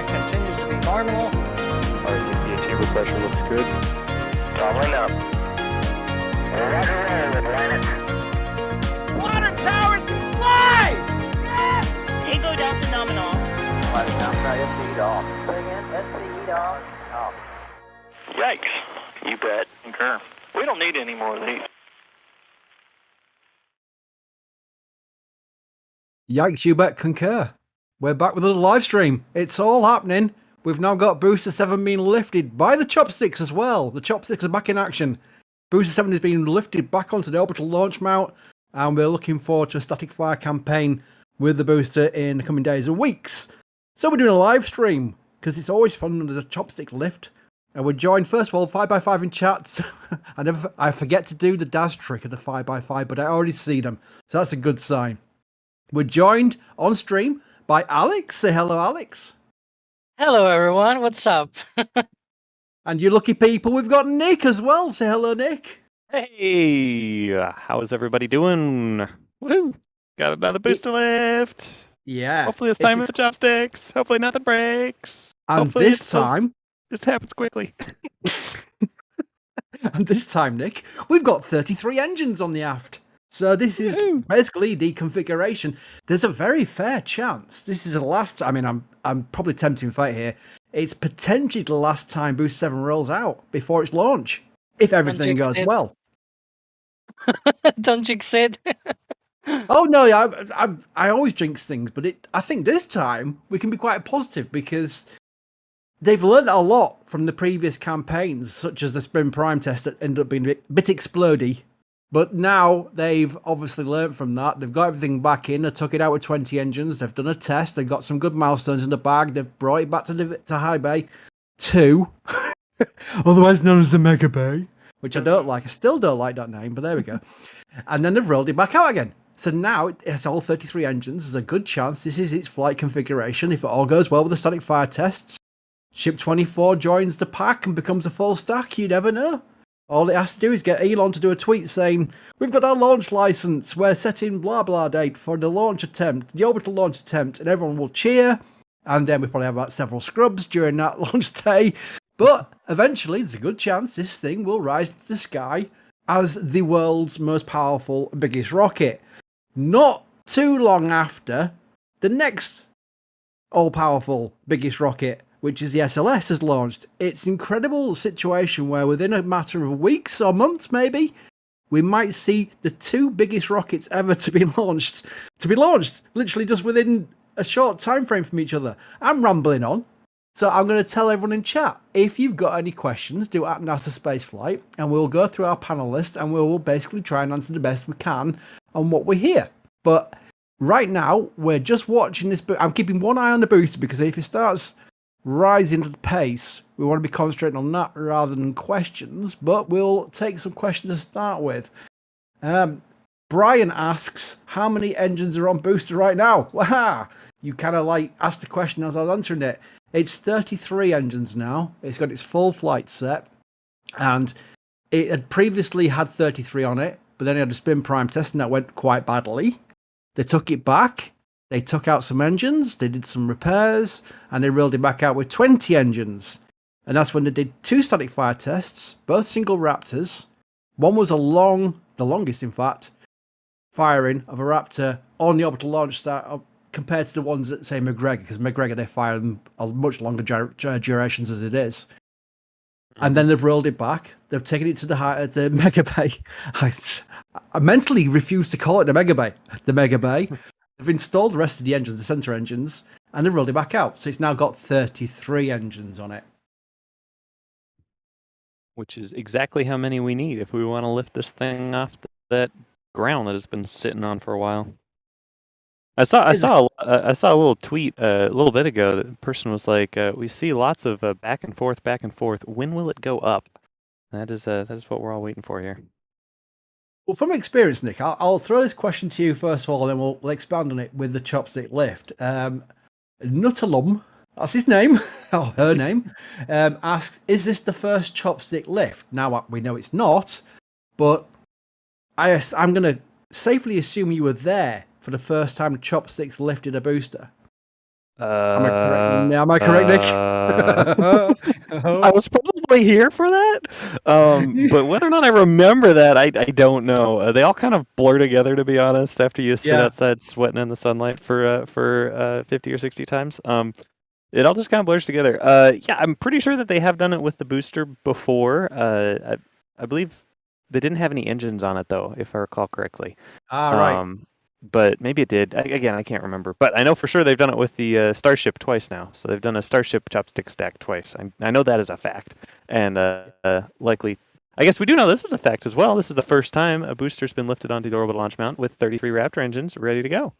pressure continues to be normal. Our chamber pressure looks good. Doubling up. Rock and roll with Planet. Water towers can fly! Tango Delta nominal. Sliding down, SCE off. Say again, SCE off. Yikes. You bet. Concur. We don't need any more of these. Yikes, you bet, concur. We're back with another live stream. It's all happening. We've now got Booster 7 being lifted by the Chopsticks as well. The Chopsticks are back in action. Booster 7 is being lifted back onto the orbital launch mount, and we're looking forward to a static fire campaign with the booster in the coming days and weeks. So we're doing a live stream, because it's always fun when there's a Chopstick lift. And we're joined, first of all, 5x5 in chats. I forget to do the Daz trick of the 5x5, but I already see them. So that's a good sign. We're joined on stream by Alex. Say hello, Alex. Hello, everyone. What's up? And you lucky people, we've got Nick as well. Say hello, Nick. Hey, how is everybody doing? Woo! Got another booster lift. Yeah. Hopefully this time with the chopsticks. Hopefully nothing breaks. And Hopefully this time... This happens quickly. And this time, Nick, we've got 33 engines on the aft. So this is basically deconfiguration. There's a very fair chance. This is the last... I mean, I'm probably tempting fate here. It's potentially the last time Boost 7 rolls out before its launch, if everything goes well. Don't jinx it. Oh no, I always jinx things, but I think this time we can be quite positive because they've learned a lot from the previous campaigns, such as the Spin Prime test that ended up being a bit explodey. But now they've obviously learned from that. They've got everything back in. They took it out with 20 engines. They've done a test. They've got some good milestones in the bag. They've brought it back to High Bay 2, otherwise known as the Mega Bay, which I don't like. I still don't like that name, but there we go. And then they've rolled it back out again. So now it has all 33 engines. There's a good chance this is its flight configuration. If it all goes well with the static fire tests, Ship 24 joins the pack and becomes a full stack. You never know. All it has to do is get Elon to do a tweet saying, we've got our launch license, we're setting blah blah date for the launch attempt, the orbital launch attempt, and everyone will cheer. And then we probably have about several scrubs during that launch day. But eventually, there's a good chance this thing will rise into the sky as the world's most powerful and biggest rocket. Not too long after the next all-powerful biggest rocket, which is the SLS, has launched. It's an incredible situation where within a matter of weeks or months maybe, we might see the two biggest rockets ever to be launched, literally just within a short time frame from each other. I'm rambling on, so I'm going to tell everyone in chat, if you've got any questions, do it at NASASpaceflight, and we'll go through our panel list, and we'll basically try and answer the best we can on what we hear. But right now, we're just watching this. I'm keeping one eye on the booster, because if it starts rising at the pace, we want to be concentrating on that rather than questions, but we'll take some questions to start with. Brian asks, how many engines are on booster right now? Wow, you kind of like asked the question as I was answering it. It's 33 engines now. It's got its full flight set, and it had previously had 33 on it, but then it had a Spin Prime test and that went quite badly. They took it back. They took out some engines, they did some repairs, and they rolled it back out with 20 engines. And that's when they did 2 static fire tests, both single Raptors. One was the longest in fact, firing of a Raptor on the orbital launch start compared to the ones at, say, McGregor, because McGregor, they fire them on much longer durations as it is. And then they've rolled it back. They've taken it to the Mega Bay. I mentally refuse to call it the Mega Bay. The Mega Bay. They've installed the rest of the engines, the center engines, and they've rolled it back out. So it's now got 33 engines on it. Which is exactly how many we need if we want to lift this thing off that ground that it's been sitting on for a while. I saw a little tweet a little bit ago. That the person was like, "We see lots of back and forth. When will it go up?" That is what we're all waiting for here. Well, from experience, Nick, I'll throw this question to you first of all, and then we'll expand on it with the Chopstick lift. Nutalum, that's his name, or her name, asks, is this the first Chopstick lift? Now, we know it's not, but I'm going to safely assume you were there for the first time Chopsticks lifted a booster. Am I correct, Nick? I was probably here for that, but whether or not I remember that, I don't know. They all kind of blur together, to be honest. After you sit Yeah. outside sweating in the sunlight for 50 or 60 times, it all just kind of blurs together. Yeah, I'm pretty sure that they have done it with the booster before. I believe they didn't have any engines on it though, if I recall correctly. Right. But maybe it did. Again, I can't remember. But I know for sure they've done it with the Starship twice now. So they've done a Starship chopstick stack twice. I know that is a fact. And likely, I guess we do know this is a fact as well. This is the first time a booster's been lifted onto the orbital launch mount with 33 Raptor engines ready to go.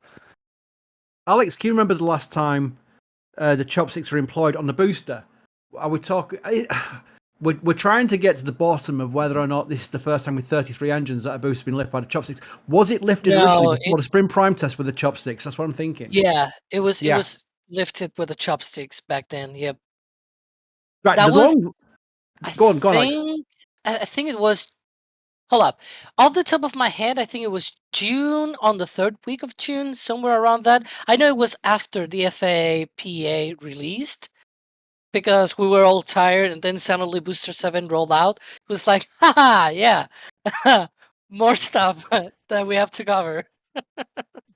Alex, can you remember the last time the chopsticks were employed on the booster? Are we talking? We're trying to get to the bottom of whether or not this is the first time with 33 engines that a booster's been lifted by the chopsticks. Was it lifted originally before the spring prime test with the chopsticks? That's what I'm thinking. Yeah, it was lifted with the chopsticks back then. Yep. Right. That was. Go on, Alex. I think it was. Hold up. Off the top of my head, I think it was June, on the 3rd week of June, somewhere around that. I know it was after the FAA released, because we were all tired, and then suddenly Booster 7 rolled out. It was like, haha, yeah, more stuff that we have to cover.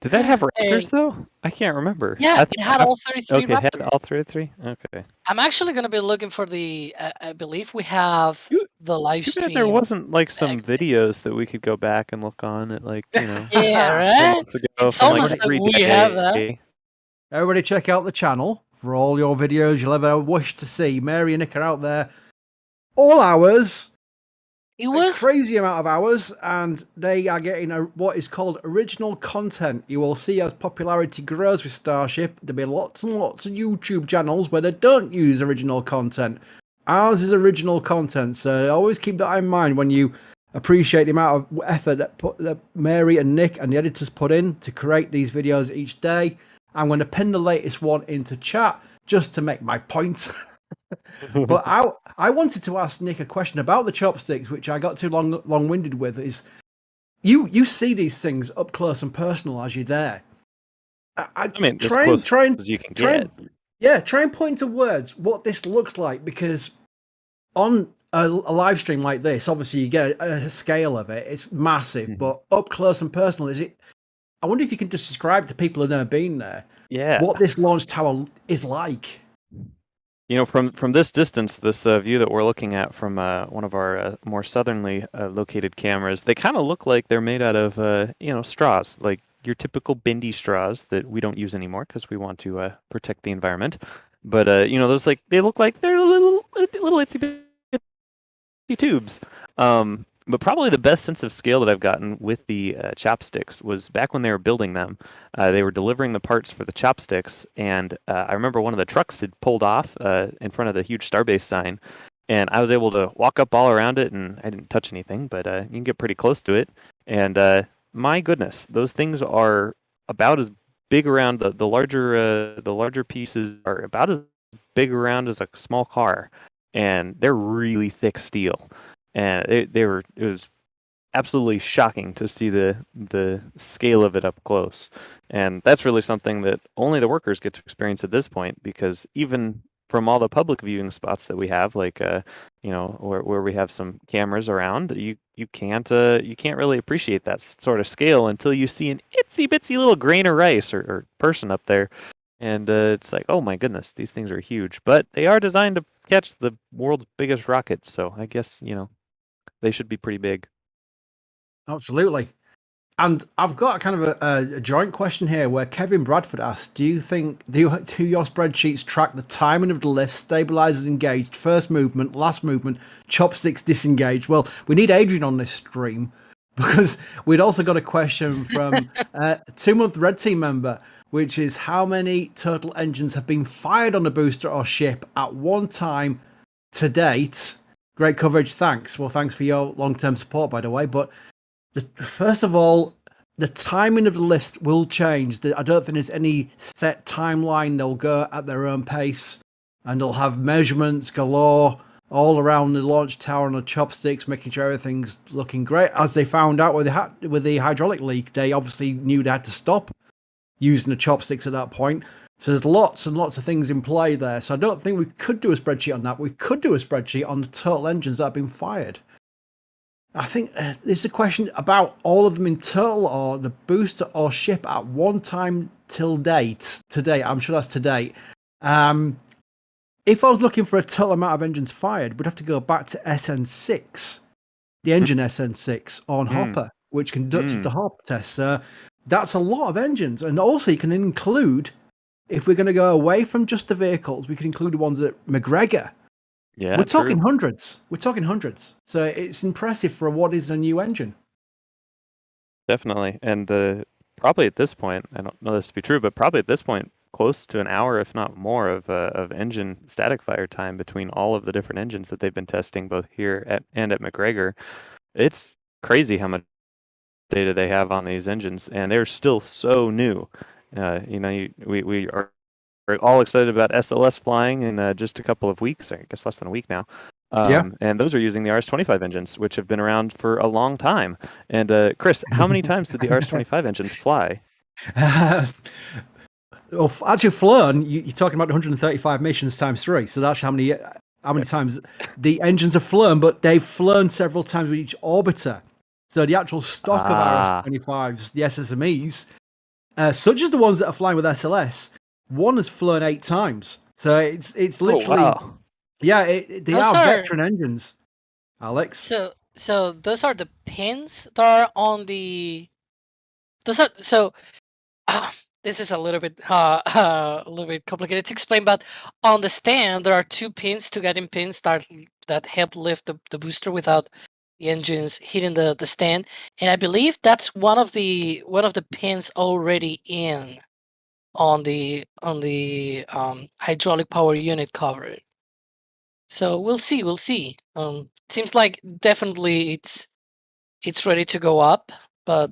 Did that have Raptors though? I can't remember. Yeah, it had all 33 Okay, Raptors. it had all 33? Okay. I'm actually going to be looking for the, I believe we have the live Too stream. bad there wasn't like some videos that we could go back and look on at, like, you know. Yeah, right? Months ago It's from, almost like we have that. Everybody check out the channel for all your videos you'll ever wish to see. Mary and Nick are out there all hours. It was a crazy amount of hours, and they are getting what is called original content. You will see as popularity grows with Starship, there'll be lots and lots of YouTube channels where they don't use original content. Ours is original content, so always keep that in mind when you appreciate the amount of effort that Mary and Nick and the editors put in to create these videos each day. I'm going to pin the latest one into chat just to make my point. But I wanted to ask Nick a question about the chopsticks, which I got too long-winded with. Is you see these things up close and personal as you're there? I mean, as close as you can get. Yeah, try and point into words what this looks like, because on a live stream like this, obviously you get a scale of it. It's massive, but up close and personal, is it? I wonder if you can just describe to people who've never been there, what this launch tower is like. You know, from this distance, this view that we're looking at from one of our more southernly located cameras, they kind of look like they're made out of, straws, like your typical bendy straws that we don't use anymore because we want to protect the environment. But, those, like, they look like they're little itsy bitty tubes. But probably the best sense of scale that I've gotten with the chopsticks was back when they were building them. They were delivering the parts for the chopsticks, and I remember one of the trucks had pulled off in front of the huge Starbase sign, and I was able to walk up all around it, and I didn't touch anything, but you can get pretty close to it. And my goodness, those things are about as big around. The larger pieces are about as big around as a small car, and they're really thick steel. And it was absolutely shocking to see the scale of it up close. And that's really something that only the workers get to experience at this point, because even from all the public viewing spots that we have, like where we have some cameras around, you can't really appreciate that sort of scale until you see an itsy bitsy little grain of rice or person up there. And it's like, oh my goodness, these things are huge. But they are designed to catch the world's biggest rocket, so I guess, they should be pretty big. Absolutely. And I've got kind of a joint question here where Kevin Bradford asked, do your spreadsheets track the timing of the lift, stabilizers engaged, first movement, last movement, chopsticks disengaged? Well, we need Adrian on this stream, because we'd also got a question from a 2-month Red Team member, which is how many turtle engines have been fired on the booster or ship at one time to date? Great coverage, thanks. Well, thanks for your long-term support, by the way. But first of all, the timing of the lifts will change. I don't think there's any set timeline. They'll go at their own pace, and they'll have measurements galore all around the launch tower and the chopsticks, making sure everything's looking great. As they found out with the hydraulic leak, they obviously knew they had to stop using the chopsticks at that point. So there's lots and lots of things in play there. So I don't think we could do a spreadsheet on that. We could do a spreadsheet on the total engines that have been fired. I think there's a question about all of them in total, or the booster or ship at one time till date. Today, I'm sure that's to date. If I was looking for a total amount of engines fired, we'd have to go back to SN6, the engine SN6 on Hopper, which conducted the Hopper test. So that's a lot of engines. And also you can include, if we're going to go away from just the vehicles, we can include the ones at McGregor. Yeah, we're talking hundreds. We're talking hundreds. So it's impressive for what is a new engine. Definitely. And probably at this point, I don't know this to be true, but probably at this point, close to an hour, if not more, of engine static fire time between all of the different engines that they've been testing, both here and at McGregor. It's crazy how much data they have on these engines, and they're still so new. We are all excited about SLS flying in just a couple of weeks, I guess less than a week now. And those are using the RS-25 engines, which have been around for a long time. And Chris, how many times did the RS-25 engines fly? Well, actually flown, you're talking about 135 missions times 3. So that's how many times the engines have flown, but they've flown several times with each orbiter. So the actual stock of RS-25s, the SSMEs, such as the ones that are flying with SLS, one has flown 8 times. So it's literally, they are veteran engines, Alex. So those are the pins that are on the. This is a little bit complicated to explain, but on the stand there are 2 pins, 2 guiding pins that help lift the booster without the engines hitting the stand, and I believe that's one of the pins already in on the hydraulic power unit cover. So we'll see. Seems like definitely it's ready to go up, but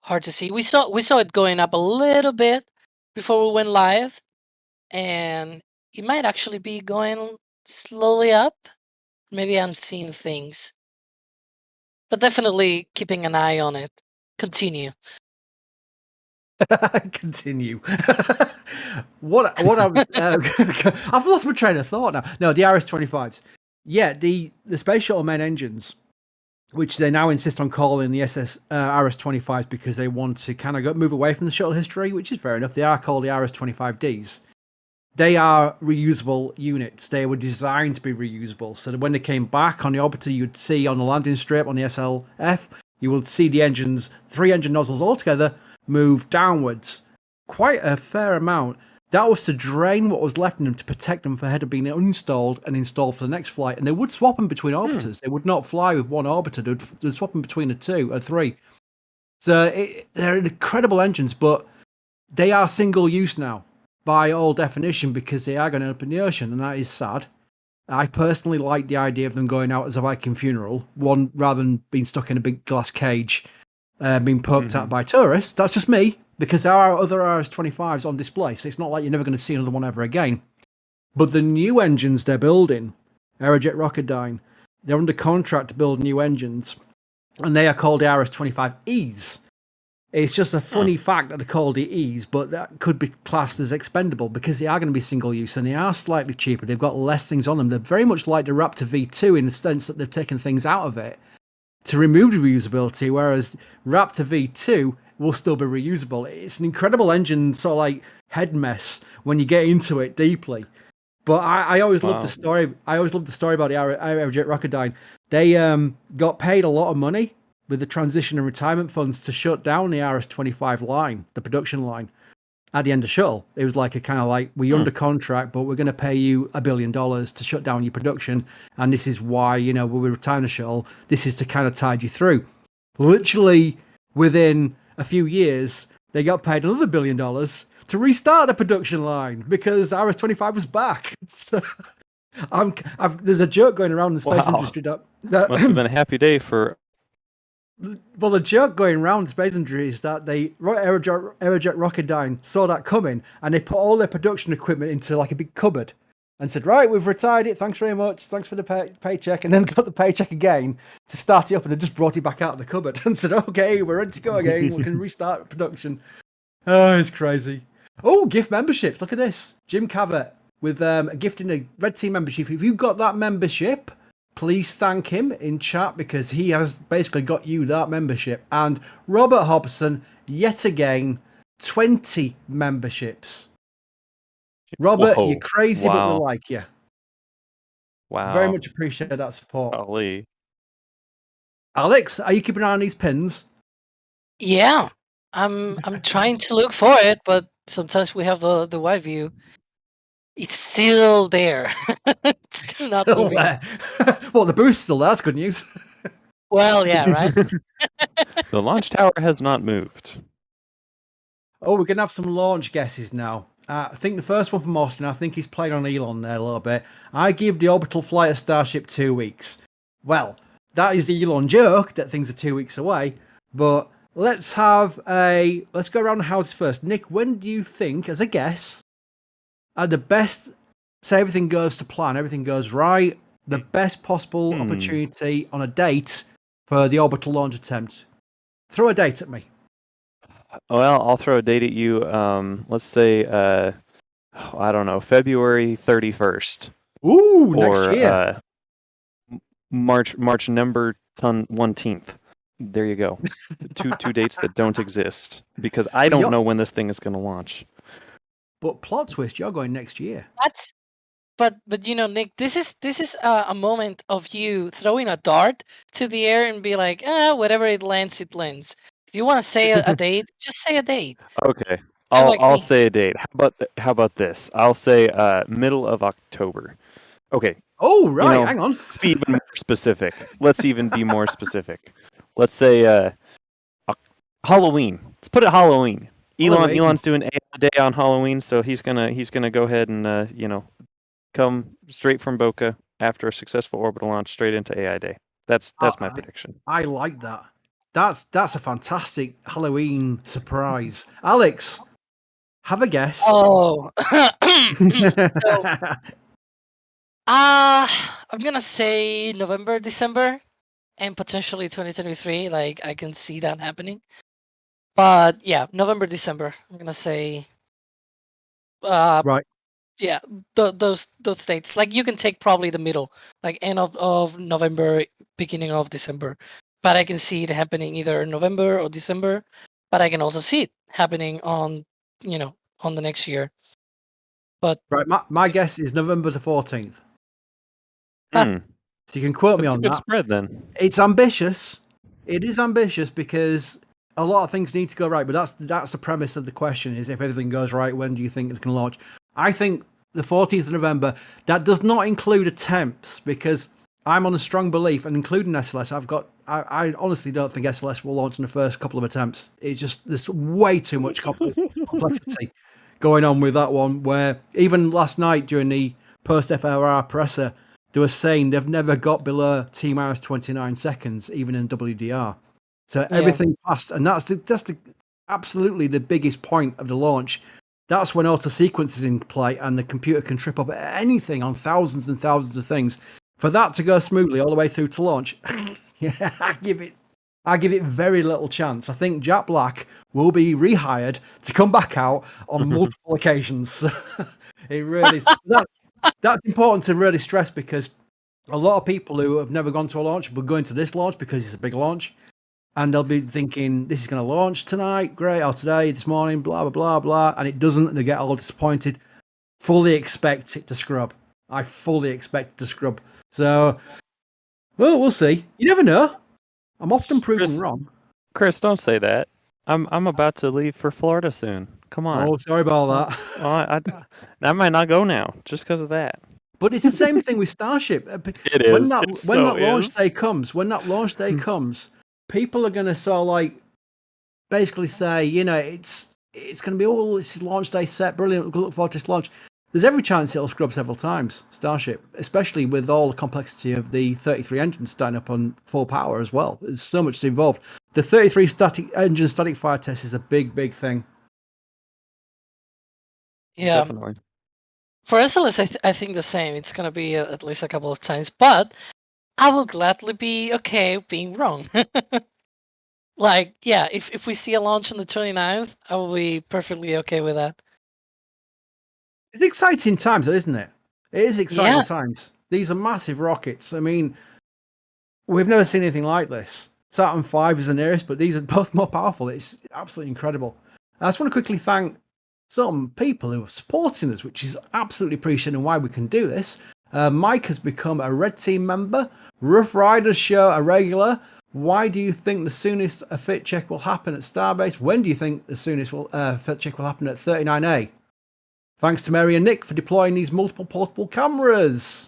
hard to see. We saw it going up a little bit before we went live, and it might actually be going slowly up. Maybe I'm seeing things, but definitely keeping an eye on it. Continue. Continue. I've lost my train of thought now. No, the RS-25s. Yeah, the space shuttle main engines, which they now insist on calling the RS-25s because they want to kind of move away from the shuttle history, which is fair enough. They are called the RS-25Ds. They are reusable units. They were designed to be reusable. So that when they came back on the orbiter, you'd see on the landing strip on the SLF, you would see the engines, 3 engine nozzles altogether, move downwards quite a fair amount. That was to drain what was left in them to protect them for ahead of being uninstalled and installed for the next flight. And they would swap them between orbiters. They would not fly with one orbiter. They'd swap them between the 2 or 3. So they're incredible engines, but they are single use now by all definition because they are going up in the ocean, and that is sad. I personally like the idea of them going out as a Viking funeral, one rather than being stuck in a big glass cage, being poked at by tourists. That's just me, because there are other RS-25s on display, so it's not like you're never going to see another one ever again. But the new engines they're building, Aerojet Rocketdyne, they're under contract to build new engines, and they are called the RS-25Es. It's just a funny fact that they're called the E's, but that could be classed as expendable because they are going to be single use and they are slightly cheaper. They've got less things on them. They're very much like the Raptor V2 in the sense that they've taken things out of it to remove the reusability, whereas Raptor V2 will still be reusable. It's an incredible engine, sort of like head mess when you get into it deeply. But I always loved the story. I always loved the story about the Aerojet Rocketdyne. They got paid a lot of money with the transition and retirement funds to shut down the RS-25 line, the production line, at the end of shuttle. It was like a kind of like, we're under contract, but we're going to pay you $1 billion to shut down your production. And this is why, when we retire the shuttle, this is to kind of tide you through. Literally within a few years, they got paid another $1 billion to restart the production line because RS-25 was back. So there's a joke going around in the space industry that must have been a happy day for. Well, the joke going around the space industry is that Aerojet Rocketdyne saw that coming and they put all their production equipment into like a big cupboard and said, right, we've retired it, thanks very much, thanks for the paycheck, and then got the paycheck again to start it up, and they just brought it back out of the cupboard and said, okay, we're ready to go again, we can restart production. Oh, it's crazy. Oh, gift memberships. Look at this. Jim Cavett with gifting a Red Team membership. If you've got that membership, please thank him in chat because he has basically got you that membership. And Robert Hobson, yet again, 20 memberships. Robert, Whoa. you're crazy, but we Wow. like you. Wow. Very much appreciate that support. Golly. Alex, are you keeping an eye on these pins? Yeah, I'm trying to look for it, but sometimes we have the wide view. It's still there. It's still not Still moving. there. Well, the boost's still there. That's good news. Well, yeah, right. The launch tower has not moved. Oh, we're going to have some launch guesses now. I think the first one from Austin, I think he's playing on Elon there a little bit. I give the orbital flight of Starship 2 weeks. Well, that is the Elon joke that things are 2 weeks away. But let's go around the houses first. Nick, when do you think, as a guess, at the best, say everything goes to plan, everything goes right, the best possible opportunity on a date for the orbital launch attempt? Throw a date at me. Well, I'll throw a date at you. Let's say, I don't know, February 31st. Ooh, next year. March number 1st. There you go. two dates that don't exist because I don't know when this thing is going to launch. But plot twist, you're going next year. But you know, Nick, this is a moment of you throwing a dart to the air and be like, whatever it lands, it lands. If you want to say a date, just say a date. Okay, Like I'll me. say a date. How about this? I'll say middle of October. Okay. Oh right, hang on. Let's be even more specific. Let's even be more specific. Let's say Halloween. Let's put it Halloween. Elon's doing AI Day on Halloween, so he's gonna go ahead and come straight from Boca after a successful orbital launch straight into AI Day. That's my prediction. I like that. That's a fantastic Halloween surprise. Alex, have a guess. Oh. I'm gonna say November, December, and potentially 2023. Like I can see that happening. But yeah, November, December. I'm gonna say. Right. Yeah, those dates. Like you can take probably the middle, like end of November, beginning of December. But I can see it happening either November or December. But I can also see it happening on the next year. But Right, my guess is November the 14th. Hmm. So you can quote me That's on a good that. spread then. It's ambitious. It is ambitious because a lot of things need to go right. But that's the premise of the question: is if everything goes right, when do you think it can launch? I think the 14th of November. That does not include attempts because I'm on a strong belief, and including SLS, I honestly don't think SLS will launch in the first couple of attempts. It's just there's way too much complexity going on with that one. Where even last night during the post FRR presser, they were saying they've never got below T-minus 29 seconds, even in WDR. So everything passed, and that's absolutely the biggest point of the launch. That's when auto sequence is in play, and the computer can trip up anything on thousands and thousands of things. For that to go smoothly all the way through to launch, yeah, I give it very little chance. I think Jack Black will be rehired to come back out on multiple occasions. It really is. That's important to really stress because a lot of people who have never gone to a launch will go into this launch because it's a big launch, and they'll be thinking this is going to launch tonight, great, or today, this morning, blah blah blah blah, and it doesn't. And they get all disappointed. Fully expect it to scrub. I fully expect it to scrub. So, well, we'll see. You never know. I'm often proven wrong. Chris, don't say that. I'm about to leave for Florida soon. Come on. Oh, sorry about that. I might not go now just because of that. But it's the same thing with Starship. It is. When that launch day comes, people are going to sort of like basically say, it's going to be this is launch day set, brilliant. Look forward to this launch. There's every chance it'll scrub several times, Starship, especially with all the complexity of the 33 engines starting up on full power as well. There's so much involved. The 33 static fire test is a big, big thing. yeah, Definitely. for SLS, I think the same. It's gonna be at least a couple of times, but I will gladly be okay being wrong. Like, yeah, if we see a launch on the 29th, I will be perfectly okay with that. It's exciting times, though, isn't it? It is exciting Yeah. times. These are massive rockets. I mean, we've never seen anything like this. Saturn V is the nearest, but these are both more powerful. It's absolutely incredible. I just want to quickly thank some people who are supporting us, which is absolutely appreciated and why we can do this. Mike has become a Red Team member. Rough Riders Show a regular. Why do you think the soonest a fit check will happen at Starbase? When do you think the soonest fit check will happen at 39A? Thanks to Mary and Nick for deploying these multiple portable cameras.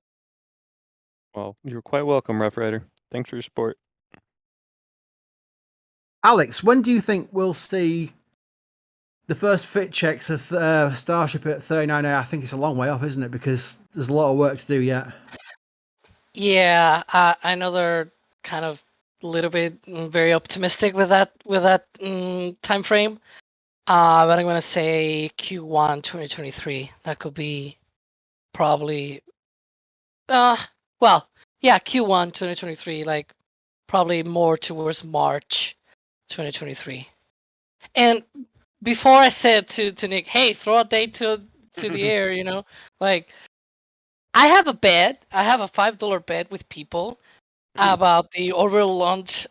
Well, you're quite welcome, Rough Rider. Thanks for your support. Alex, when do you think we'll see the first fit checks of Starship at 39A? I think it's a long way off, isn't it? Because there's a lot of work to do yet. Yeah, I know they're kind of a little bit very optimistic with that time frame. But I'm gonna say Q1 2023. That could be probably well, yeah, Q1 2023, like probably more towards March 2023. And before I said to Nick, hey, throw a date to the air, you know, like I have a bet. I have a $5 bet with people about the orbital launch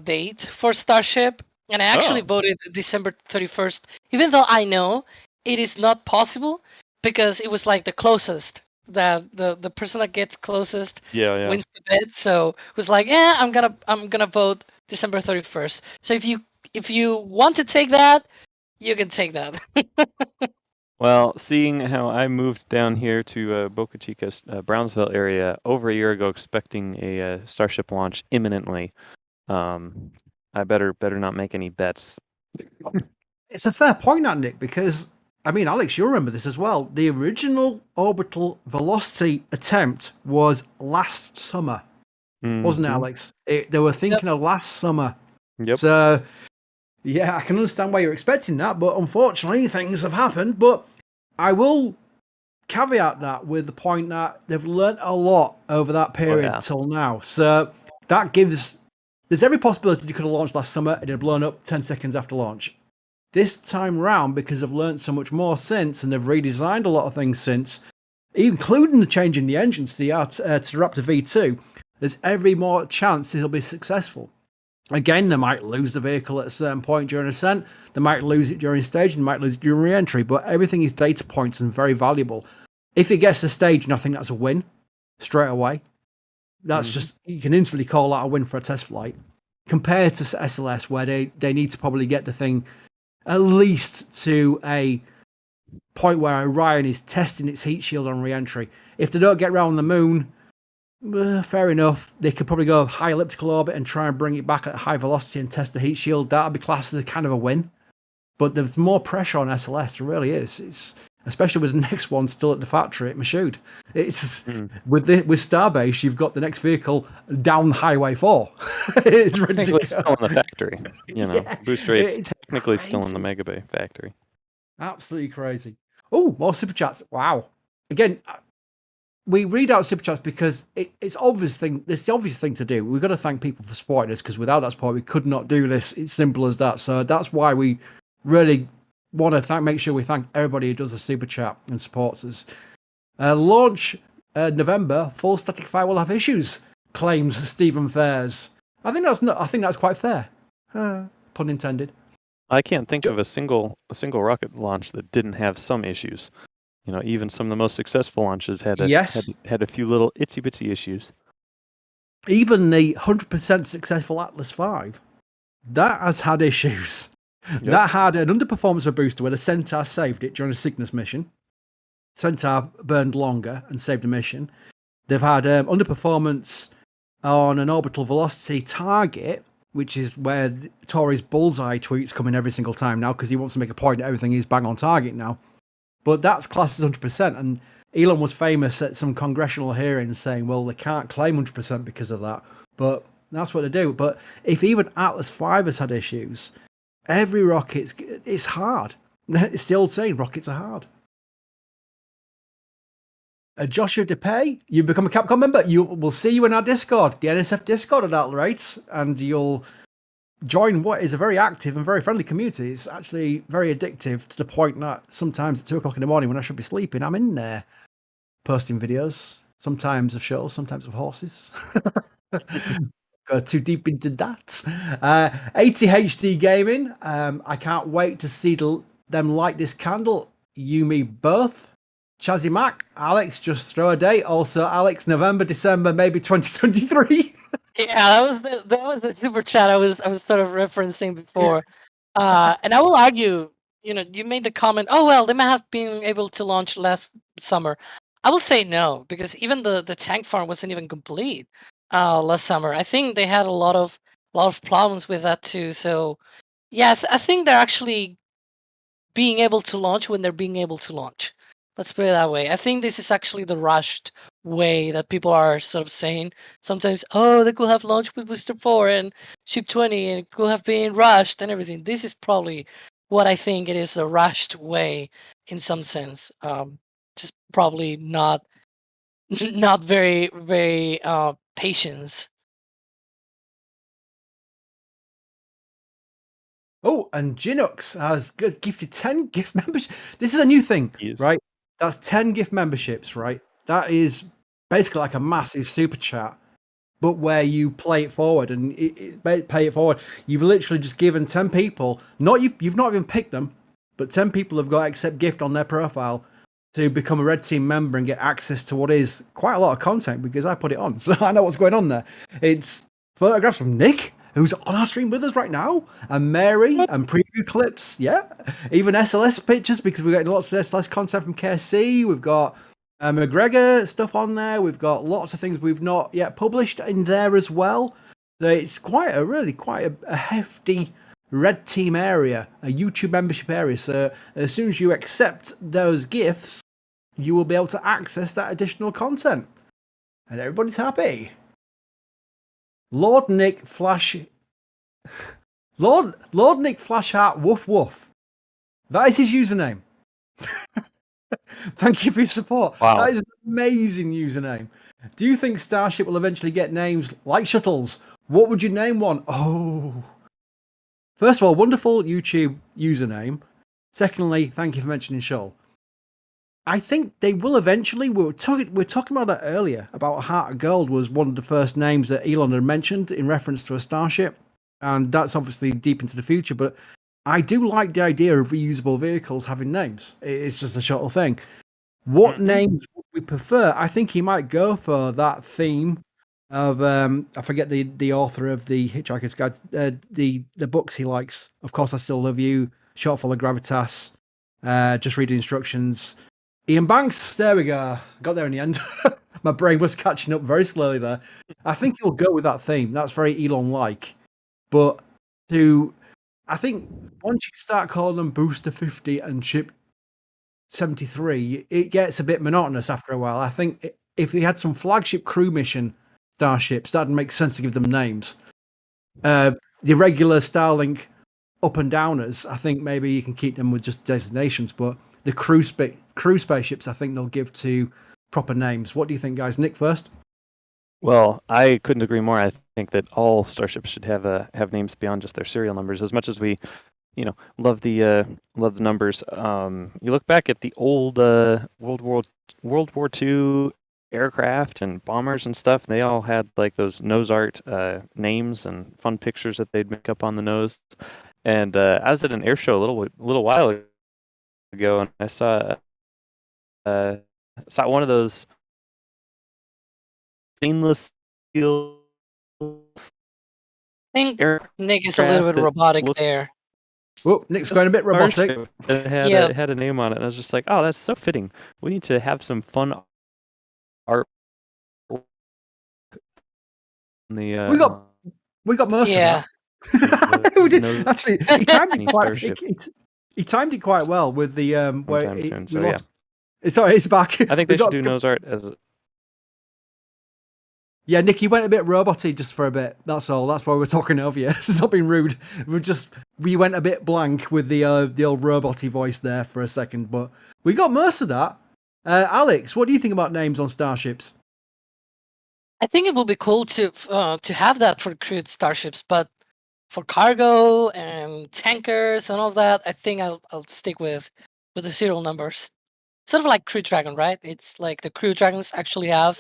date for Starship, and I actually voted December 31st, even though I know it is not possible because it was like the closest. That the person that gets closest Yeah. wins the bet. So it was like, yeah, I'm gonna vote December 31st. So if you want to take that, you can take that. Well, seeing how I moved down here to Boca Chica, Brownsville area over a year ago, expecting a Starship launch imminently, I better not make any bets. It's a fair point, that, Nick, because, I mean, Alex, you'll remember this as well. The original orbital velocity attempt was last summer, wasn't it, Alex? They were thinking of last summer. Yep. So, yeah, I can understand why you're expecting that, but unfortunately, things have happened. But I will caveat that with the point that they've learnt a lot over that period till now. So that gives... There's every possibility you could have launched last summer and it had blown up 10 seconds after launch. This time round, because they've learnt so much more since, and they've redesigned a lot of things since, including the change in the engines to the Raptor V2, there's every more chance it'll be successful. Again, they might lose the vehicle at a certain point during ascent, they might lose it during staging, they might lose it during re-entry, but everything is data points and very valuable. If it gets to stage, I think that's a win straight away. That's just, you can instantly call that a win for a test flight. Compared to SLS, where they need to probably get the thing at least to a point where Orion is testing its heat shield on re-entry. If they don't get around the moon, fair enough. They could probably go high elliptical orbit and try and bring it back at high velocity and test the heat shield. That'll be classed as a kind of a win. But there's more pressure on SLS. There really is. It's especially with the next one still at the factory at Mashoud. It's with Starbase, you've got the next vehicle down Highway 4. It's ready to go. Still in the factory. You know, boost rate's it's technically still in crazy. the Mega Bay factory. Absolutely crazy. Oh, more super chats. Wow. Again, we read out super chats because it's obvious thing. It's the obvious thing to do. We've got to thank people for supporting us, because without that support, we could not do this. It's simple as that. So that's why we really want to make sure we thank everybody who does the super chat and supports us. Launch November, full static fire will have issues, claims Stephen Fairs. I think that's quite fair. Pun intended. I can't think of a single rocket launch that didn't have some issues. You know, even some of the most successful launches had a few little itsy bitsy issues. Even the 100% successful Atlas V, that has had issues. Yep. That had an underperformance of a booster where the Centaur saved it during a Cygnus mission. Centaur burned longer and saved a mission. They've had underperformance on an orbital velocity target, which is where Tory's bullseye tweets come in every single time now, because he wants to make a point that everything is bang on target now. But that's classed as 100%. And Elon was famous at some congressional hearings saying, well, they can't claim 100% because of that. But that's what they do. But if even Atlas V has had issues, every rocket, it's hard. It's the old saying, rockets are hard. Joshua DePay, you become a Capcom member. We'll see you in our Discord, the NSF Discord at that rate, and you'll join what is a very active and very friendly community. It's actually very addictive to the point that sometimes at 2 o'clock in the morning when I should be sleeping, I'm in there posting videos, sometimes of shows, sometimes of horses. Go too deep into that. 80HD Gaming. I can't wait to see them light this candle. You, me, both. Chazzy Mac, Alex, just throw a date. Also, Alex, November, December, maybe 2023. Yeah, that was the super chat I was sort of referencing before. And I will argue, you made the comment, oh well, they might have been able to launch last summer. I will say no, because even the tank farm wasn't even complete last summer. I think they had a lot of problems with that too. So yeah, I think they're actually being able to launch when they're being able to launch. Let's put it that way. I think this is actually the rushed way that people are sort of saying sometimes, oh, they could have launched with Booster 4 and Ship 20 and it could have been rushed and everything. This is probably what I think it is, a rushed way in some sense. Just probably not not very, very patience. Oh, and Ginux has gifted 10 gift memberships. This is a new thing, Yes. right? That's 10 gift memberships, right? That is basically like a massive super chat, but where you play it forward and pay it forward. You've literally just given 10 people, you've not even picked them, but 10 people have got accept gift on their profile to become a Red Team member and get access to what is quite a lot of content because I put it on, so I know what's going on there. It's photographs from Nick, who's on our stream with us right now, and Mary, and preview clips, yeah. Even SLS pictures, because we've got lots of SLS content from KSC. We've got McGregor stuff on there. We've got lots of things we've not yet published in there as well. So it's quite a hefty Red Team area, a YouTube membership area. So as soon as you accept those gifts, you will be able to access that additional content. And everybody's happy. Lord Nick Flash Lord Nick Flashheart Woof Woof. That is his username. Thank you for your support. Wow. That is an amazing username. Do you think Starship will eventually get names like shuttles? What would you name one? Oh. First of all, wonderful YouTube username. Secondly, thank you for mentioning Shoal. I think they will eventually. We were talking about that earlier, about Heart of Gold was one of the first names that Elon had mentioned in reference to a Starship. And that's obviously deep into the future, but I do like the idea of reusable vehicles having names. It's just a shuttle thing. What names would we prefer? I think he might go for that theme of I forget the author of the Hitchhiker's Guide, the books he likes. Of Course I Still Love You, Shortfall of Gravitas, Just Read the Instructions. Ian Banks, there we go. Got there in the end. My brain was catching up very slowly there. I think he'll go with that theme. That's very Elon-like. But I think once you start calling them Booster 50 and Ship 73, it gets a bit monotonous after a while. I think if we had some flagship crew mission starships, that'd make sense to give them names. The regular Starlink up and downers, I think maybe you can keep them with just designations, but the crew spaceships, I think they'll give to proper names. What do you think, guys? Nick first. Well, I couldn't agree more. I think that all starships should have names beyond just their serial numbers. As much as we, love the numbers. You look back at the old World War II aircraft and bombers and stuff. They all had like those nose art names and fun pictures that they'd make up on the nose. And I was at an air show a little while ago, and I saw one of those stainless steel. I think Nick is a little bit robotic there. Oh, Nick's going a bit robotic. It had a name on it, and I was just like, oh, that's so fitting. We need to have some fun art. We got most of that. We did. Actually, he timed it quite well with the where we lost. Sorry, it's back. I think they should do nose art as. Yeah, Nick, you went a bit roboty just for a bit. That's all. That's why we're talking over you. It's not being rude. We went a bit blank with the old roboty voice there for a second, but we got most of that. Alex, what do you think about names on starships? I think it would be cool to have that for crewed starships, but for cargo and tankers and all that, I think I'll stick with the serial numbers. Sort of like Crew Dragon, right? It's like the Crew Dragons actually have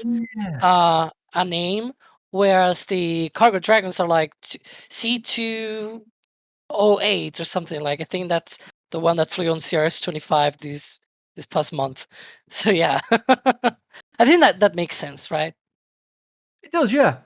a name, whereas the cargo dragons are like C208 or something. Like I think that's the one that flew on CRS-25 this past month. So yeah, I think that makes sense, right? It does, yeah.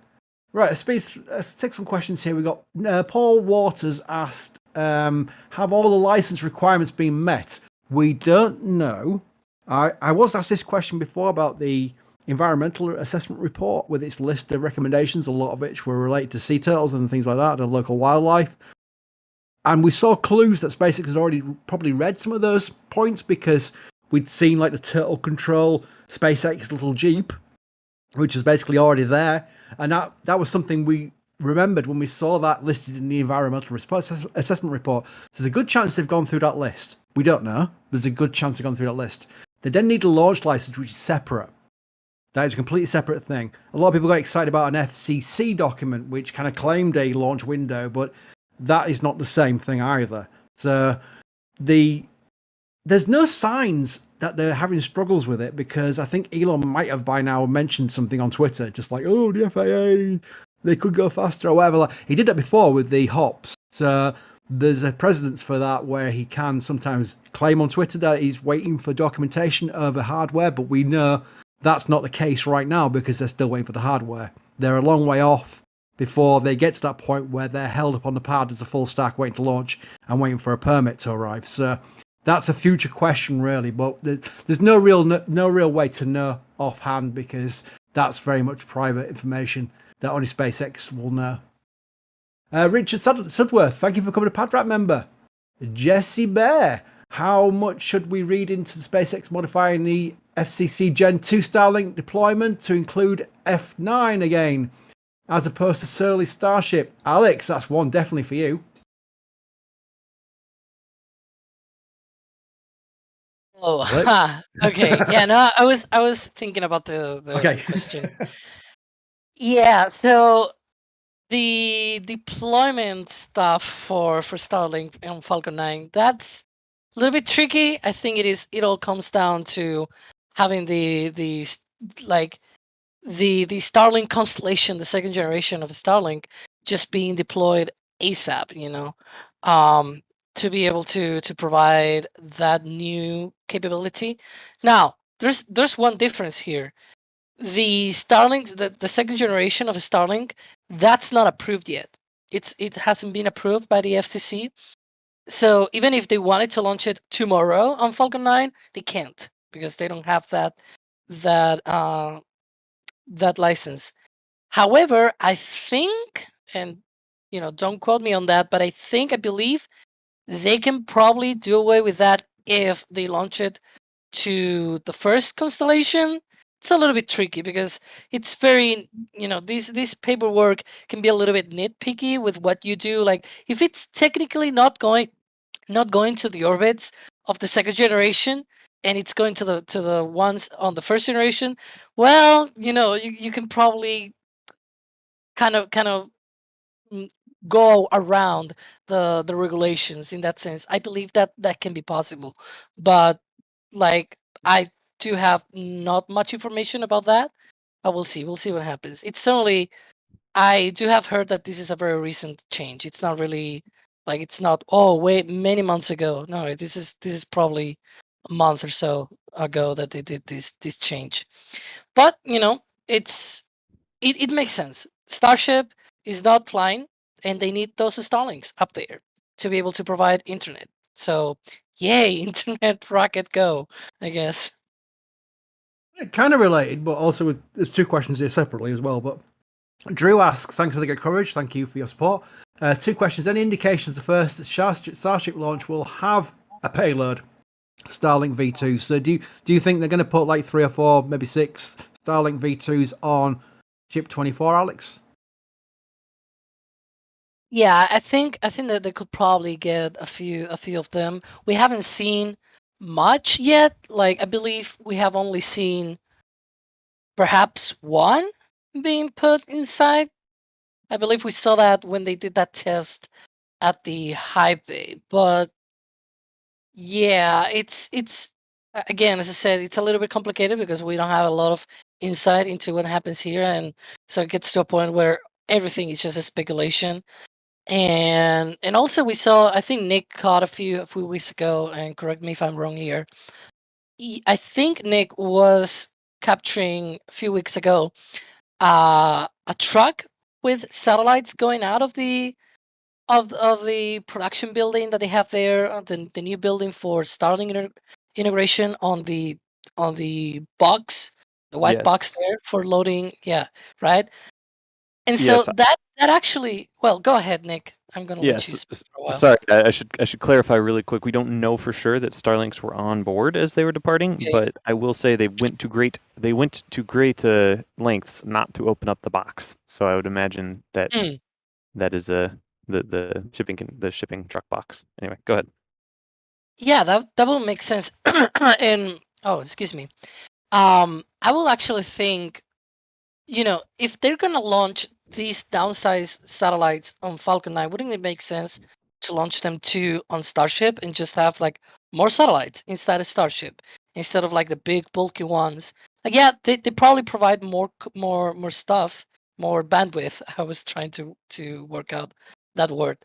Right, let's take some questions here. We got Paul Waters asked, have all the license requirements been met? We don't know. I was asked this question before about the environmental assessment report with its list of recommendations, a lot of which were related to sea turtles and things like that, and local wildlife. And we saw clues that SpaceX had already probably read some of those points because we'd seen like the turtle control SpaceX little Jeep, which is basically already there. And that was something we remembered when we saw that listed in the environmental assessment report. So there's a good chance they've gone through that list. We don't know. There's a good chance they've gone through that list. They then need a launch license, which is separate. That is a completely separate thing. A lot of people got excited about an FCC document, which kind of claimed a launch window, but that is not the same thing either. So there's no signs that they're having struggles with it, because I think Elon might have by now mentioned something on Twitter, just like, oh, the FAA, they could go faster or whatever. Like, he did that before with the hops. So there's a precedence for that where he can sometimes claim on Twitter that he's waiting for documentation over hardware, but we know that's not the case right now because they're still waiting for the hardware. They're a long way off before they get to that point where they're held up on the pad as a full stack waiting to launch and waiting for a permit to arrive. So that's a future question, really, but there's no real way to know offhand because that's very much private information that only SpaceX will know. Richard Sudworth, thank you for becoming a PadRat member. Jesse Bear, how much should we read into SpaceX modifying the FCC Gen 2 Starlink deployment to include F9 again, as opposed to surly Starship? Alex, that's one definitely for you. Oh, okay. Yeah, no, I was thinking about the question. Yeah, so the deployment stuff for Starlink and Falcon 9, that's a little bit tricky. I think it all comes down to having the Starlink constellation, the second generation of Starlink, just being deployed ASAP, to be able to provide that new capability. Now, there's one difference here. The Starlink, the second generation of Starlink, that's not approved yet. It hasn't been approved by the FCC. So even if they wanted to launch it tomorrow on Falcon 9, they can't because they don't have that license. However, I think, and don't quote me on that, but I believe they can probably do away with that if they launch it to the first constellation. It's a little bit tricky because it's very, this paperwork can be a little bit nitpicky with what you do. Like if it's technically not going to the orbits of the second generation and it's going to the ones on the first generation, well, you can probably kind of go around the regulations in that sense. I believe that can be possible, but like I do have not much information about that. But we'll see what happens. It's certainly, I do have heard that this is a very recent change. It's not really like, it's not, oh wait, many months ago. No, this is probably a month or so ago that they did this change. But it makes sense. Starship is not flying, and they need those Starlinks up there to be able to provide internet. So, yay, internet rocket go, I guess. Kind of related, but also there's two questions here separately as well. But Drew asks, thanks for the good coverage. Thank you for your support. Two questions. Any indications the first Starship launch will have a payload, Starlink V2? So do you think they're going to put like 3 or 4, maybe 6 Starlink V2s on Ship 24, Alex? Yeah, I think that they could probably get a few of them. We haven't seen much yet. Like I believe we have only seen perhaps one being put inside I believe we saw that when they did that test at the high bay. But yeah, it's again, as I said, it's a little bit complicated because we don't have a lot of insight into what happens here, and so it gets to a point where everything is just a speculation. And also we saw, I think Nick caught a few weeks ago, and correct me if I'm wrong here. I think Nick was capturing a few weeks ago a truck with satellites going out of the production building that they have there, the new building for Starlink integration on the box, the white box Yes. there for loading. Yeah, right. And so Yes. that actually, well, go ahead, Nick. I'm gonna let you Yes. speak for a while. Sorry, I should clarify really quick. We don't know for sure that Starlinks were on board as they were departing, Okay. but I will say they went to great lengths not to open up the box. So I would imagine that Mm. that is the shipping truck box. Anyway, go ahead. Yeah, that will make sense. And oh, excuse me. I will actually think, if they're gonna launch these downsized satellites on Falcon 9, wouldn't it make sense to launch them too on Starship and just have like more satellites inside a Starship instead of like the big bulky ones? Like, yeah, they probably provide more stuff, more bandwidth. I was trying to work out that word,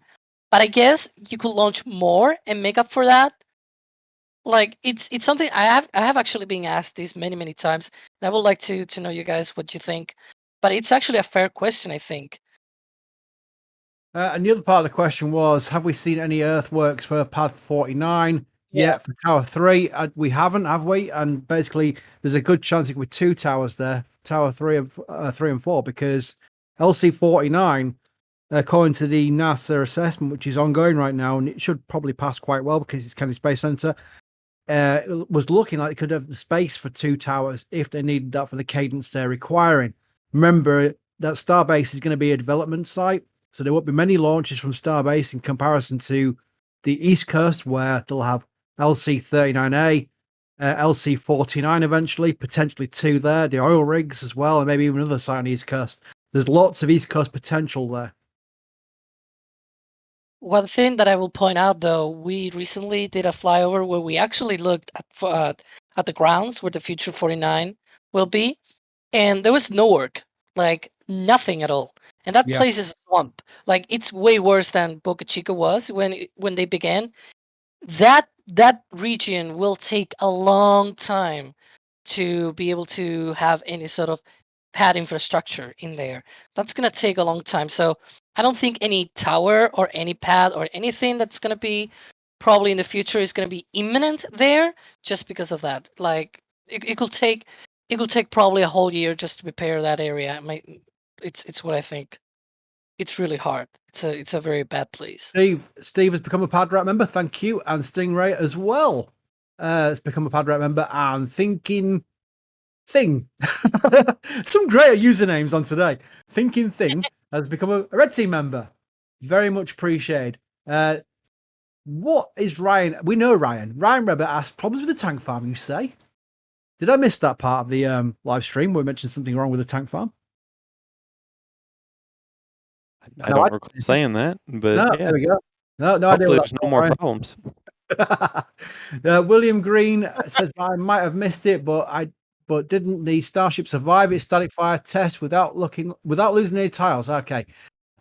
but I guess you could launch more and make up for that. Like, it's something I have actually been asked this many times, and I would like to know you guys what you think. But it's actually a fair question, I think. And the other part of the question was, have we seen any earthworks for Pad 49 Yeah. yet for Tower 3? We haven't, have we? And basically, there's a good chance it could be two towers there, Tower 3 and 4, because LC-49, according to the NASA assessment, which is ongoing right now, and it should probably pass quite well because it's Kennedy Space Center, it was looking like it could have space for two towers if they needed that for the cadence they're requiring. Remember that Starbase is going to be a development site, so there won't be many launches from Starbase in comparison to the East Coast, where they'll have LC-39A, LC-49 eventually, potentially two there, the oil rigs as well, and maybe even another site on the East Coast. There's lots of East Coast potential there. One thing that I will point out, though, we recently did a flyover where we actually looked at the grounds where the Future 49 will be, and there was no work, like nothing at all. And that Yeah. place is a swamp. Like, it's way worse than Boca Chica was when they began. That region will take a long time to be able to have any sort of pad infrastructure in there. That's going to take a long time. So I don't think any tower or any pad or anything that's going to be probably in the future is going to be imminent there, just because of that. Like, it could take probably a whole year just to prepare that area. It's what I think. It's really hard. It's a very bad place. Steve has become a PadRat member. Thank you. And Stingray as well has become a PadRat member. And Thinking Thing. Some great usernames on today. Thinking Thing has become a Red Team member. Very much appreciated. What is Ryan? We know Ryan. Ryan Rebber asked, problems with the tank farm, you say? Did I miss that part of the live stream where we mentioned something wrong with the tank farm? I don't recall saying that, but no, yeah. there we go. No idea. Hopefully there's no more problems. William Green says, I might have missed it, but didn't the Starship survive its static fire test without losing any tiles? Okay.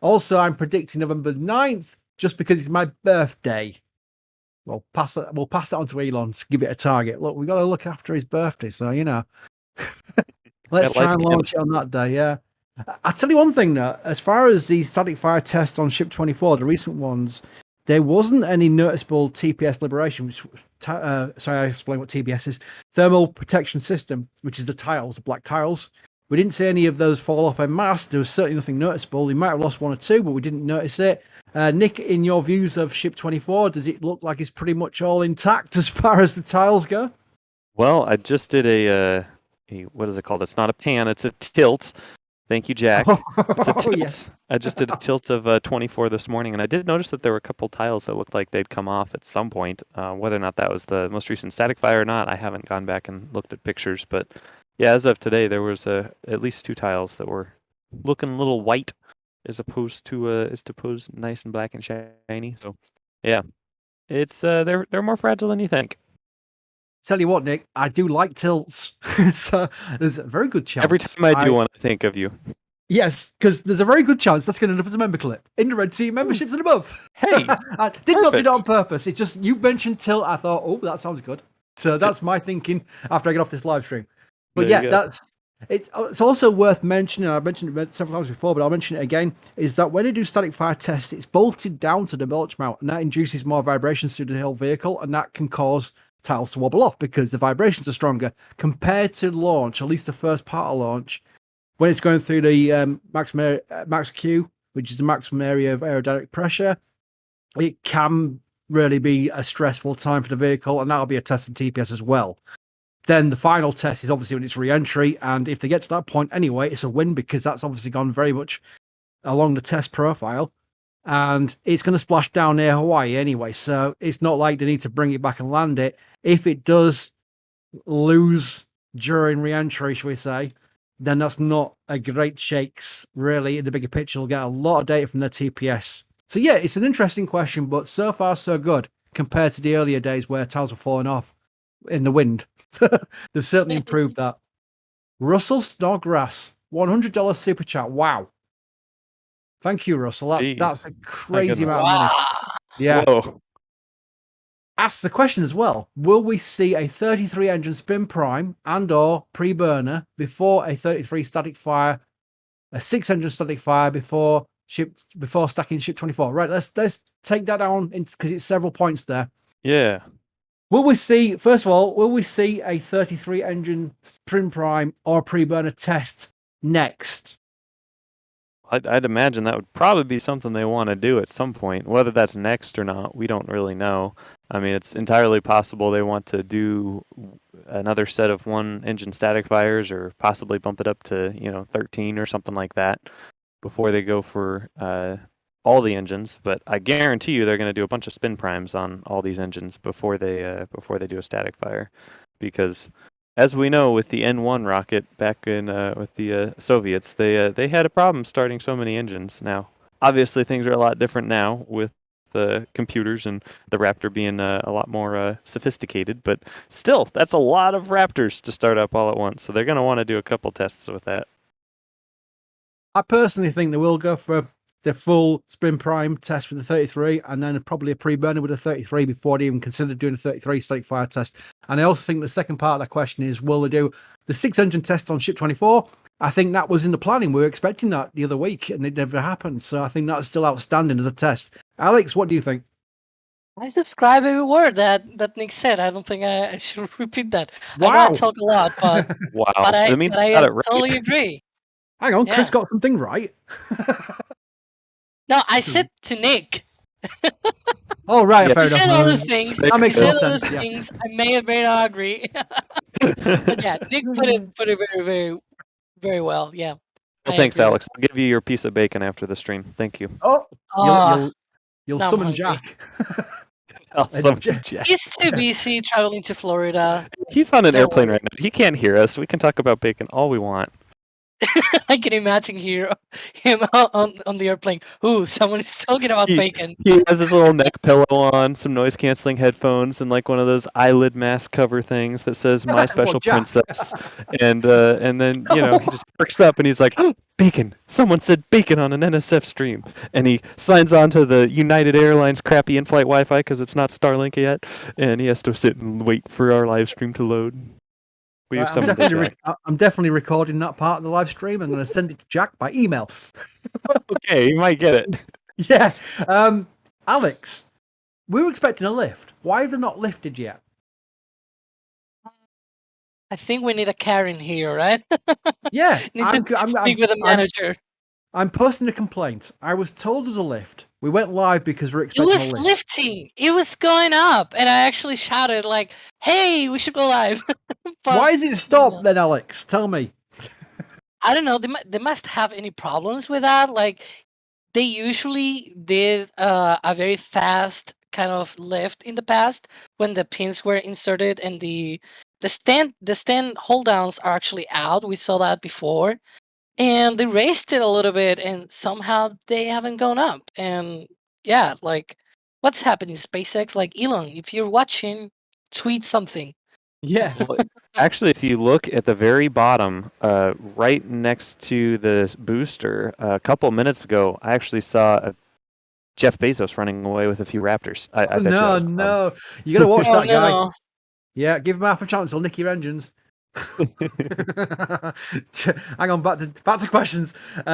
Also, I'm predicting November 9th just because it's my birthday. We'll pass it on to Elon to give it a target. Look, we got to look after his birthday, so let's try and launch it on that day. Yeah. I'll tell you one thing though, as far as the static fire tests on Ship 24, the recent ones, there wasn't any noticeable TPS liberation, which sorry, I explained what TPS is. Thermal protection system, which is the tiles, the black tiles. We didn't see any of those fall off en masse. There was certainly nothing noticeable. We might have lost one or two, but we didn't notice it. Nick, in your views of Ship 24, does it look like it's pretty much all intact as far as the tiles go? Well, I just did a what is it called? It's not a pan, it's a tilt. Thank you, Jack. It's a tilt. Yes. I just did a tilt of 24 this morning, and I did notice that there were a couple tiles that looked like they'd come off at some point. Whether or not that was the most recent static fire or not, I haven't gone back and looked at pictures. But yeah, as of today, there was at least two tiles that were looking a little white. as opposed to nice and black and shiny. So yeah, it's they're more fragile than you think. Tell you what, Nick, I do like tilts, so there's a very good chance. Every time I do want to think of you. Yes, because there's a very good chance that's going to end up as a member clip in the Red Team memberships and above. Hey, I did not do perfect. it on purpose. It's just you mentioned tilt. I thought, oh, that sounds good. So that's my thinking after I get off this live stream. But There yeah, you go. it's also worth mentioning. I mentioned it several times before, but I'll mention it again. Is that when they do static fire tests, it's bolted down to the launch mount, and that induces more vibrations through the whole vehicle, and that can cause tiles to wobble off because the vibrations are stronger compared to launch. At least the first part of launch, when it's going through the max Q, which is the maximum area of aerodynamic pressure, it can really be a stressful time for the vehicle, and that'll be a test of TPS as well. Then the final test is obviously when it's re-entry, and if they get to that point anyway, it's a win because that's obviously gone very much along the test profile, and it's going to splash down near Hawaii anyway, so it's not like they need to bring it back and land it. If it does lose during re-entry, shall we say, then that's not a great shakes, really. In the bigger picture, you'll get a lot of data from their TPS. So yeah, it's an interesting question, but so far so good compared to the earlier days where tiles were falling off in the wind. They've certainly improved that. Russell Snodgrass, $100 super chat. Wow. Thank you, Russell. That's a crazy amount of money. Yeah. Whoa. Asks the question as well, will we see a 33 engine spin prime and or pre-burner before a 33 static fire, a 6 engine static fire before stacking ship 24? Right, let's take that down because it's several points there. Yeah. Will we see, first of all, a 33 engine spin prime or pre-burner test next? I'd imagine that would probably be something they want to do at some point. Whether that's next or not, we don't really know. I mean, it's entirely possible they want to do another set of 1 engine static fires, or possibly bump it up to 13 or something like that before they go for all the engines. But I guarantee you they're going to do a bunch of spin primes on all these engines before they do a static fire, because as we know, with the N1 rocket back in with the Soviets, they had a problem starting so many engines. Now, obviously, things are a lot different now with the computers and the Raptor being a lot more sophisticated. But still, that's a lot of Raptors to start up all at once. So they're going to want to do a couple tests with that. I personally think they will go for the full spin prime test with the 33, and then probably a pre-burner with a 33 before they even consider doing a 33 static fire test. And I also think the second part of that question is, will they do the 6 engine test on ship 24? I think that was in the planning. We were expecting that the other week, and it never happened. So I think that's still outstanding as a test. Alex, what do you think? I subscribe every word that Nick said. I don't think I should repeat that. Wow. I know I talk a lot, but Wow, but I, that means but I I got it right. totally agree. Hang on, Chris Yeah. got something right. No, I said to Nick. Oh, right, Yeah. fair He enough. said other things. That makes He more said other sense, yeah. things. I may or may not agree. But yeah, Nick put it very, very, very well. Yeah. Well, I thanks, agree with Alex. I'll give you your piece of bacon after the stream. Thank you. Oh, Ah, you'll now I'm summon hungry. Jack. I'll summon Jack. Jack. He's too busy traveling to Florida. He's on an Don't airplane worry. right now. He can't hear us. We can talk about bacon all we want. I can imagine him on the airplane. Ooh, someone is talking about bacon. He has his little neck pillow on, some noise canceling headphones, and like one of those eyelid mask cover things that says "My Special Jack. Princess." And then he just perks up and he's like, oh, "Bacon! Someone said bacon on an NSF stream." And he signs on to the United Airlines crappy in-flight Wi-Fi because it's not Starlink yet, and he has to sit and wait for our live stream to load. Right, I'm definitely recording that part of the live stream. I'm going to send it to Jack by email. Okay, you might get it. Yeah. Alex, we were expecting a lift. Why have they not lifted yet? I think we need a Karen here, right? Yeah. Need to speak with a manager. I'm posting a complaint. I was told there was a lift. We went live because we're It expecting was a lift. lifting. It was going up, and I actually shouted like, "Hey, we should go live." But, why is it stopped then, Alex? Tell me. I don't know. They must have any problems with that. Like, they usually did a very fast kind of lift in the past when the pins were inserted and the stand hold downs are actually out. We saw that before, and they raised it a little bit, and somehow they haven't gone up. And yeah, like, what's happening, SpaceX? Like, Elon, if you're watching, tweet something. Yeah. Well, actually, if you look at the very bottom, right next to the booster, a couple minutes ago, I actually saw Jeff Bezos running away with a few Raptors. I bet you that No, was the bottom. no. You got to watch Oh that guy. no. Yeah, give him half a chance. He'll nick your engines. Hang on, back to questions.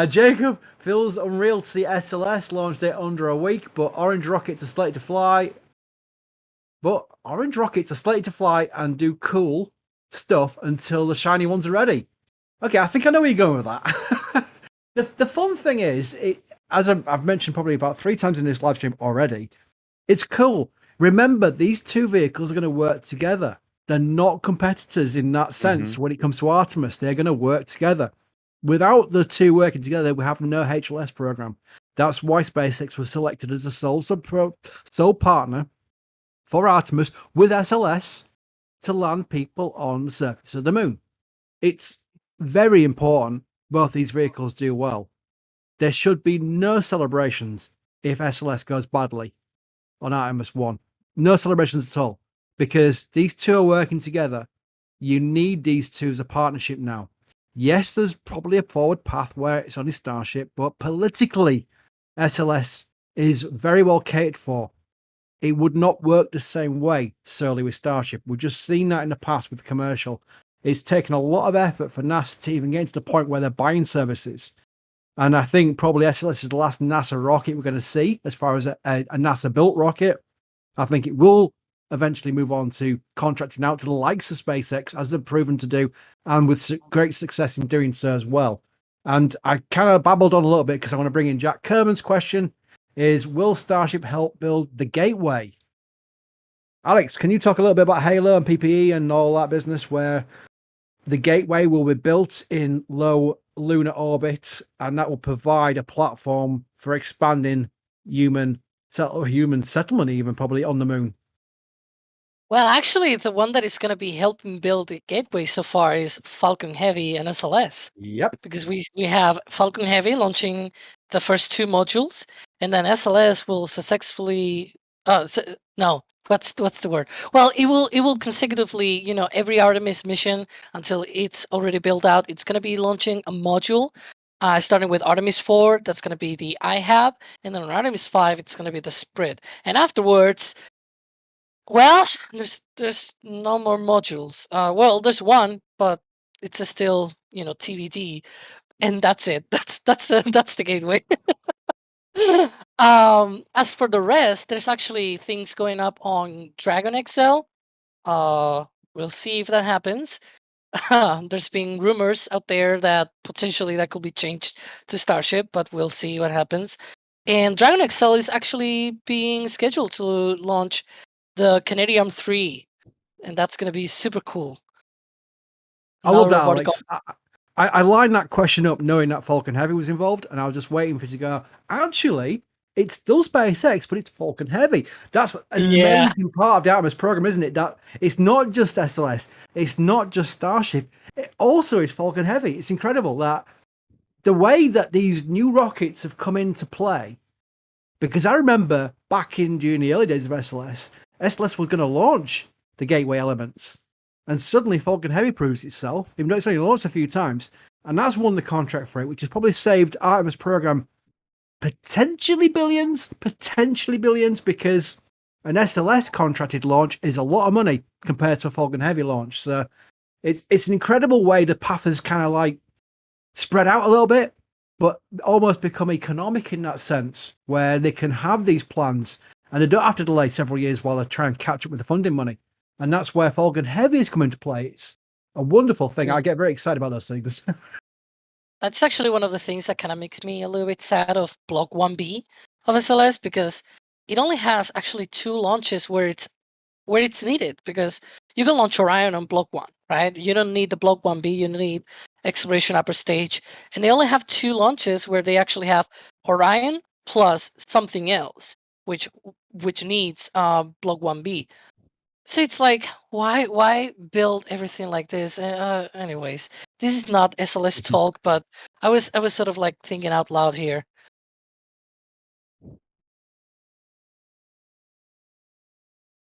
Jacob feels unreal to see SLS launched it under a week, but orange rockets are slated to fly. But orange rockets are slated to fly and do cool stuff until the shiny ones are ready. Okay, I think I know where you're going with that. the fun thing is, as I've mentioned probably about 3 times in this live stream already, it's cool. Remember, these two vehicles are going to work together. They're not competitors in that sense. When it comes to Artemis, they're going to work together. Without the two working together, we have no HLS program. That's why SpaceX was selected as the sole partner for Artemis with SLS to land people on the surface of the moon. It's very important both these vehicles do well. There should be no celebrations if SLS goes badly on Artemis 1. No celebrations at all, because these two are working together. You need these two as a partnership now. Yes, there's probably a forward path where it's only Starship, but politically, SLS is very well catered for. It would not work the same way solely with Starship. We've just seen that in the past with the commercial. It's taken a lot of effort for NASA to even get to the point where they're buying services. And I think probably SLS is the last NASA rocket we're going to see as far as a NASA-built rocket. I think it will eventually move on to contracting out to the likes of SpaceX, as they've proven to do, and with great success in doing so as well. And I kind of babbled on a little bit because I want to bring in Jack Kerman's question is, will Starship help build the gateway? Alex, can you talk a little bit about Halo and PPE and all that business, where the gateway will be built in low lunar orbit, and that will provide a platform for expanding human settlement, even probably on the moon? Well, actually, the one that is going to be helping build the gateway so far is Falcon Heavy and SLS. Yep. Because we have Falcon Heavy launching the first 2 modules, and then SLS will successfully. No, what's the word? Well, it will consecutively, every Artemis mission until it's already built out. It's going to be launching a module, starting with Artemis 4. That's going to be the IHAB, and then on Artemis 5, it's going to be the Sprit, and afterwards. Well, there's no more modules. Well, there's one, but it's still TBD, and that's it. That's the gateway. As for the rest, there's actually things going up on Dragon XL. We'll see if that happens. There's been rumors out there that potentially that could be changed to Starship, but we'll see what happens. And Dragon XL is actually being scheduled to launch the Canadian 3, and that's going to be super cool. I love that, Alex. I lined that question up knowing that Falcon Heavy was involved, and I was just waiting for it to go, actually, it's still SpaceX, but it's Falcon Heavy. That's an amazing part of the Artemis program, isn't it? That it's not just SLS, it's not just Starship, it also is Falcon Heavy. It's incredible that the way that these new rockets have come into play, because I remember back during the early days of SLS was going to launch the gateway elements, and suddenly Falcon Heavy proves itself, even though it's only launched a few times, and that's won the contract for it, which has probably saved Artemis program potentially billions, because an SLS contracted launch is a lot of money compared to a Falcon Heavy launch. So it's an incredible way the path has kind of like spread out a little bit, but almost become economic in that sense, where they can have these plans and they don't have to delay several years while they try and catch up with the funding money. And that's where Falcon Heavy has come into play. It's a wonderful thing. I get very excited about those things. That's actually one of the things that kind of makes me a little bit sad of Block 1B of SLS, because it only has actually 2 launches where it's needed, because you can launch Orion on Block 1, right? You don't need the Block 1B, you need Exploration Upper Stage. And they only have 2 launches where they actually have Orion plus something else, which needs Block 1B. So it's like, why build everything like this? Anyways, this is not SLS talk, but I was sort of like thinking out loud here.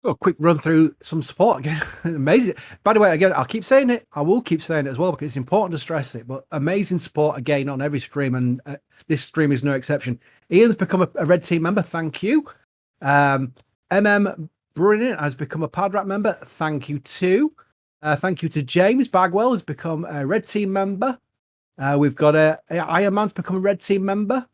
A quick run through some support again. Amazing. By the way, again, I'll keep saying it. I will keep saying it as well because it's important to stress it. But amazing support again on every stream, and this stream is no exception. Ian's become a Red Team member. Thank you. Brilliant has become a Padrat member. Thank you too. Thank you to James Bagwell has become a Red Team member. We've got Iron Man's become a Red Team member.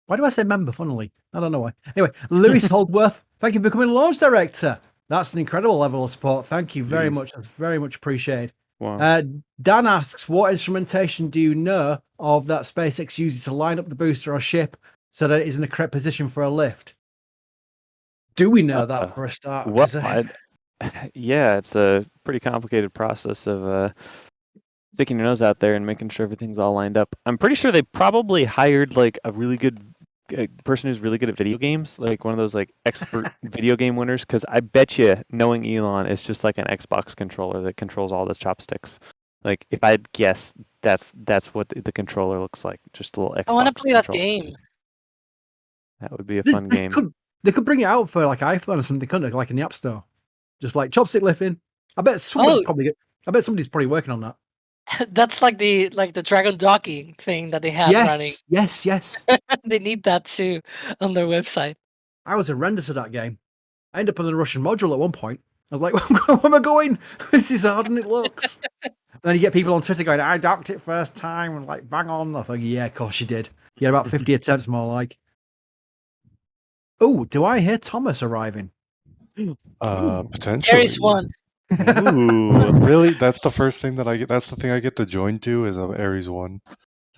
Why do I say member, funnily? I don't know why. Anyway, Lewis Holdworth, thank you for becoming launch director. That's an incredible level of support. Thank you very much. That's very much appreciated. Wow. Dan asks, what instrumentation do you know of that SpaceX uses to line up the booster or ship so that it is in the correct position for a lift? Do we know that for a start? Yeah, it's a pretty complicated process of sticking your nose out there and making sure everything's all lined up. I'm pretty sure they probably hired like a really good person who's really good at video games, like one of those like expert video game winners, because I bet you, knowing Elon, it's just like an Xbox controller that controls all the chopsticks. Like if I'd guess, that's what the controller looks like, just a little Xbox. I want to play that controller. game. That would be a fun game. They could bring it out for like iPhone or something, couldn't they? Like in the App Store, just like chopstick lifting. I bet somebody's probably working on that. That's like the Dragon docking thing that they have running. Yes. They need that too on their website. I was horrendous at that game. I ended up on the Russian module at one point. I was like, where am I going? This is harder than it looks. And then you get people on Twitter going, I docked it first time, and like, bang on. I thought, yeah, of course you did. You had about 50 attempts more like. Oh, do I hear Thomas arriving? Potentially. Aries 1. Ooh. Really? That's the first thing that I get. That's the thing I get to join to is Aries 1.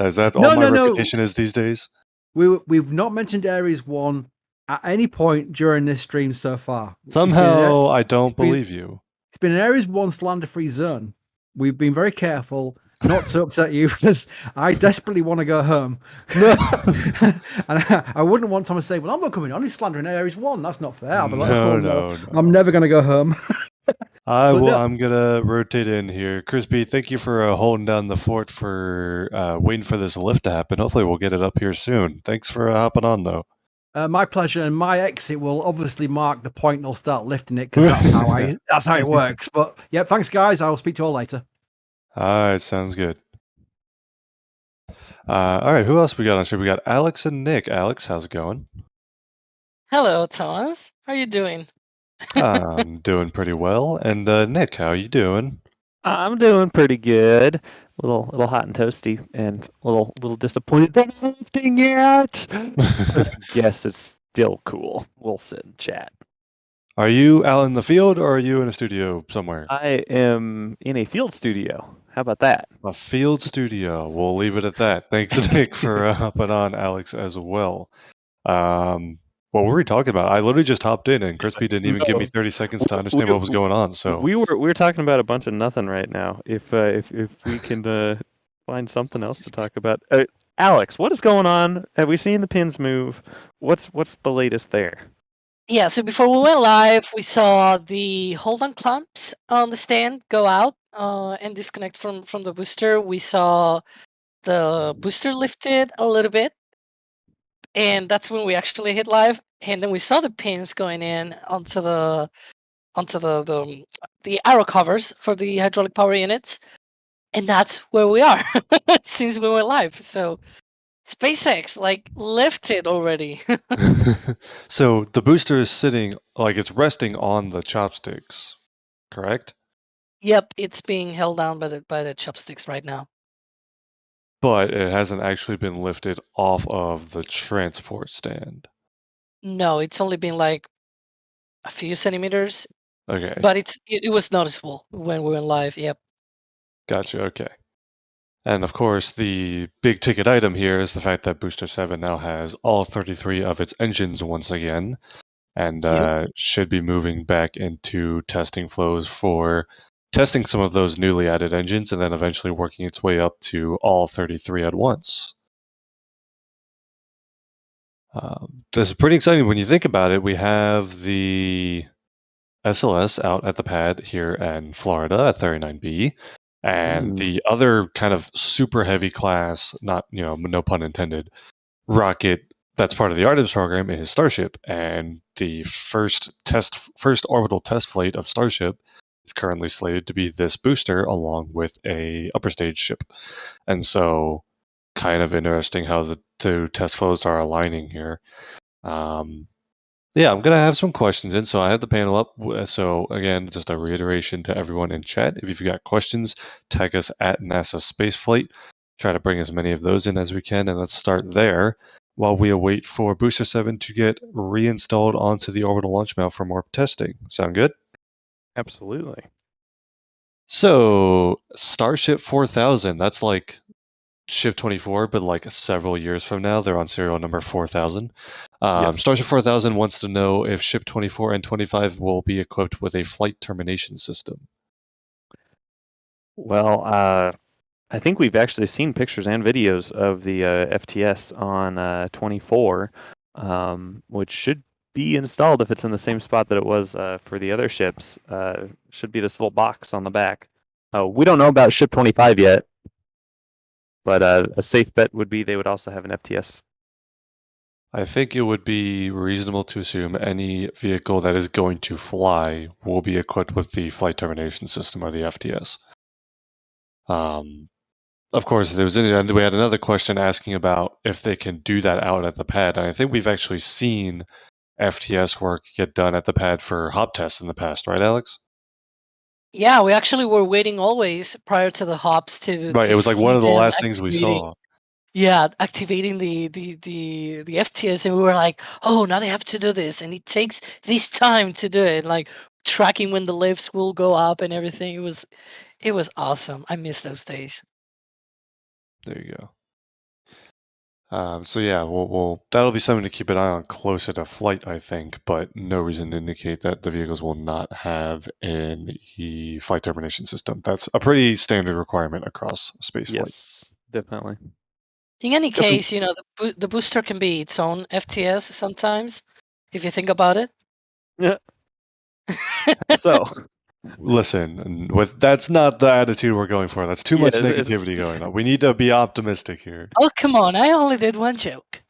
Is that No, all my no. reputation is these days? We've not mentioned Aries 1 at any point during this stream so far. Somehow I don't believe you. It's been an Aries 1 slander-free zone. We've been very careful not to upset you because I desperately want to go home. And I wouldn't want Thomas to say, well, I'm not coming on. He's slandering Aries 1. That's not fair. I'll be like, no. I'm never going to go home. I'm going to rotate in here. Chris B, thank you for holding down the fort for waiting for this lift to happen. Hopefully we'll get it up here soon. Thanks for hopping on, though. My pleasure, and my exit will obviously mark the point they'll start lifting it because that's how it works. But yeah, thanks, guys. I will speak to you all later. All right, sounds good. All right, who else we got on show? We got Alex and Nick. Alex, how's it going? Hello, Thomas. How are you doing? I'm doing pretty well. And Nick, how are you doing? I'm doing pretty good. A little hot and toasty, and a little disappointed that I'm lifting yet. Yes, it's still cool. We'll sit and chat. Are you out in the field or are you in a studio somewhere? I am in a field studio. How about that? A field studio. We'll leave it at that. Thanks, Nick, for hopping on, Alex, as well. What were we talking about? I literally just hopped in, and Crispy didn't even give me 30 seconds to understand what was going on. So we were talking about a bunch of nothing right now. If we can find something else to talk about, Alex, what is going on? Have we seen the pins move? What's the latest there? Yeah, so before we went live, we saw the hold-on clamps on the stand go out and disconnect from the booster. We saw the booster lifted a little bit, and that's when we actually hit live. And then we saw the pins going in onto the arrow covers for the hydraulic power units, and that's where we are since we went live. So SpaceX lifted already. So the booster is sitting, it's resting on the chopsticks, correct? Yep, it's being held down by the chopsticks right now. But it hasn't actually been lifted off of the transport stand. No, it's only been like a few centimeters. Okay. But it was noticeable when we went live. Yep. Gotcha. Okay. And of course, the big ticket item here is the fact that Booster 7 now has all 33 of its engines once again, and should be moving back into testing flows for testing some of those newly added engines, and then eventually working its way up to all 33 at once. This is pretty exciting when you think about it. We have the SLS out at the pad here in Florida at 39B. And the other kind of super heavy class, not, no pun intended, rocket that's part of the Artemis program is Starship. And the first orbital test flight of Starship is currently slated to be this booster along with a upper stage ship. And so kind of interesting how the two test flows are aligning here. Yeah, I'm going to have some questions in, so I have the panel up. So again, just a reiteration to everyone in chat. If you've got questions, tag us at NASASpaceflight. Try to bring as many of those in as we can, and let's start there while we await for Booster 7 to get reinstalled onto the orbital launch mount for more testing. Sound good? Absolutely. So, Starship 4000, that's like Ship 24, but like several years from now. They're on serial number 4000. Yes. Starship 4000 wants to know if Ship 24 and 25 will be equipped with a flight termination system. Well, I think we've actually seen pictures and videos of the FTS on 24, which should be installed if it's in the same spot that it was for the other ships. Should be this little box on the back. We don't know about Ship 25 yet, but a safe bet would be they would also have an FTS. I think it would be reasonable to assume any vehicle that is going to fly will be equipped with the flight termination system or the FTS. Of course, we had another question asking about if they can do that out at the pad. And I think we've actually seen FTS work get done at the pad for hop tests in the past, right, Alex? Yeah, we actually were waiting always prior to the hops to. Right, to it was like see one of the them last things we activating- saw. Yeah, activating the FTS, and we were like, oh, now they have to do this, and it takes this time to do it, like tracking when the lifts will go up and everything. It was awesome. I miss those days. There you go. So yeah, we'll that'll be something to keep an eye on closer to flight, I think, but no reason to indicate that the vehicles will not have a flight termination system. That's a pretty standard requirement across spaceflight. Yes, definitely. In any Got some- case, the booster can be its own FTS sometimes, if you think about it. Yeah. So, Listen, that's not the attitude we're going for. That's too much Yeah, it's- negativity going on. We need to be optimistic here. Oh, come on! I only did one joke.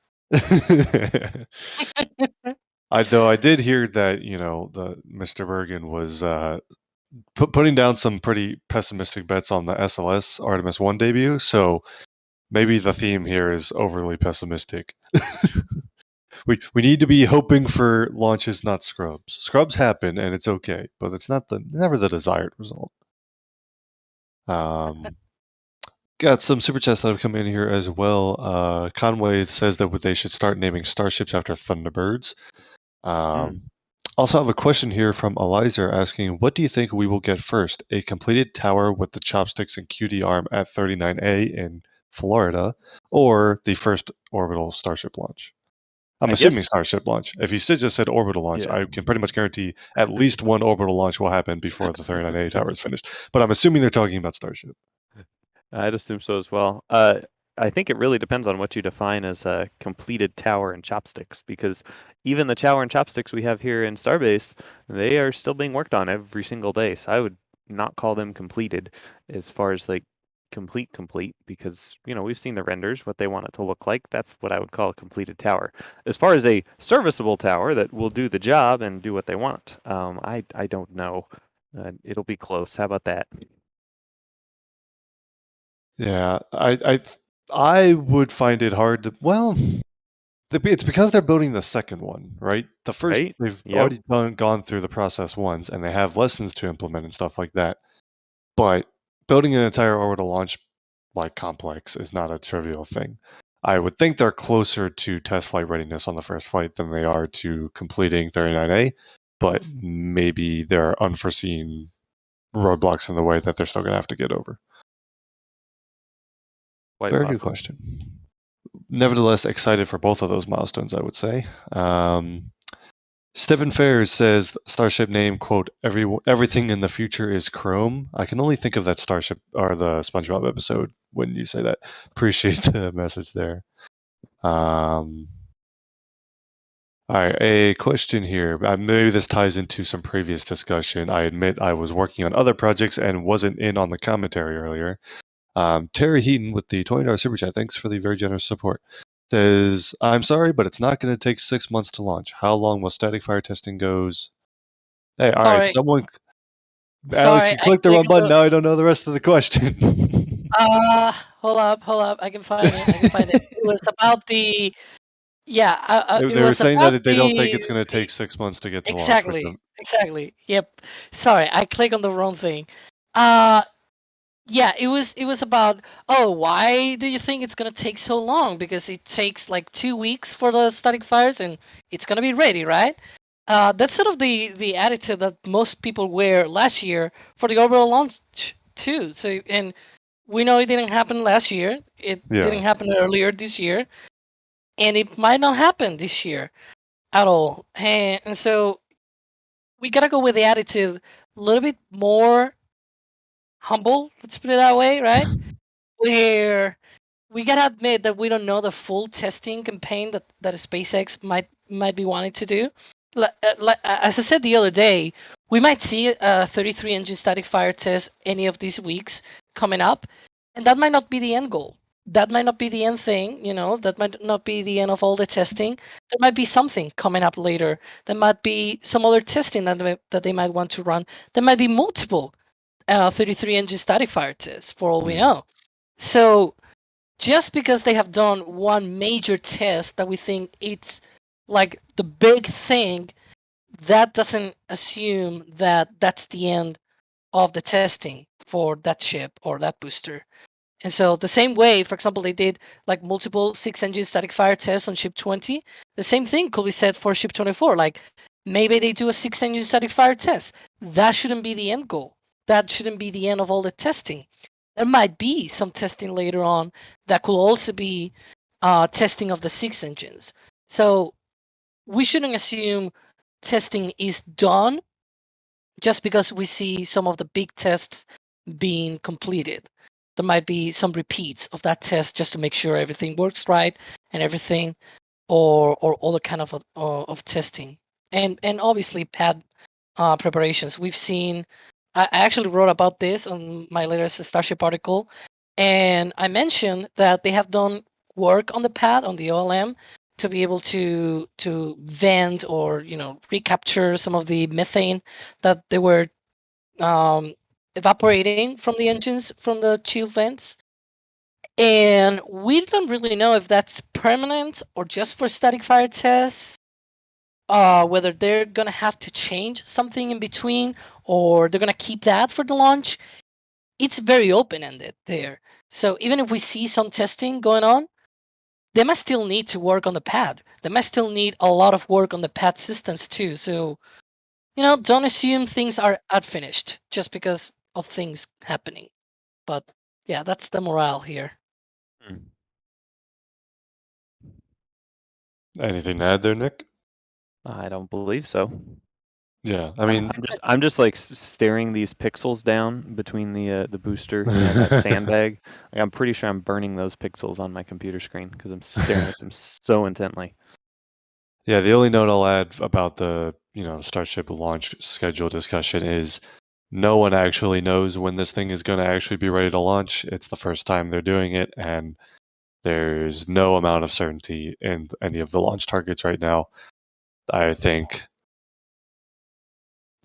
I did hear that the Mr. Bergen was putting down some pretty pessimistic bets on the SLS Artemis 1 debut. So maybe the theme here is overly pessimistic. We need to be hoping for launches, not scrubs. Scrubs happen and it's okay, but it's never the desired result. Got some super chats that have come in here as well. Conway says that they should start naming starships after Thunderbirds. Also have a question here from Eliza asking, what do you think we will get first? A completed tower with the Chopsticks and QD arm at 39A in Florida, or the first orbital Starship launch? I'm assuming Starship launch. If you just said orbital launch, Yeah. I can pretty much guarantee at least one orbital launch will happen before the 39A tower is finished. But I'm assuming they're talking about Starship. I'd assume so as well. I think it really depends on what you define as a completed tower and chopsticks, because even the tower and chopsticks we have here in Starbase, they are still being worked on every single day. So I would not call them completed as far as like complete, because we've seen the renders, what they want it to look like. That's what I would call a completed tower. As far as a serviceable tower that will do the job and do what they want, I don't know. It'll be close. How about that? Yeah, I would find it hard to. Well, it's because they're building the second one, right? The first, Right? they've Yep. already gone through the process once, and they have lessons to implement and stuff like that. But building an entire orbital launch complex is not a trivial thing. I would think they're closer to test flight readiness on the first flight than they are to completing 39A, but maybe there are unforeseen roadblocks in the way that they're still going to have to get over. Quite Very possible. good question. Nevertheless, excited for both of those milestones, I would say. Stephen Fairs says, Starship name, quote, everything in the future is chrome. I can only think of that Starship, or the SpongeBob episode when you say that. Appreciate the message there. All right, a question here. Maybe this ties into some previous discussion. I admit I was working on other projects and wasn't in on the commentary earlier. Terry Heaton with the $20 super chat. Thanks for the very generous support. Says, I'm sorry, but it's not going to take 6 months to launch. How long will static fire testing goes? Hey, all right, Sorry. someone. Alex, Sorry, you I clicked the click wrong on button. the. Now I don't know the rest of the question. Hold up. I can find it. It was about the. Yeah, it They were was saying about that they don't think it's going to take 6 months to get to launch with them. Exactly. Yep. Sorry, I clicked on the wrong thing. Yeah, it was about, oh, why do you think it's gonna take so long? Because it takes like 2 weeks for the static fires and it's gonna be ready, right? That's sort of the attitude that most people were last year for the Orbital launch too. So, and we know it didn't happen last year. It Yeah. didn't happen earlier this year, and it might not happen this year at all. And so we gotta go with the attitude a little bit more humble. Let's put it that way, right? Where we gotta admit that we don't know the full testing campaign that SpaceX might be wanting to do. As I said the other day, we might see a 33 engine static fire test any of these weeks coming up, and that might not be the end goal. That might not be the end thing, that might not be the end of all the testing. There might be something coming up later. There might be some other testing that they might want to run. There might be multiple 33 engine static fire tests for all we know. So just because they have done one major test that we think it's like the big thing, that doesn't assume that that's the end of the testing for that ship or that booster. And so the same way, for example, they did like multiple 6-engine static fire tests on ship 20, the same thing could be said for ship 24. Like maybe they do a 6-engine static fire test. That shouldn't be the end goal. That shouldn't be the end of all the testing. There might be some testing later on that could also be testing of the 6 engines. So we shouldn't assume testing is done just because we see some of the big tests being completed. There might be some repeats of that test just to make sure everything works right and everything, or other kind of testing, and obviously pad preparations. We've seen. I actually wrote about this on my latest Starship article, and I mentioned that they have done work on the pad on the OLM to be able to vent or recapture some of the methane that they were evaporating from the engines from the chill vents. And we don't really know if that's permanent or just for static fire tests. Whether they're gonna have to change something in between or they're gonna keep that for the launch. It's very open-ended there. So even if we see some testing going on, they might still need to work on the pad. They might still need a lot of work on the pad systems too. So, don't assume things are unfinished just because of things happening. But yeah, that's the morale here. Anything to add there, Nick? I don't believe so. Yeah, I mean, I'm just like staring these pixels down between the booster and that sandbag. Like, I'm pretty sure I'm burning those pixels on my computer screen because I'm staring at them so intently. Yeah, the only note I'll add about the Starship launch schedule discussion is no one actually knows when this thing is going to actually be ready to launch. It's the first time they're doing it, and there's no amount of certainty in any of the launch targets right now. I think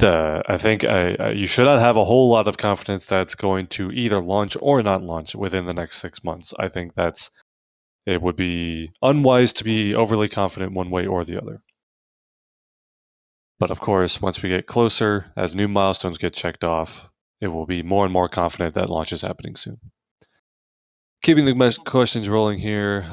you should not have a whole lot of confidence that it's going to either launch or not launch within the next 6 months. I think it would be unwise to be overly confident one way or the other. But of course, once we get closer, as new milestones get checked off, it will be more and more confident that launch is happening soon. Keeping the questions rolling here,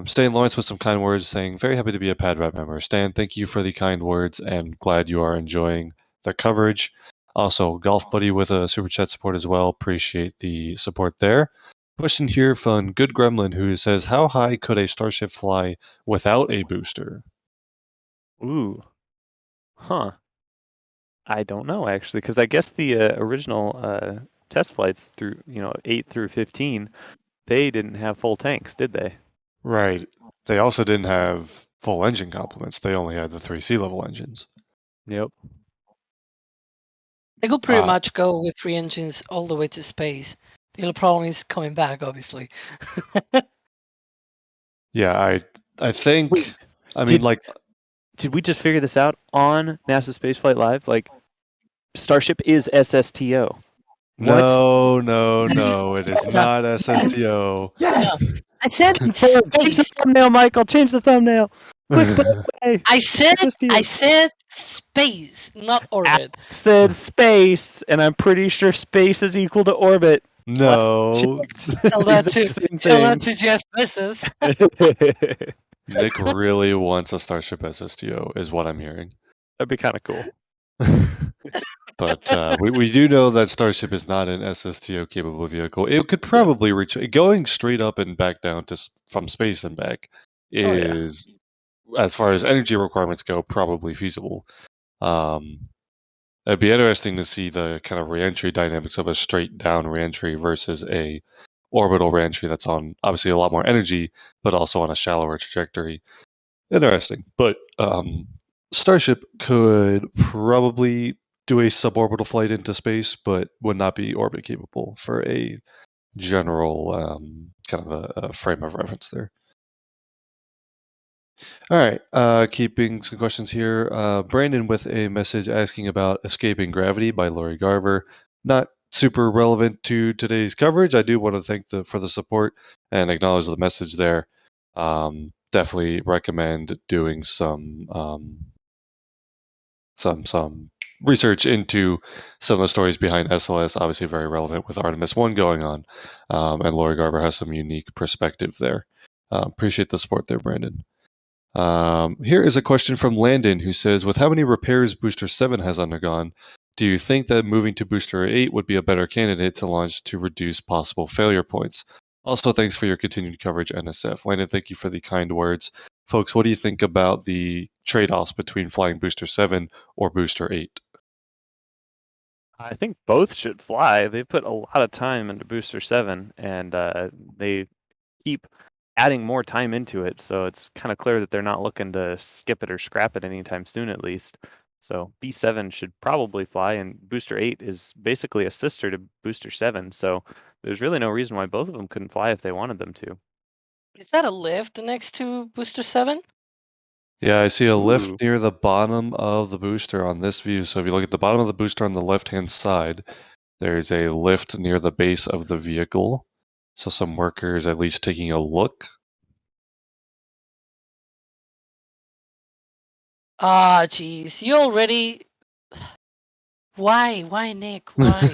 Stan Lawrence with some kind words saying, very happy to be a Pad Rep member. Stan, thank you for the kind words and glad you are enjoying the coverage. Also, Golf Buddy with a Super Chat support as well. Appreciate the support there. Question here from Good Gremlin who says, how high could a Starship fly without a booster? Ooh. Huh. I don't know, actually, because I guess the original test flights through, 8 through 15, they didn't have full tanks, did they? Right. They also didn't have full engine complements. They only had the 3 sea level engines. Yep. They could pretty Uh, much go with 3 engines all the way to space. The only problem is coming back, obviously. Yeah, I think. Wait, I mean, did we just figure this out on NASA Spaceflight Live? Like, Starship is SSTO. no, Yes. it is not SSTO. Yes. I said Change the space. thumbnail, Michael. Change the thumbnail. Quick, put it away. I said SSTO. space, not orbit. Said space, and I'm pretty sure space is equal to orbit. No. Tell that to Jeff Bezos. Nick really wants a Starship SSTO, is what I'm hearing. That'd be kind of cool. But we do know that Starship is not an SSTO capable vehicle. It could probably reach going straight up and back down from space and back is, as far as energy requirements go, probably feasible. It'd be interesting to see the kind of reentry dynamics of a straight down reentry versus a orbital reentry that's on obviously a lot more energy, but also on a shallower trajectory. Interesting, but Starship could probably do a suborbital flight into space, but would not be orbit capable for a general kind of a frame of reference there. All right, keeping some questions here. Brandon with a message asking about Escaping Gravity by Lori Garver. Not super relevant to today's coverage. I do want to thank for the support and acknowledge the message there. Definitely recommend doing some research into some of the stories behind SLS. Obviously, very relevant with Artemis 1 going on, and Lori Garver has some unique perspective there. Appreciate the support there, Brandon. Here is a question from Landon who says, with how many repairs Booster 7 has undergone, do you think that moving to Booster 8 would be a better candidate to launch to reduce possible failure points? Also, thanks for your continued coverage, NSF. Landon, thank you for the kind words. Folks, what do you think about the trade-offs between flying Booster 7 or Booster 8? I think both should fly. They put a lot of time into Booster 7, and they keep adding more time into it, so it's kind of clear that they're not looking to skip it or scrap it anytime soon, at least. So B7 should probably fly, and Booster 8 is basically a sister to Booster 7, so there's really no reason why both of them couldn't fly if they wanted them to. Is that a lift next to Booster 7? Yeah, I see a lift Ooh. near the bottom of the booster on this view. So if you look at the bottom of the booster on the left-hand side, there's a lift near the base of the vehicle. So some workers at least taking a look. Ah, geez. You already... Why? Why, Nick? Why?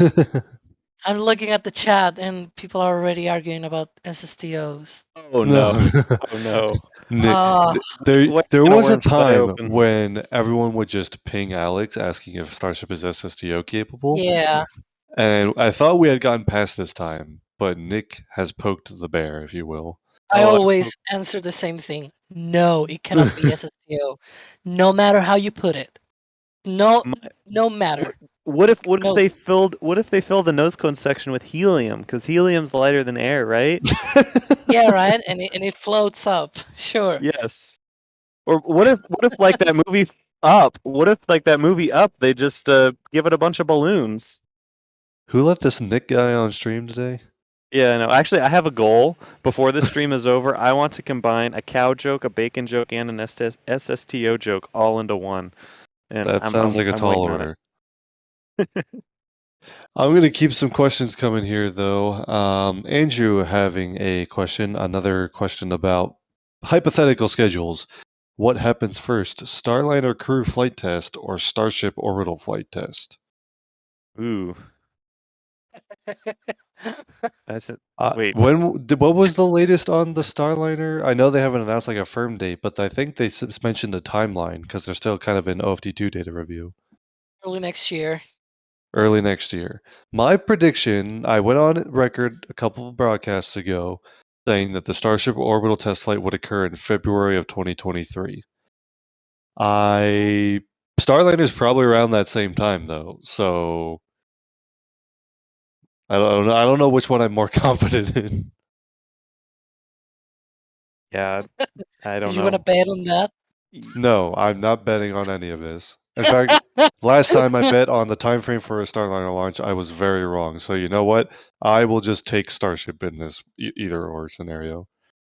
I'm looking at the chat and people are already arguing about SSTOs. Oh no! Oh no! Nick, there was a time when everyone would just ping Alex asking if Starship is SSTO capable. Yeah. And I thought we had gotten past this time, but Nick has poked the bear, if you will. I always answer the same thing. No, it cannot be SSTO. No matter how you put it. No matter. What if they filled the nose cone section with helium? Because helium's lighter than air, right? Yeah, right. And it floats up. Sure. Yes. Or what if like that movie Up? What if like that movie Up? They just give it a bunch of balloons. Who let this Nick guy on stream today? Yeah, no. Actually, I have a goal. Before this stream is over, I want to combine a cow joke, a bacon joke, and an SSTO joke all into one. And that sounds like a tall order. I'm going to keep some questions coming here, though. Andrew having a question, another question about hypothetical schedules. What happens first, Starliner crew flight test or Starship orbital flight test? Ooh. That's it. Wait. What was the latest on the Starliner? I know they haven't announced like a firm date, but I think they mentioned a timeline because they're still kind of in OFT2 data review. Early next year. Early next year. My prediction, I went on record a couple of broadcasts ago saying that the Starship orbital test flight would occur in February of 2023. Starliner is probably around that same time though, so I don't know which one I'm more confident in. Yeah, I don't know. Do you want to bet on that? No, I'm not betting on any of this. In fact, last time I bet on the time frame for a Starliner launch, I was very wrong. So you know what? I will just take Starship in this either or scenario.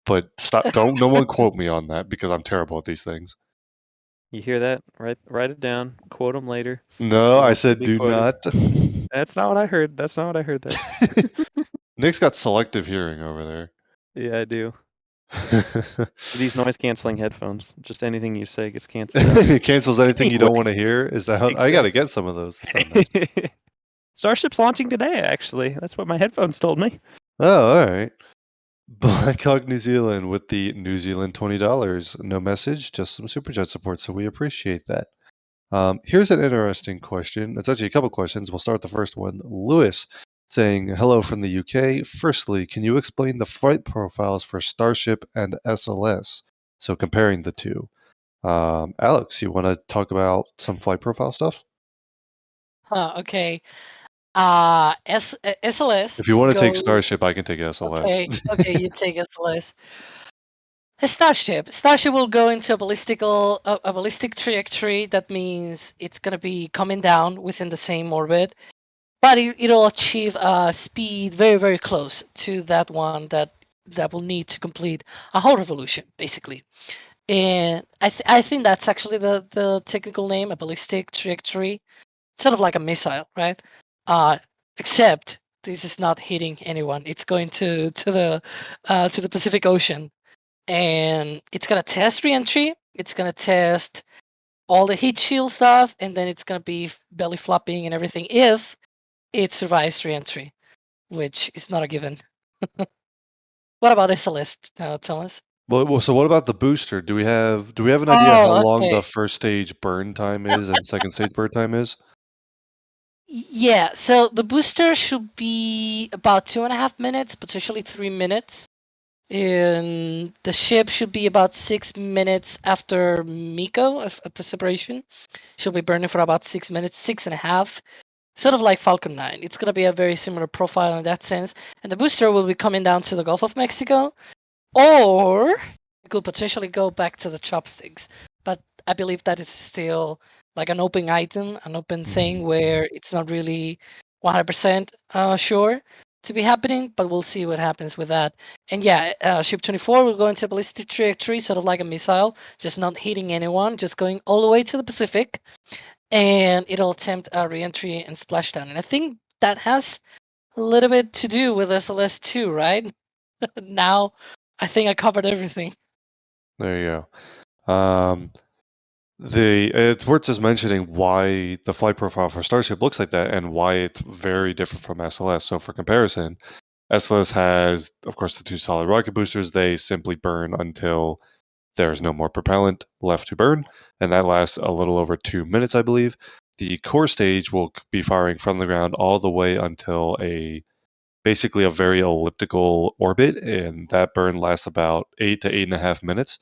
But stop! Don't no one quote me on that because I'm terrible at these things. You hear that? Write it down. Quote them later. No, He I wants to said be do quoted. not. That's not what I heard. That's not what I heard there. Nick's got selective hearing over Yeah, I do. there. These noise canceling headphones. Just anything you say gets canceled out. It cancels anything you don't want to Anyways. hear. Is that how I got to get some of those? That sounds nice. Starship's launching today, actually. That's what my headphones told me. Oh, all right. Black Hawk New Zealand with the New Zealand $20. No message, just some super chat support. So we appreciate that. Here's an interesting question. It's actually a couple questions. We'll start with the first one. Lewis saying, hello from the UK. Firstly, can you explain the flight profiles for Starship and SLS? So comparing the two. Alex, you want to talk about some flight profile stuff? Okay. SLS. If you want to take goes- Starship, I can take SLS. Okay, you take SLS. Starship will go into a ballistic trajectory. That means it's gonna be coming down within the same orbit, but it'll achieve a speed very, very close to that one that will need to complete a whole revolution, basically. And I think that's actually the technical name, a ballistic trajectory, sort of like a missile, right? Except this is not hitting anyone. It's going to the Pacific Ocean, and it's gonna test reentry. It's gonna test all the heat shield stuff, and then it's gonna be belly flopping and everything if it survives reentry, which is not a given. What about SLS, Thomas? Well, so what about the booster? Do we have an idea how long okay. the first stage burn time is and second stage burn time is? Yeah, so the booster should be about 2.5 minutes, potentially 3 minutes. And the ship should be about 6 minutes after Miko at the separation. She'll be burning for about 6 minutes, 6.5. Sort of like Falcon 9. It's going to be a very similar profile in that sense. And the booster will be coming down to the Gulf of Mexico. Or it could potentially go back to the Chopsticks. But I believe that is still like an open item, an open thing where it's not really 100% sure to be happening, but we'll see what happens with that. And yeah, Ship 24 will go into ballistic trajectory, sort of like a missile, just not hitting anyone, just going all the way to the Pacific. And it'll attempt a reentry and splashdown. And I think that has a little bit to do with SLS 2, right? Now, I think I covered everything. There you go. It's worth just mentioning why the flight profile for Starship looks like that and why it's very different from SLS. So for comparison, SLS has, of course, the two solid rocket boosters. They simply burn until there's no more propellant left to burn, and that lasts a little over 2 minutes, I believe. The core stage will be firing from the ground all the way until basically a very elliptical orbit, and that burn lasts about 8 to 8.5 minutes.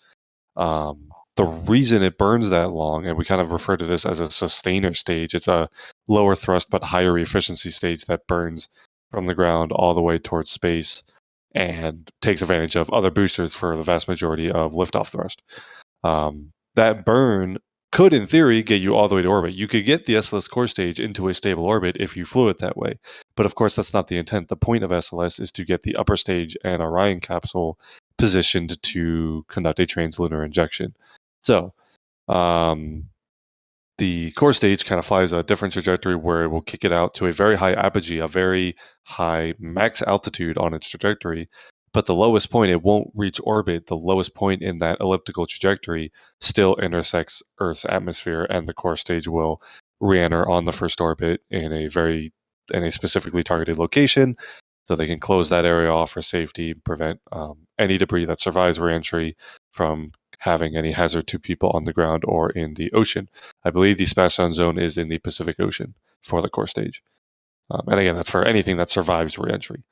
The reason it burns that long, and we kind of refer to this as a sustainer stage, it's a lower thrust but higher efficiency stage that burns from the ground all the way towards space and takes advantage of other boosters for the vast majority of liftoff thrust. That burn could, in theory, get you all the way to orbit. You could get the SLS core stage into a stable orbit if you flew it that way. But of course, that's not the intent. The point of SLS is to get the upper stage and Orion capsule positioned to conduct a translunar injection. So, the core stage kind of flies a different trajectory where it will kick it out to a very high apogee, a very high max altitude on its trajectory. But the lowest point, it won't reach orbit. The lowest point in that elliptical trajectory still intersects Earth's atmosphere, and the core stage will re-enter on the first orbit in a specifically targeted location, so they can close that area off for safety, prevent any debris that survives re-entry from having any hazard to people on the ground or in the ocean. I believe the splashdown zone is in the Pacific Ocean for the core stage. And again, that's for anything that survives re-entry.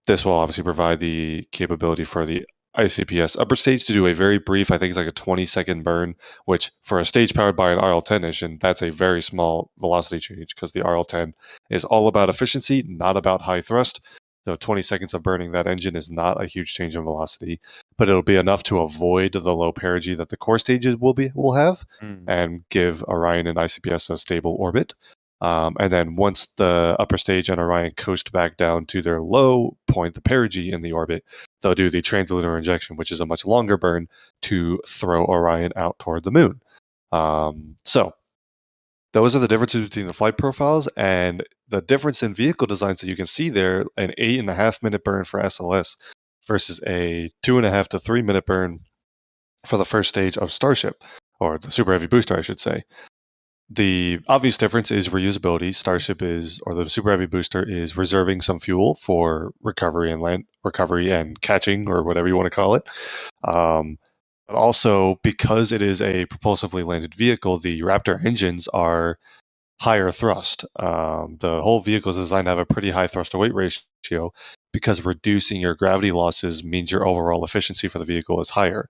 This will obviously provide the capability for the ICPS upper stage to do a very brief, I think it's like a 20-second burn, which for a stage powered by an RL-10 engine, that's a very small velocity change because the RL-10 is all about efficiency, not about high thrust. So 20 seconds of burning that engine is not a huge change in velocity, but it'll be enough to avoid the low perigee that the core stages will have, and give Orion and ICPS a stable orbit. And then once the upper stage and Orion coast back down to their low point, the perigee in the orbit, they'll do the translunar injection, which is a much longer burn to throw Orion out toward the moon. So those are the differences between the flight profiles, and the difference in vehicle designs that you can see there: an 8.5 minute burn for SLS versus a 2.5 to 3 minute burn for the first stage of Starship, or the Super Heavy booster, I should say. The obvious difference is reusability. Starship is, or the Super Heavy booster is, reserving some fuel for recovery and catching, or whatever you want to call it. But also, because it is a propulsively landed vehicle, the Raptor engines are higher thrust. The whole vehicle is designed to have a pretty high thrust-to-weight ratio, because reducing your gravity losses means your overall efficiency for the vehicle is higher.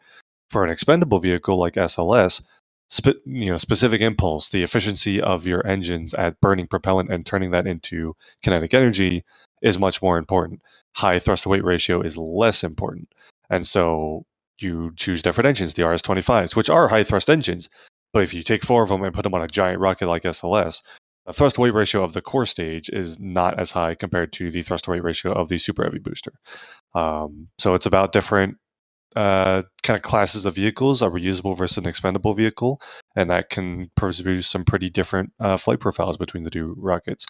For an expendable vehicle like SLS, specific impulse, the efficiency of your engines at burning propellant and turning that into kinetic energy is much more important. High thrust-to-weight ratio is less important. And so you choose different engines, the RS-25s, which are high-thrust engines, but if you take 4 of them and put them on a giant rocket like SLS, the thrust-to-weight ratio of the core stage is not as high compared to the thrust-to-weight ratio of the Super Heavy booster. So it's about different kind of classes of vehicles, a reusable versus an expendable vehicle, and that can produce some pretty different flight profiles between the two rockets.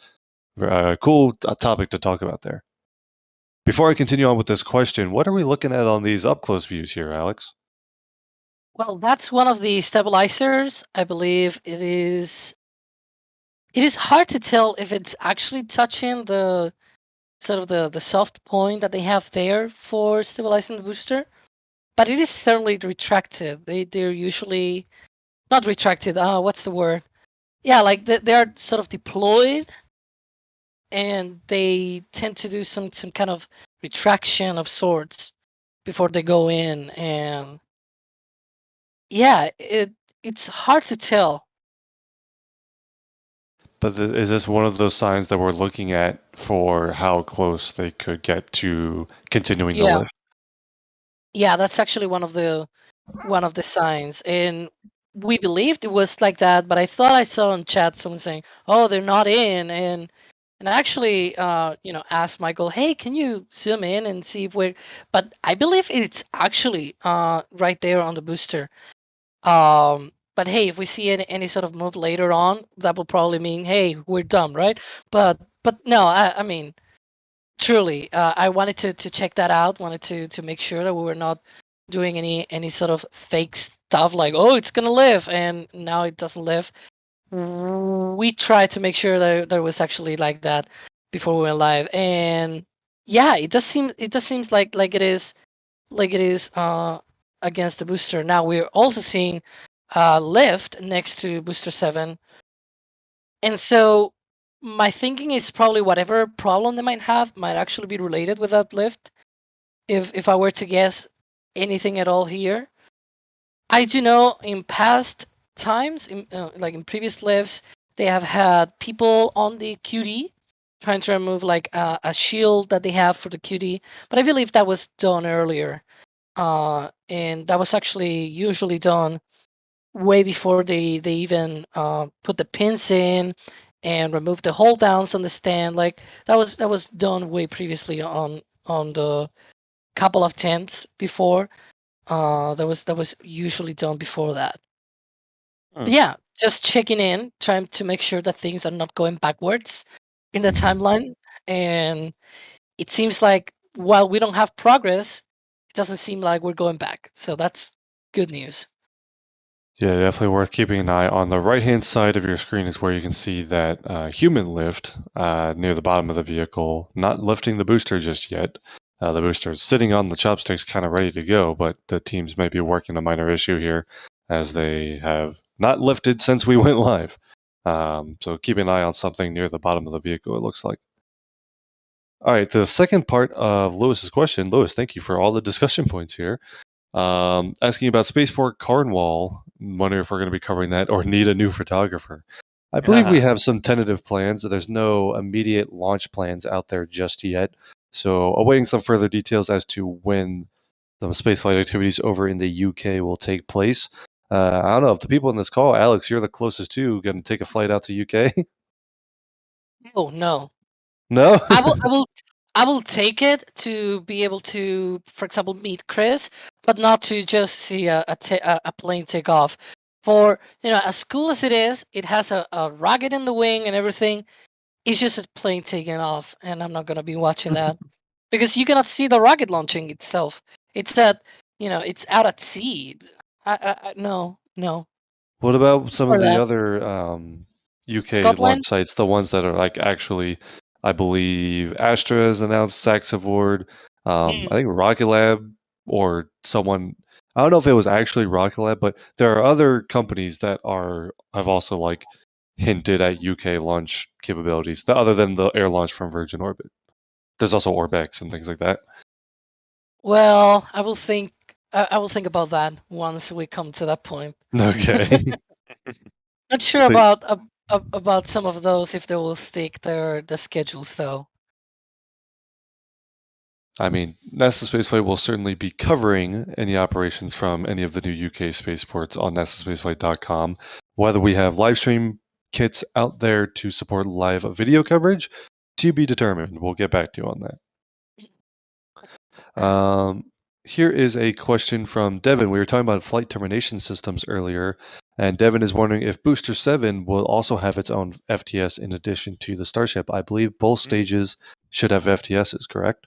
Cool topic to talk about there. Before I continue on with this question, what are we looking at on these up-close views here, Alex? Well, that's one of the stabilizers. I believe it is. It is hard to tell if it's actually touching the sort of the soft point that they have there for stabilizing the booster, but it is certainly retracted. They're usually not retracted. What's the word? Yeah, like they are sort of deployed, and they tend to do some kind of retraction of sorts before they go in, and yeah, it's hard to tell. But is this one of those signs that we're looking at for how close they could get to continuing the Yeah. lift? Yeah, that's actually one of the signs, and we believed it was like that, but I thought I saw in chat someone saying, "Oh, they're not in," and I actually, asked Michael, "Hey, can you zoom in and see if we're?" But I believe it's actually right there on the booster. But hey, if we see any sort of move later on, that will probably mean, hey, we're done, right? But no, I mean, truly, I wanted to check that out. Wanted to make sure that we were not doing any sort of fake stuff like, oh, it's gonna live, and now it doesn't live. We tried to make sure that there was actually like that before we went live, and yeah, it does seems like it is against the booster. Now we're also seeing lift next to booster 7, and so my thinking is probably whatever problem they might have might actually be related with that lift. If I were to guess anything at all here, I do know in past times, like in previous lifts, they have had people on the QD trying to remove like a shield that they have for the QD, but I believe that was done earlier, and that was actually usually done way before they even put the pins in and remove the hold downs on the stand. Like that was done way previously on the couple of attempts before. That was usually done before that. But yeah, just checking in, trying to make sure that things are not going backwards in the timeline. And it seems like while we don't have progress, it doesn't seem like we're going back. So that's good news. Yeah, definitely worth keeping an eye. On the right-hand side of your screen is where you can see that human lift near the bottom of the vehicle, not lifting the booster just yet. The booster is sitting on the chopsticks, kind of ready to go, but the teams may be working a minor issue here, as they have not lifted since we went live. So keep an eye on something near the bottom of the vehicle, it looks like. All right, the second part of Lewis's question. Lewis, thank you for all the discussion points here. Asking about Spaceport Cornwall. Wondering if we're going to be covering that or need a new photographer. I believe we have some tentative plans. There's no immediate launch plans out there just yet. So, awaiting some further details as to when the spaceflight activities over in the UK will take place. I don't know if the people in this call, Alex, you're the closest to going to take a flight out to UK. Oh no. No. I will take it to be able to, for example, meet Chris, but not to just see a plane take off. For as cool as it is, it has a rocket in the wing and everything. It's just a plane taking off, and I'm not gonna be watching that because you cannot see the rocket launching itself. It's it's out at sea. No. What about some of For the that. other UK Scotland? launch sites, the ones that are like actually, I believe Astra has announced Saxavord. I think Rocket Lab or someone, I don't know if it was actually Rocket Lab, but there are other companies that have also like hinted at UK launch capabilities, other than the air launch from Virgin Orbit. There's also Orbex and things like that. Well, I will think. I will think about that once we come to that point. Okay. Not sure So- about some of those if they will stick their schedules though. I mean, NASA Spaceflight will certainly be covering any operations from any of the new UK spaceports on NASASpaceflight.com. Whether we have live stream kits out there to support live video coverage, to be determined. We'll get back to you on that. Here is a question from Devin. We were talking about flight termination systems earlier, and Devin is wondering if Booster 7 will also have its own FTS in addition to the Starship. I believe both stages should have FTSs, correct?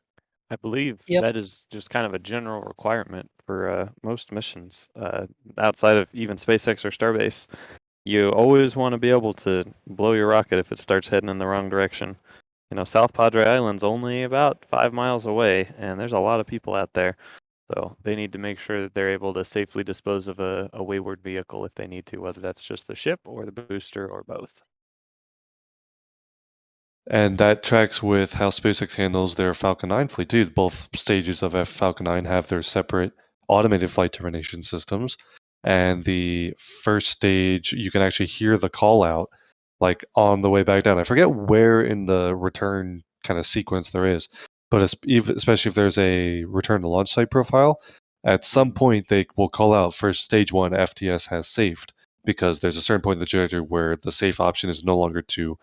I believe Yep. that is just kind of a general requirement for most missions outside of even SpaceX or Starbase. You always want to be able to blow your rocket if it starts heading in the wrong direction. South Padre Island's only about 5 miles away, and there's a lot of people out there. So they need to make sure that they're able to safely dispose of a wayward vehicle if they need to, whether that's just the ship or the booster or both. And that tracks with how SpaceX handles their Falcon 9 fleet too. Both stages of Falcon 9 have their separate automated flight termination systems. And the first stage, you can actually hear the call out like on the way back down. I forget where in the return kind of sequence there is, but especially if there's a return to launch site profile, at some point they will call out for stage 1 FTS has safed, because there's a certain point in the trajectory where the safe option is no longer to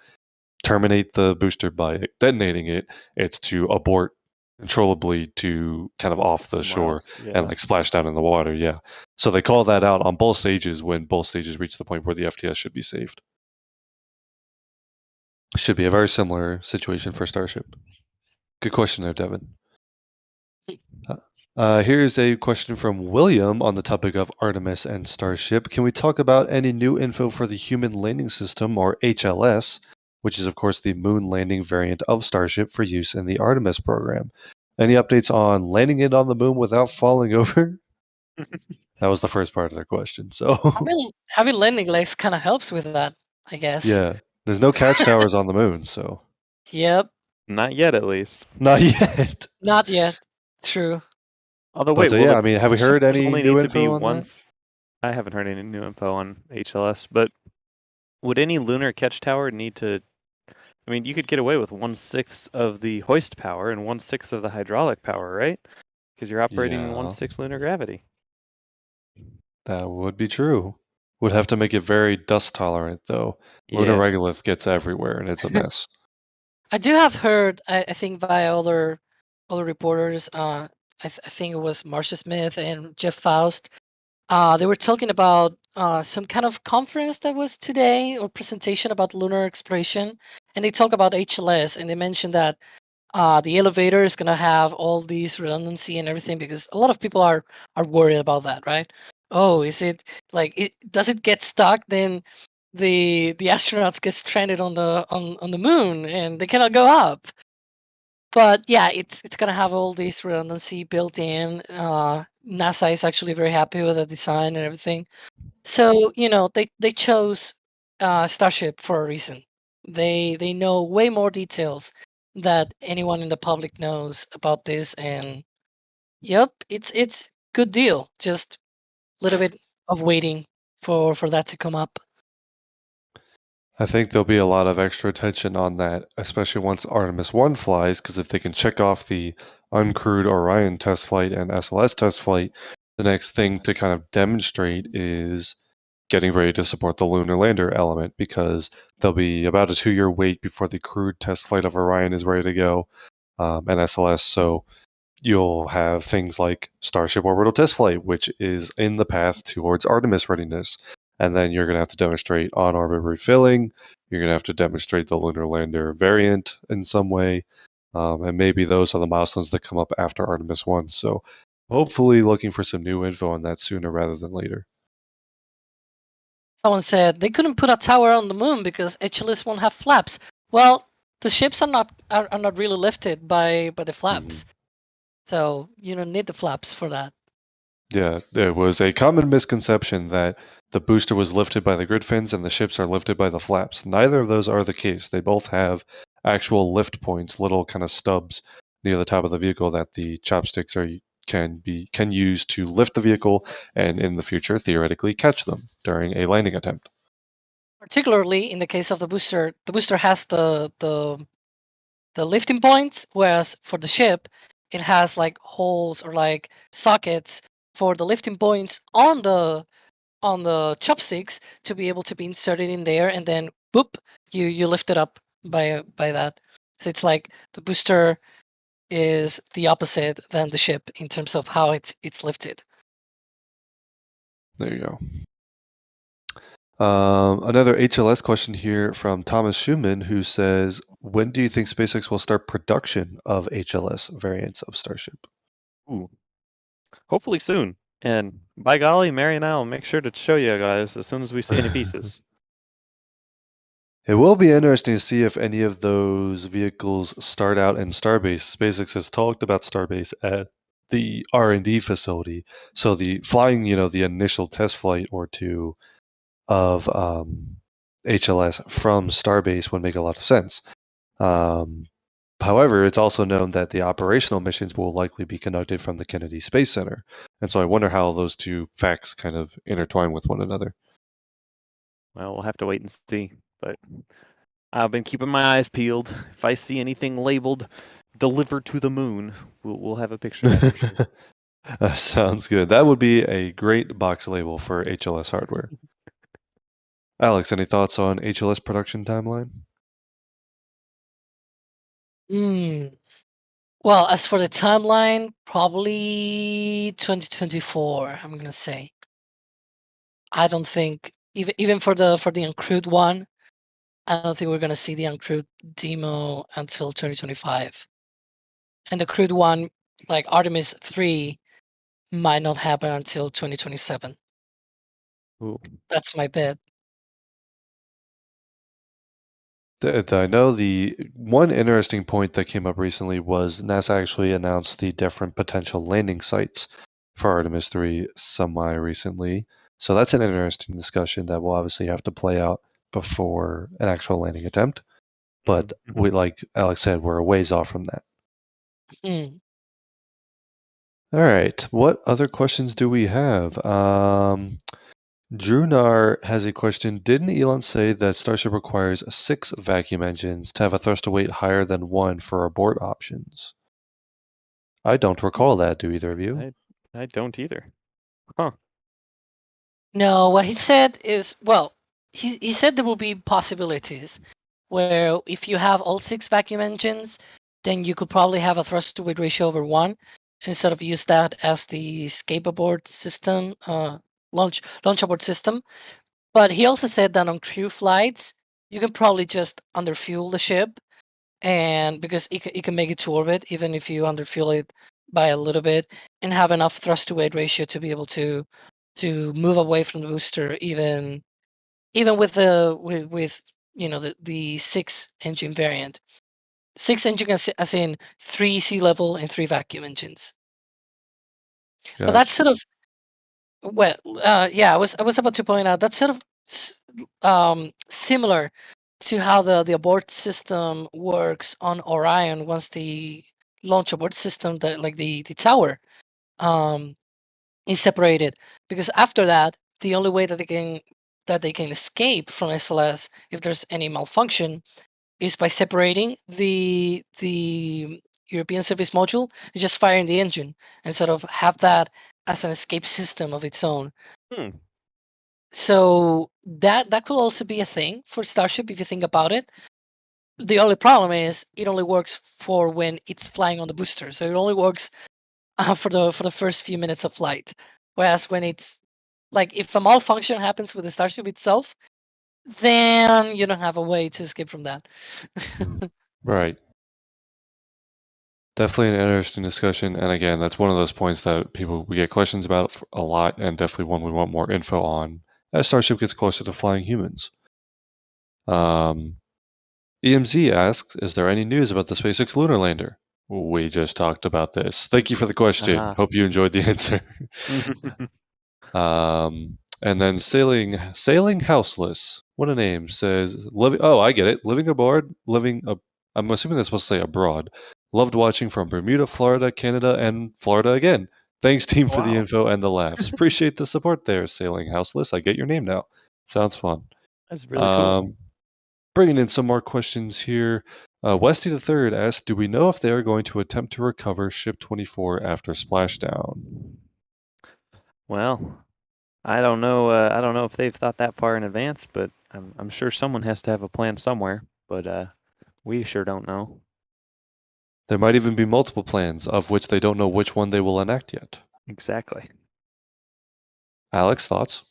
terminate the booster by detonating it. It's to abort controllably to kind of off the shore and like splash down in the water. Yeah. So they call that out on both stages when both stages reach the point where the FTS should be saved. Should be a very similar situation for Starship. Good question there, Devin. Here's a question from William on the topic of Artemis and Starship. Can we talk about any new info for the Human Landing System, or HLS, which is, of course, the moon landing variant of Starship for use in the Artemis program? Any updates on landing it on the moon without falling over? That was the first part of their question. So Having landing legs kind of helps with that, I guess. yeah, there's no catch towers on the moon, so Yep. Not yet, at least. not yet. Not yet. True. Although, But wait, yeah, will I mean, have we the heard ships any only new need to be info on one? that? I haven't heard any new info on HLS, but would any lunar catch tower need to? I mean, you could get away with 1/6 of the hoist power and 1/6 of the hydraulic power, right? Because you're operating in Yeah. 1/6 lunar gravity. That would be true. Would have to make it very dust tolerant, though. Lunar Yeah. regolith gets everywhere, and it's a mess. I do have heard. I think via other reporters. I think it was Marcia Smith and Jeff Faust. They were talking about some kind of conference that was today, or presentation about lunar exploration, and they talk about HLS, and they mentioned that the elevator is gonna have all these redundancy and everything, because a lot of people are worried about that, right? Oh, is it does it get stuck? Then the astronauts get stranded on the moon and they cannot go up. But yeah, it's gonna have all this redundancy built in. NASA is actually very happy with the design and everything. So they chose Starship for a reason. They know way more details that anyone in the public knows about this, and yep, it's good deal. Just a little bit of waiting for that to come up. I think there'll be a lot of extra attention on that, especially once Artemis 1 flies, because if they can check off the uncrewed Orion test flight and SLS test flight, the next thing to kind of demonstrate is getting ready to support the lunar lander element, because there'll be about a 2-year wait before the crewed test flight of Orion is ready to go, and SLS. So you'll have things like Starship Orbital Test Flight, which is in the path towards Artemis readiness. And then you're going to have to demonstrate on-orbit refilling. You're going to have to demonstrate the lunar lander variant in some way. And maybe those are the milestones that come up after Artemis 1. So hopefully looking for some new info on that sooner rather than later. Someone said they couldn't put a tower on the moon because HLS won't have flaps. Well, the ships are not really lifted by the flaps, so you don't need the flaps for that. Yeah, there was a common misconception that the booster was lifted by the grid fins and the ships are lifted by the flaps. Neither of those are the case. They both have actual lift points, little kind of stubs near the top of the vehicle that the chopsticks can use to lift the vehicle and in the future theoretically catch them during a landing attempt. Particularly in the case of the booster has the lifting points, whereas for the ship, it has like holes or like sockets for the lifting points on the chopsticks to be able to be inserted in there, and then boop, you lift it up by that. So it's like the booster is the opposite than the ship in terms of how it's lifted. There you go. Another HLS question here from Thomas Schumann, who says, when do you think SpaceX will start production of HLS variants of Starship? Ooh. Hopefully soon. And by golly, Mary and I will make sure to show you guys as soon as we see any pieces. It will be interesting to see if any of those vehicles start out in Starbase. SpaceX has talked about Starbase at the R&D facility. So the flying, the initial test flight or two of HLS from Starbase would make a lot of sense. However, it's also known that the operational missions will likely be conducted from the Kennedy Space Center. And so I wonder how those two facts kind of intertwine with one another. Well, we'll have to wait and see. But I've been keeping my eyes peeled. If I see anything labeled "Deliver to the Moon," we'll have a picture of that, I'm sure. Sounds good. That would be a great box label for HLS hardware. Alex, any thoughts on HLS production timeline? Well, as for the timeline, probably 2024. I'm gonna say. I don't think even for the uncrewed one, I don't think we're gonna see the uncrewed demo until 2025. And the crewed one, like Artemis 3, might not happen until 2027. Ooh. That's my bet. I know the one interesting point that came up recently was NASA actually announced the different potential landing sites for Artemis 3 semi-recently. So that's an interesting discussion that will obviously have to play out before an actual landing attempt. But we, like Alex said, we're a ways off from that. All right. What other questions do we have? Drunar has a question. Didn't Elon say that Starship requires 6 vacuum engines to have a thrust to weight higher than 1 for abort options? I don't recall that. Do either of you? I don't either. Huh. No, what he said is, well, he said there will be possibilities where if you have all 6 vacuum engines, then you could probably have a thrust to weight ratio over 1 instead of use that as the escape abort system, launch abort system. But he also said that on crew flights, you can probably just underfuel the ship, and because it can make it to orbit even if you underfuel it by a little bit, and have enough thrust to weight ratio to be able to move away from the booster, even with the 6 engine variant. 6 engine as in 3 sea level and 3 vacuum engines. Gotcha. But that's sort of I was about to point out that's sort of similar to how the abort system works on Orion once the launch abort system, the tower, is separated. Because after that, the only way that they can that they can escape from SLS if there's any malfunction is by separating the European Service Module and just firing the engine and sort of have that as an escape system of its own. Hmm. So that could also be a thing for Starship if you think about it. The only problem is it only works for when it's flying on the booster, so it only works for the first few minutes of flight. Whereas when it's like if a malfunction happens with the Starship itself, then you don't have a way to escape from that. Right. Definitely an interesting discussion, and again, that's one of those points that we get questions about a lot, and definitely one we want more info on as Starship gets closer to flying humans. EMZ asks, is there any news about the SpaceX lunar lander? We just talked about this. Thank you for the question. Ah. Hope you enjoyed the answer. And then sailing houseless. What a name. Says living. Oh, I get it. Living aboard. I'm assuming that's supposed to say abroad. Loved watching from Bermuda, Florida, Canada, and Florida again. Thanks, team, for the Wow. info and the laughs. Appreciate the support there, sailing houseless. I get your name now. Sounds fun. That's really cool. Bringing in some more questions here. Westy the Third asks, do we know if they are going to attempt to recover Ship 24 after splashdown? Well, I don't know. I don't know if they've thought that far in advance, but I'm sure someone has to have a plan somewhere. But we sure don't know. There might even be multiple plans, of which they don't know which one they will enact yet. Exactly. Alex, thoughts?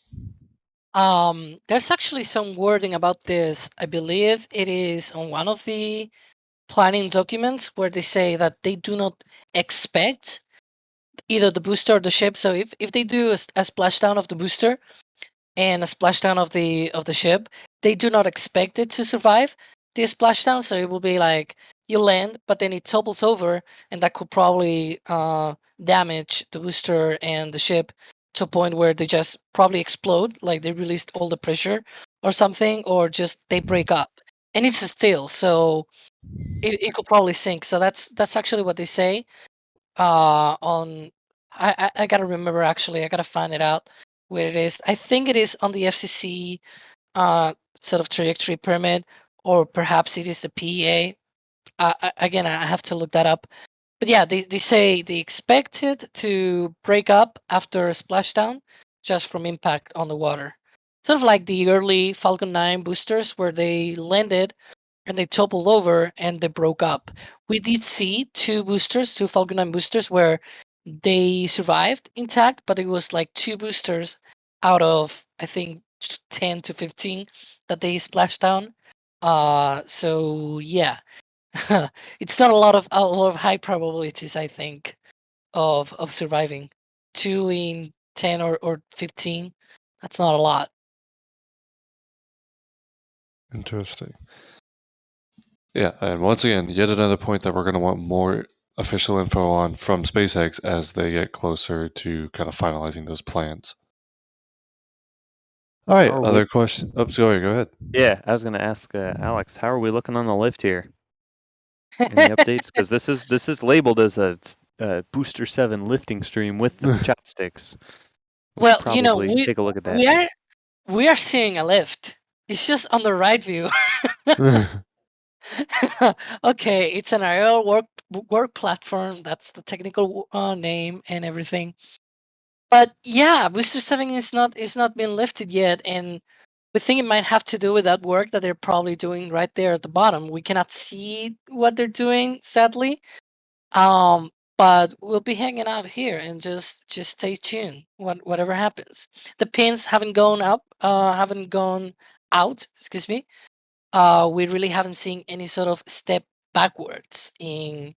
There's actually some wording about this. I believe it is on one of the planning documents where they say that they do not expect either the booster or the ship. So if they do a splashdown of the booster and a splashdown of the ship, they do not expect it to survive the splashdown. So it will be like you land, but then it topples over, and that could probably damage the booster and the ship to a point where they just probably explode, like they released all the pressure or something, or just they break up. And it's still, so it could probably sink. So that's actually what they say. On I gotta remember, actually, I gotta find it out where it is. I think it is on the FCC sort of trajectory permit, or perhaps it is the PEA. Again, I have to look that up. But yeah, they say they expect it to break up after a splashdown just from impact on the water. Sort of like the early Falcon 9 boosters where they landed and they toppled over and they broke up. We did see two Falcon 9 boosters, where they survived intact, but it was like two boosters out of, I think, 10 to 15 that they splashed down. So yeah, it's not a lot of high probabilities, I think, of surviving. 2 in 10 or 15. That's not a lot. Interesting. Yeah, and once again, yet another point that we're going to want more official info on from SpaceX as they get closer to kind of finalizing those plans. All right, other questions? Oh, sorry, go ahead. Yeah, I was going to ask Alex, how are we looking on the lift here? Any updates? Because this is labeled as a Booster 7 lifting stream with the chopsticks. Well, should probably take a look at that. We are seeing a lift. It's just on the right view. Okay, it's an aerial work platform. That's the technical name and everything. But yeah, Booster 7 is not been lifted yet, and we think it might have to do with that work that they're probably doing right there at the bottom. We cannot see what they're doing, sadly. But we'll be hanging out here and just stay tuned. Whatever happens, the pins haven't gone out. Excuse me. We really haven't seen any sort of step backwards in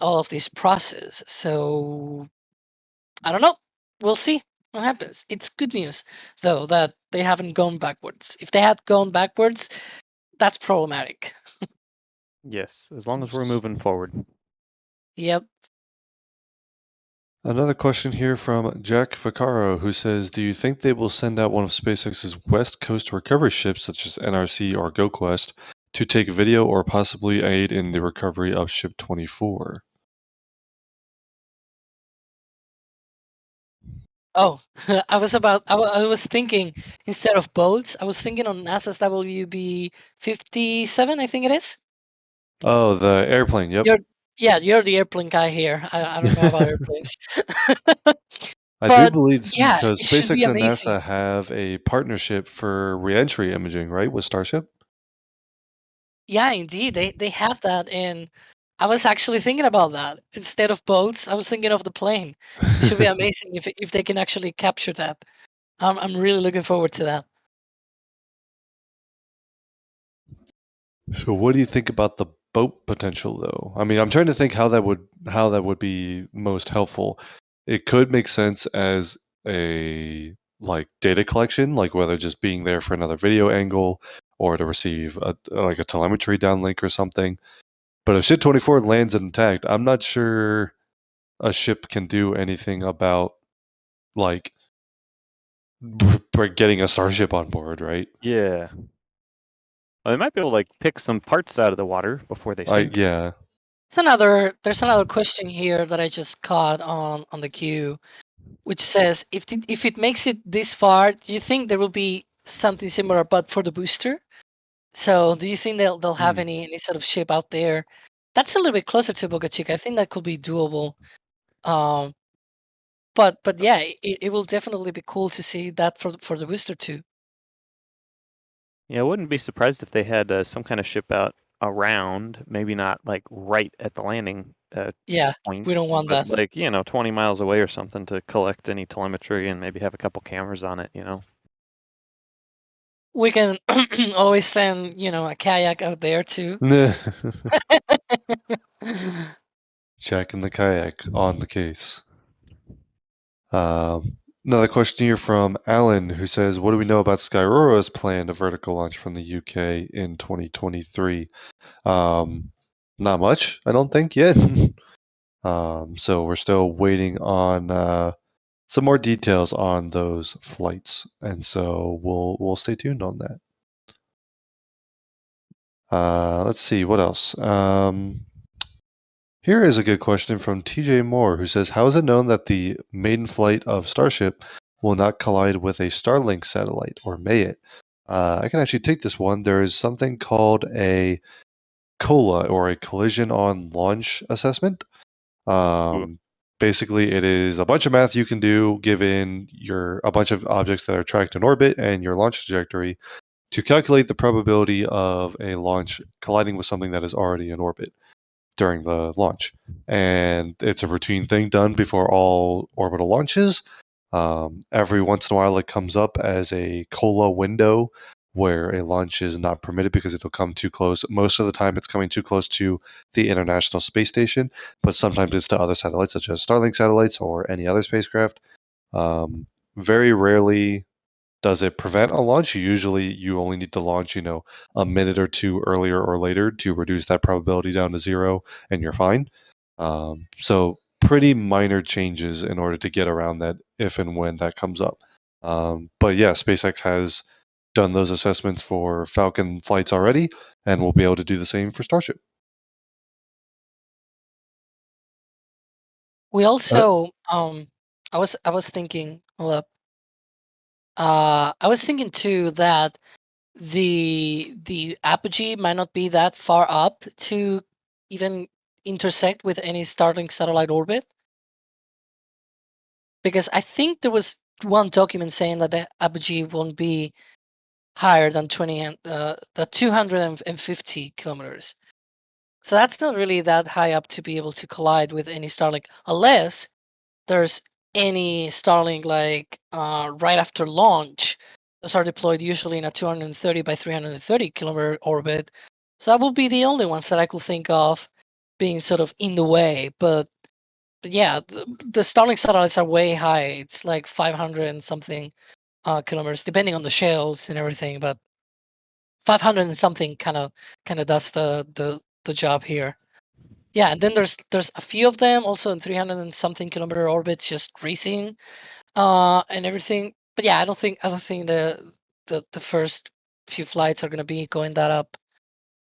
all of this process. So I don't know. We'll see what happens. It's good news, though, that they haven't gone backwards. If they had gone backwards, that's problematic. Yes, as long as we're moving forward. Yep. Another question here from Jack Vaccaro, who says, do you think they will send out one of SpaceX's West Coast recovery ships, such as NRC or GoQuest, to take video or possibly aid in the recovery of Ship 24? Oh, I was thinking instead of boats, I was thinking on NASA's WB-57, I think it is. Oh, the airplane. Yep. You're the airplane guy here. I don't know about airplanes. I do But believe yeah, because it should be SpaceX and amazing. NASA have a partnership for reentry imaging, right, with Starship? Yeah, indeed, they have that, and I was actually thinking about that. Instead of boats, I was thinking of the plane. It should be amazing if they can actually capture that. I'm really looking forward to that. So what do you think about the boat potential though? I mean, I'm trying to think how that would be most helpful. It could make sense as a like data collection, like whether just being there for another video angle or to receive like a telemetry downlink or something. But if ship 24 lands intact, I'm not sure a ship can do anything about like getting a starship on board, right? Yeah. Well, they might be able to like pick some parts out of the water before they sink. Yeah. There's another question here that I just caught on the queue, which says if it makes it this far, do you think there will be something similar but for the booster? So do you think they'll have any sort of ship out there? That's a little bit closer to Boca Chica. I think that could be doable. Um, but yeah, it will definitely be cool to see that for the booster too. Yeah, I wouldn't be surprised if they had some kind of ship out around, maybe not like right at the landing Yeah, we point, don't want but that. like, 20 miles away or something to collect any telemetry and maybe have a couple cameras on it, We can always send a kayak out there too. Jack in the kayak on the case. Another question here from Alan, who says, "What do we know about Skyrora's plan to vertical launch from the UK in 2023?" Not much, I don't think yet. So we're still waiting on some more details on those flights, and so we'll stay tuned on that. Let's see what else. Here is a good question from TJ Moore, who says, "How is it known that the maiden flight of Starship will not collide with a Starlink satellite, or may it?" I can actually take this one. There is something called a COLA, or a collision on launch assessment. Basically, it is a bunch of math you can do given a bunch of objects that are tracked in orbit and your launch trajectory to calculate the probability of a launch colliding with something that is already in orbit during the launch. And it's a routine thing done before all orbital launches. Every once in a while, it comes up as a COLA window where a launch is not permitted because it'll come too close. Most of the time, it's coming too close to the International Space Station, but sometimes it's to other satellites, such as Starlink satellites or any other spacecraft. Very rarely does it prevent a launch. Usually, you only need to launch, a minute or two earlier or later to reduce that probability down to zero, and you're fine. So pretty minor changes in order to get around that if and when that comes up. But yeah, SpaceX has done those assessments for Falcon flights already, and we'll be able to do the same for Starship. We also I was thinking, hold up. I was thinking too that the apogee might not be that far up to even intersect with any Starlink satellite orbit, because I think there was one document saying that the apogee won't be higher than 250 kilometers. So that's not really that high up to be able to collide with any Starlink, unless there's any Starlink like right after launch. Those are deployed usually in a 230 by 330 kilometer orbit. So that would be the only ones that I could think of being sort of in the way. But yeah, the Starlink satellites are way high. It's like 500 and something kilometers, depending on the shells and everything. But 500 and something kind of does the job here. Yeah, and then there's a few of them also in 300 and something kilometer orbits just racing and everything. But yeah, I don't think the first few flights are gonna be going that up.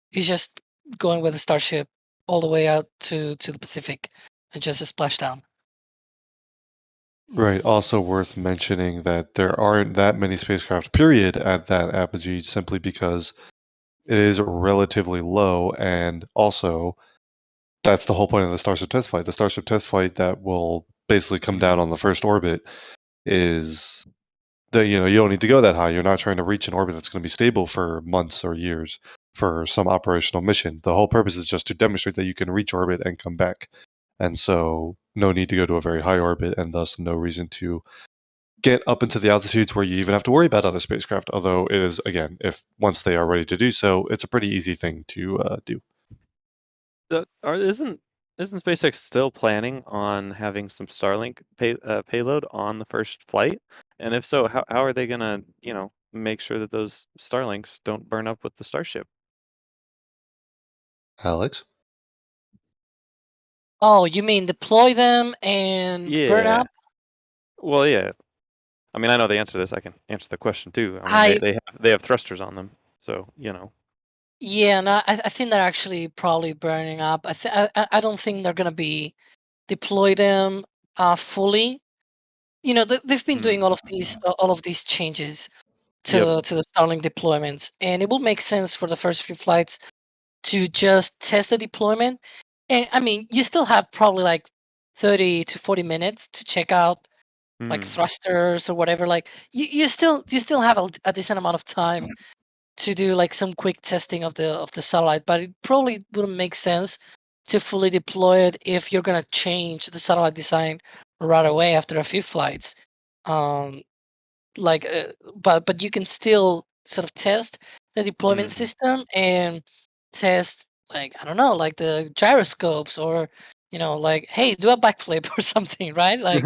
He's just going with a Starship all the way out to the Pacific and just a splashdown. Right. Also worth mentioning that there aren't that many spacecraft, period, at that apogee simply because it is relatively low, and also that's the whole point of the Starship test flight. The Starship test flight that will basically come down on the first orbit is that you don't need to go that high. You're not trying to reach an orbit that's going to be stable for months or years for some operational mission. The whole purpose is just to demonstrate that you can reach orbit and come back. And so no need to go to a very high orbit, and thus no reason to get up into the altitudes where you even have to worry about other spacecraft. Although it is, again, if once they are ready to do so, it's a pretty easy thing to do. Isn't SpaceX still planning on having some Starlink payload on the first flight? And if so, how are they gonna make sure that those Starlinks don't burn up with the Starship? Alex? Oh, you mean deploy them and burn Yeah. up? Well, yeah. I mean, I know the answer to this. I can answer the question too. I mean, I they have thrusters on them, so Yeah, no, I think they're actually probably burning up. I don't think they're gonna be deploy them fully. They've been doing Mm. all of these changes Yep. to the Starlink deployments, and it will make sense for the first few flights to just test the deployment. And I mean, you still have probably like 30 to 40 minutes to check out like Mm. thrusters or whatever. Like you still have a decent amount of time to do like some quick testing of the satellite, but it probably wouldn't make sense to fully deploy it if you're gonna change the satellite design right away after a few flights. Um, but you can still sort of test the deployment Mm. system and test like I don't know, like the gyroscopes or like hey, do a backflip or something, right? Like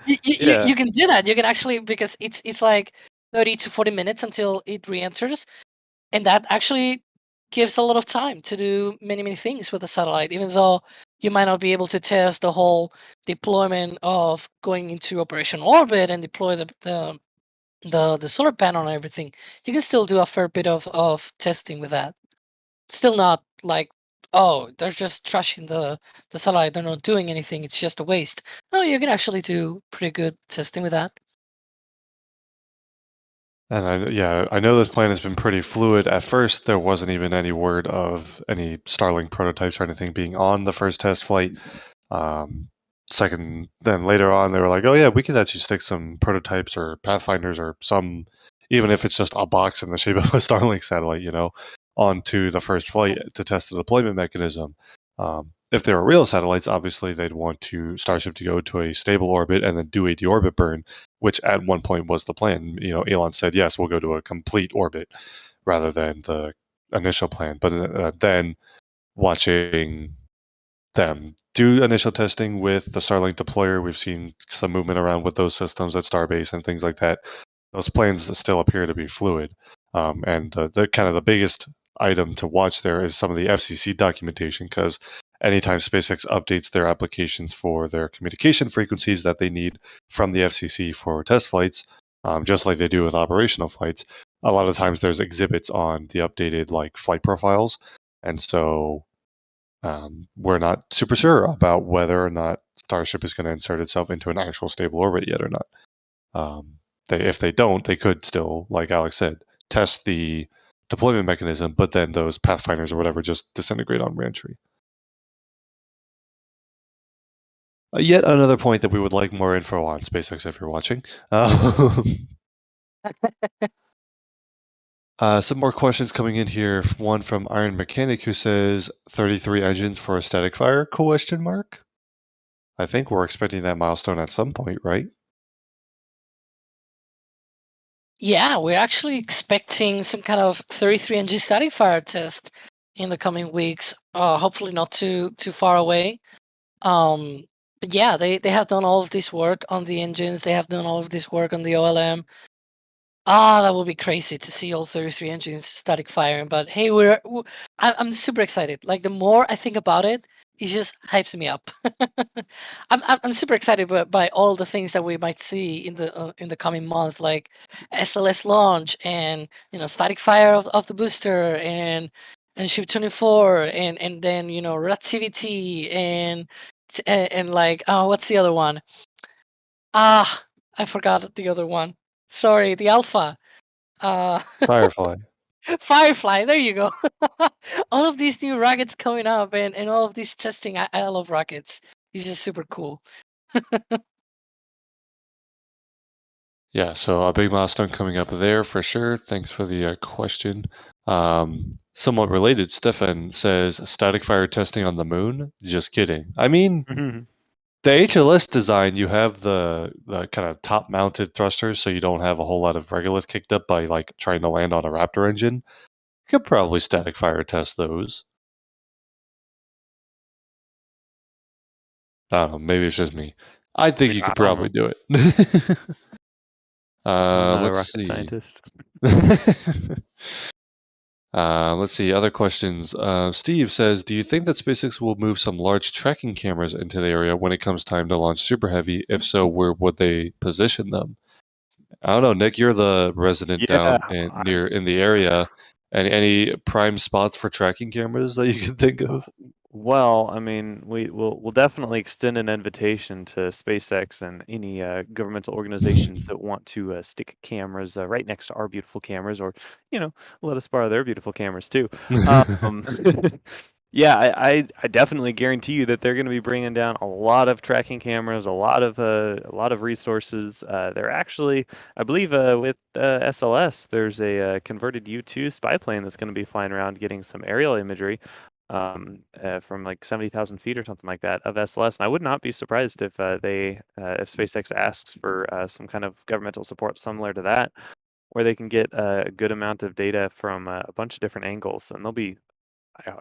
Yeah. you can do that. You can actually because it's like 30 to 40 minutes until it re-enters, and that actually gives a lot of time to do many things with the satellite, even though you might not be able to test the whole deployment of going into operational orbit and deploy the solar panel and everything. You can still do a fair bit of testing with that. Still not like, oh, they're just trashing the satellite, they're not doing anything, it's just a waste. No, you can actually do pretty good testing with that. And I know this plan has been pretty fluid. At first, there wasn't even any word of any Starlink prototypes or anything being on the first test flight. Then later on, they were like, "Oh yeah, we could actually stick some prototypes or pathfinders or some, even if it's just a box in the shape of a Starlink satellite, onto the first flight to test the deployment mechanism." If they were real satellites, obviously they'd want Starship to go to a stable orbit and then do a deorbit burn, which at one point was the plan. Elon said, "Yes, we'll go to a complete orbit," rather than the initial plan. But then watching them do initial testing with the Starlink deployer. We've seen some movement around with those systems at Starbase and things like that. Those plans still appear to be fluid. And the kind of the biggest item to watch there is some of the FCC documentation, because anytime SpaceX updates their applications for their communication frequencies that they need from the FCC for test flights, just like they do with operational flights, a lot of times there's exhibits on the updated like flight profiles, and so we're not super sure about whether or not Starship is going to insert itself into an actual stable orbit yet or not. If they don't, they could still, like Alex said, test the deployment mechanism, but then those pathfinders or whatever just disintegrate on reentry. Yet another point that we would like more info on, SpaceX, if you're watching. Some more questions coming in here. One from Iron Mechanic, who says 33 engines for a static fire? Question mark. I think we're expecting that milestone at some point, right? Yeah, we're actually expecting some kind of 33 NG static fire test in the coming weeks. Hopefully not too far away. But yeah, they have done all of this work on the engines. They have done all of this work on the OLM. That would be crazy to see all 33 engines static firing. But hey, I'm super excited. Like the more I think about it, it just hypes me up. I'm super excited by all the things that we might see in the coming month, like SLS launch and static fire of the booster and ship 24 and then Relativity and like what's the other one? Ah, I forgot the other one. Sorry, the Alpha. Firefly. Firefly, there you go. All of these new rockets coming up and all of this testing. I love rockets. It's just super cool. Yeah, so a big milestone coming up there for sure. Thanks for the question. Somewhat related, Stefan says static fire testing on the moon. Just kidding. I mean, the HLS design, you have the kind of top mounted thrusters, so you don't have a whole lot of regolith kicked up by like trying to land on a Raptor engine. You could probably static fire test those. I don't know, maybe it's just me. I think you I could don't probably know. do it. I'm not a Let's rocket see. scientist. Let's see, other questions. Steve says, do you think that SpaceX will move some large tracking cameras into the area when it comes time to launch Super Heavy? If so, where would they position them? I don't know, Nick, you're the resident Yeah, down in the area. Any prime spots for tracking cameras that you can think of? Well, I mean, we'll definitely extend an invitation to SpaceX and any governmental organizations that want to stick cameras right next to our beautiful cameras, or let us borrow their beautiful cameras too. Um, yeah, I definitely guarantee you that they're going to be bringing down a lot of tracking cameras, a lot of resources. They're actually, I believe, with SLS, there's a converted U-2 spy plane that's going to be flying around getting some aerial imagery from like 70,000 feet or something like that of SLS. And I would not be surprised if if SpaceX asks for some kind of governmental support similar to that, where they can get a good amount of data from a bunch of different angles. And they'll be,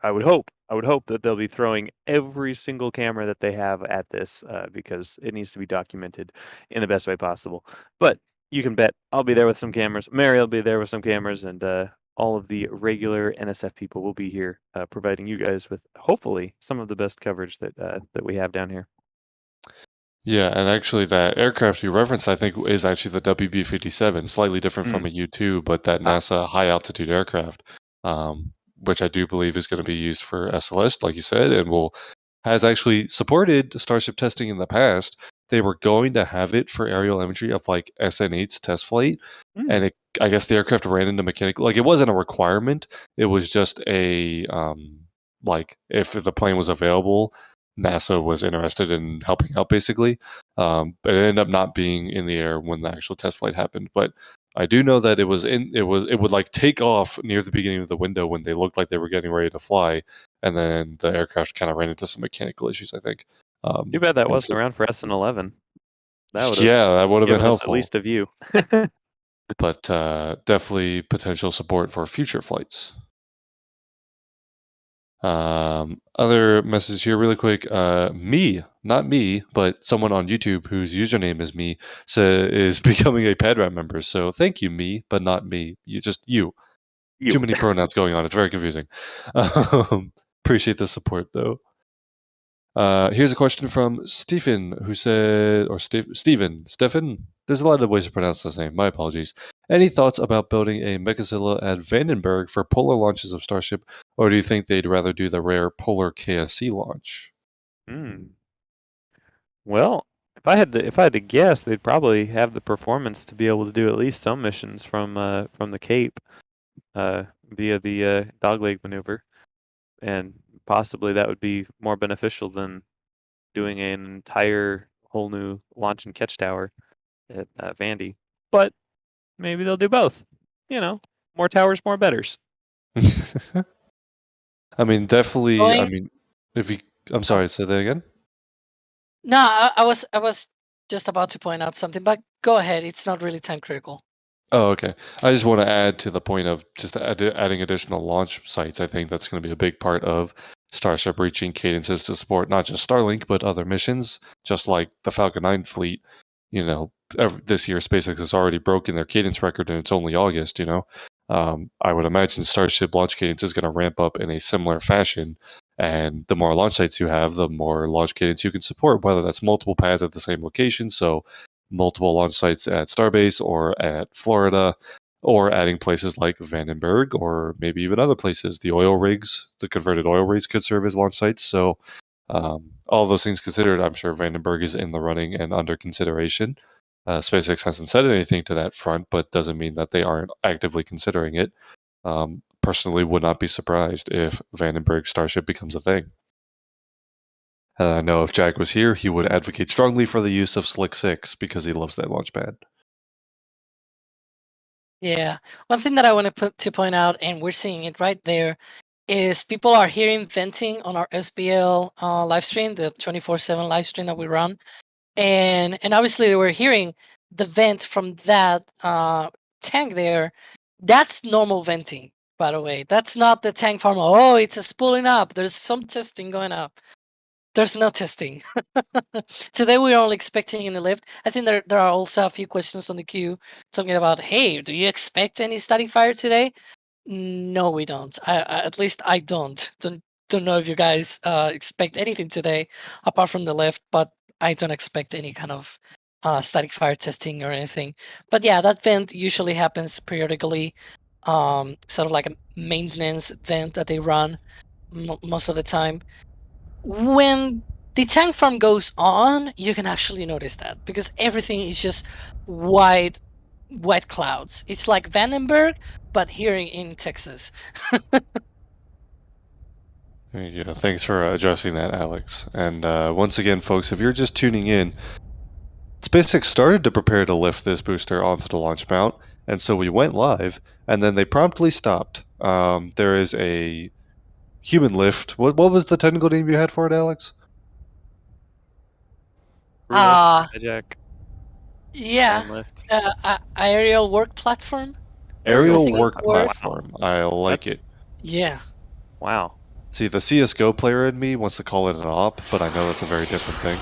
I would hope that they'll be throwing every single camera that they have at this because it needs to be documented in the best way possible. But you can bet I'll be there with some cameras. Mary will be there with some cameras, and all of the regular NSF people will be here providing you guys with hopefully some of the best coverage that we have down here. Yeah, and actually that aircraft you referenced, I think, is actually the WB-57, slightly different from a U-2, but that NASA high-altitude aircraft, which I do believe is going to be used for SLS, like you said, and has actually supported Starship testing in the past. They were going to have it for aerial imagery of like SN8's test flight, and I guess the aircraft ran into mechanical, like it wasn't a requirement, it was just a like if the plane was available, NASA was interested in helping out basically, but it ended up not being in the air when the actual test flight happened. But I do know that it would like take off near the beginning of the window when they looked like they were getting ready to fly, and then the aircraft kind of ran into some mechanical issues, I think. Too bad that and wasn't so- around for SN11. That would have yeah, that would have been given us at helpful. least a view. But definitely potential support for future flights. Other message here really quick. Not me, but someone on YouTube whose username is me, is becoming a PadRat member. So thank you, me, but not me. You. Too many pronouns going on. It's very confusing. Appreciate the support though. Here's a question from Stephen, who said, or Stephen. There's a lot of ways to pronounce this name. My apologies. Any thoughts about building a Megazilla at Vandenberg for polar launches of Starship, or do you think they'd rather do the rare polar KSC launch? Well, if I had to guess, they'd probably have the performance to be able to do at least some missions from the Cape via the dogleg maneuver, and possibly that would be more beneficial than doing an entire whole new launch and catch tower at Vandy. But maybe they'll do both. More towers, more betters. I mean, definitely. Going- I mean, I'm sorry. Say that again. No, I was just about to point out something, but go ahead. It's not really time critical. Oh, okay. I just want to add to the point of just adding additional launch sites. I think that's going to be a big part of Starship reaching cadences to support not just Starlink, but other missions, just like the Falcon 9 fleet. This year SpaceX has already broken their cadence record and it's only August, I would imagine Starship launch cadence is going to ramp up in a similar fashion. And the more launch sites you have, the more launch cadence you can support, whether that's multiple pads at the same location. So multiple launch sites at Starbase or at Florida, or adding places like Vandenberg or maybe even other places. The converted oil rigs could serve as launch sites. So a all those things considered, I'm sure Vandenberg is in the running and under consideration. SpaceX hasn't said anything to that front, but doesn't mean that they aren't actively considering it. Personally, would not be surprised if Vandenberg Starship becomes a thing. And I know if Jack was here, he would advocate strongly for the use of Slick 6 because he loves that launch pad. Yeah. One thing that I want to point out, and we're seeing it right there, is people are hearing venting on our SBL live stream, the 24/7 live stream that we run, and obviously we're hearing the vent from that tank there. That's normal venting, by the way. That's not the tank farm. Oh, it's a spooling up. There's some testing going up. There's no testing. Today we are only expecting in the lift. I think there are also a few questions on the queue talking about, hey, do you expect any static fire today? No, we don't. At least I don't. Don't know if you guys expect anything today apart from the lift, but I don't expect any kind of static fire testing or anything. But yeah, that vent usually happens periodically, sort of like a maintenance vent that they run most of the time. When the tank farm goes on, you can actually notice that because everything is just white clouds. It's like Vandenberg, but here in Texas. Yeah, thanks for addressing that, Alex. And once again, folks, if you're just tuning in, SpaceX started to prepare to lift this booster onto the launch mount, and so we went live, and then they promptly stopped. There is a human lift. What was the technical name you had for it, Alex? Jack. Yeah. Lift. Aerial work platform. Aerial work platform. I like it. Yeah. Wow. See, the CSGO player in me wants to call it an op, but I know that's a very different thing.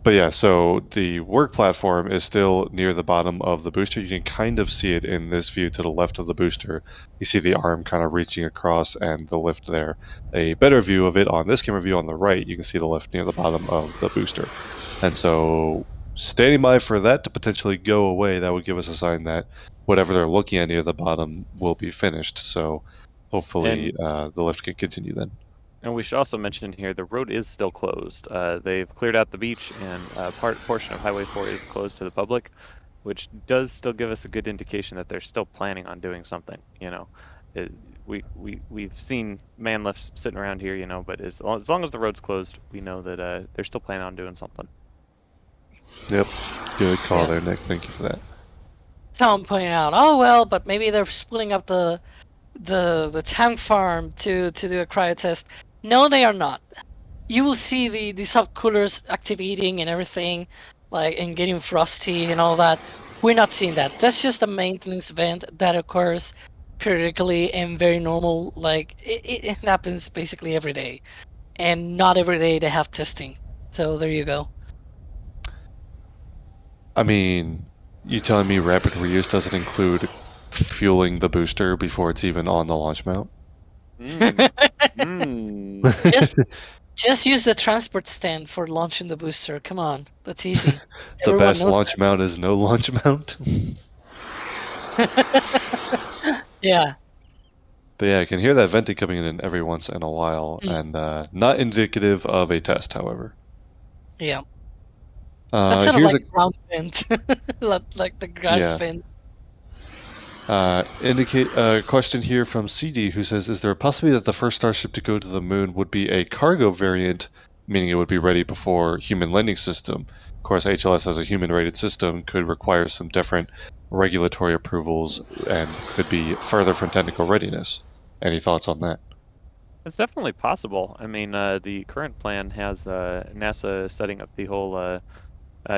But yeah, so the work platform is still near the bottom of the booster. You can kind of see it in this view to the left of the booster. You see the arm kind of reaching across and the lift there. A better view of it on this camera view on the right, you can see the lift near the bottom of the booster. And so standing by for that to potentially go away, that would give us a sign that whatever they're looking at near the bottom will be finished. So hopefully the lift can continue then. And we should also mention here the road is still closed. They've cleared out the beach, and portion of Highway 4 is closed to the public, which does still give us a good indication that they're still planning on doing something. You know, we've seen man lifts sitting around here, you know, but as long as the road's closed, we know that they're still planning on doing something. Yep, good call there, Nick. Thank you for that. Someone pointing out, oh well, but maybe they're splitting up the tank farm to do a cryo test. No, they are not. You will see the subcoolers activating and everything, like, and getting frosty and all that. We're not seeing that. That's just a maintenance event that occurs periodically and very normal. Like it happens basically every day, and not every day they have testing. So there you go. I mean, you telling me rapid reuse doesn't include fueling the booster before it's even on the launch mount? Just use the transport stand for launching the booster. Come on, that's easy. The best launch mount is no launch mount. Yeah. But yeah, I can hear that venting coming in every once in a while, and not indicative of a test, however. Yeah. That's sort of like ground vent, like the grass vent. Question here from CD, who says, is there a possibility that the first Starship to go to the moon would be a cargo variant, meaning it would be ready before human landing system? Of course, HLS as a human-rated system could require some different regulatory approvals and could be further from technical readiness. Any thoughts on that? It's definitely possible. I mean, the current plan has NASA setting up the whole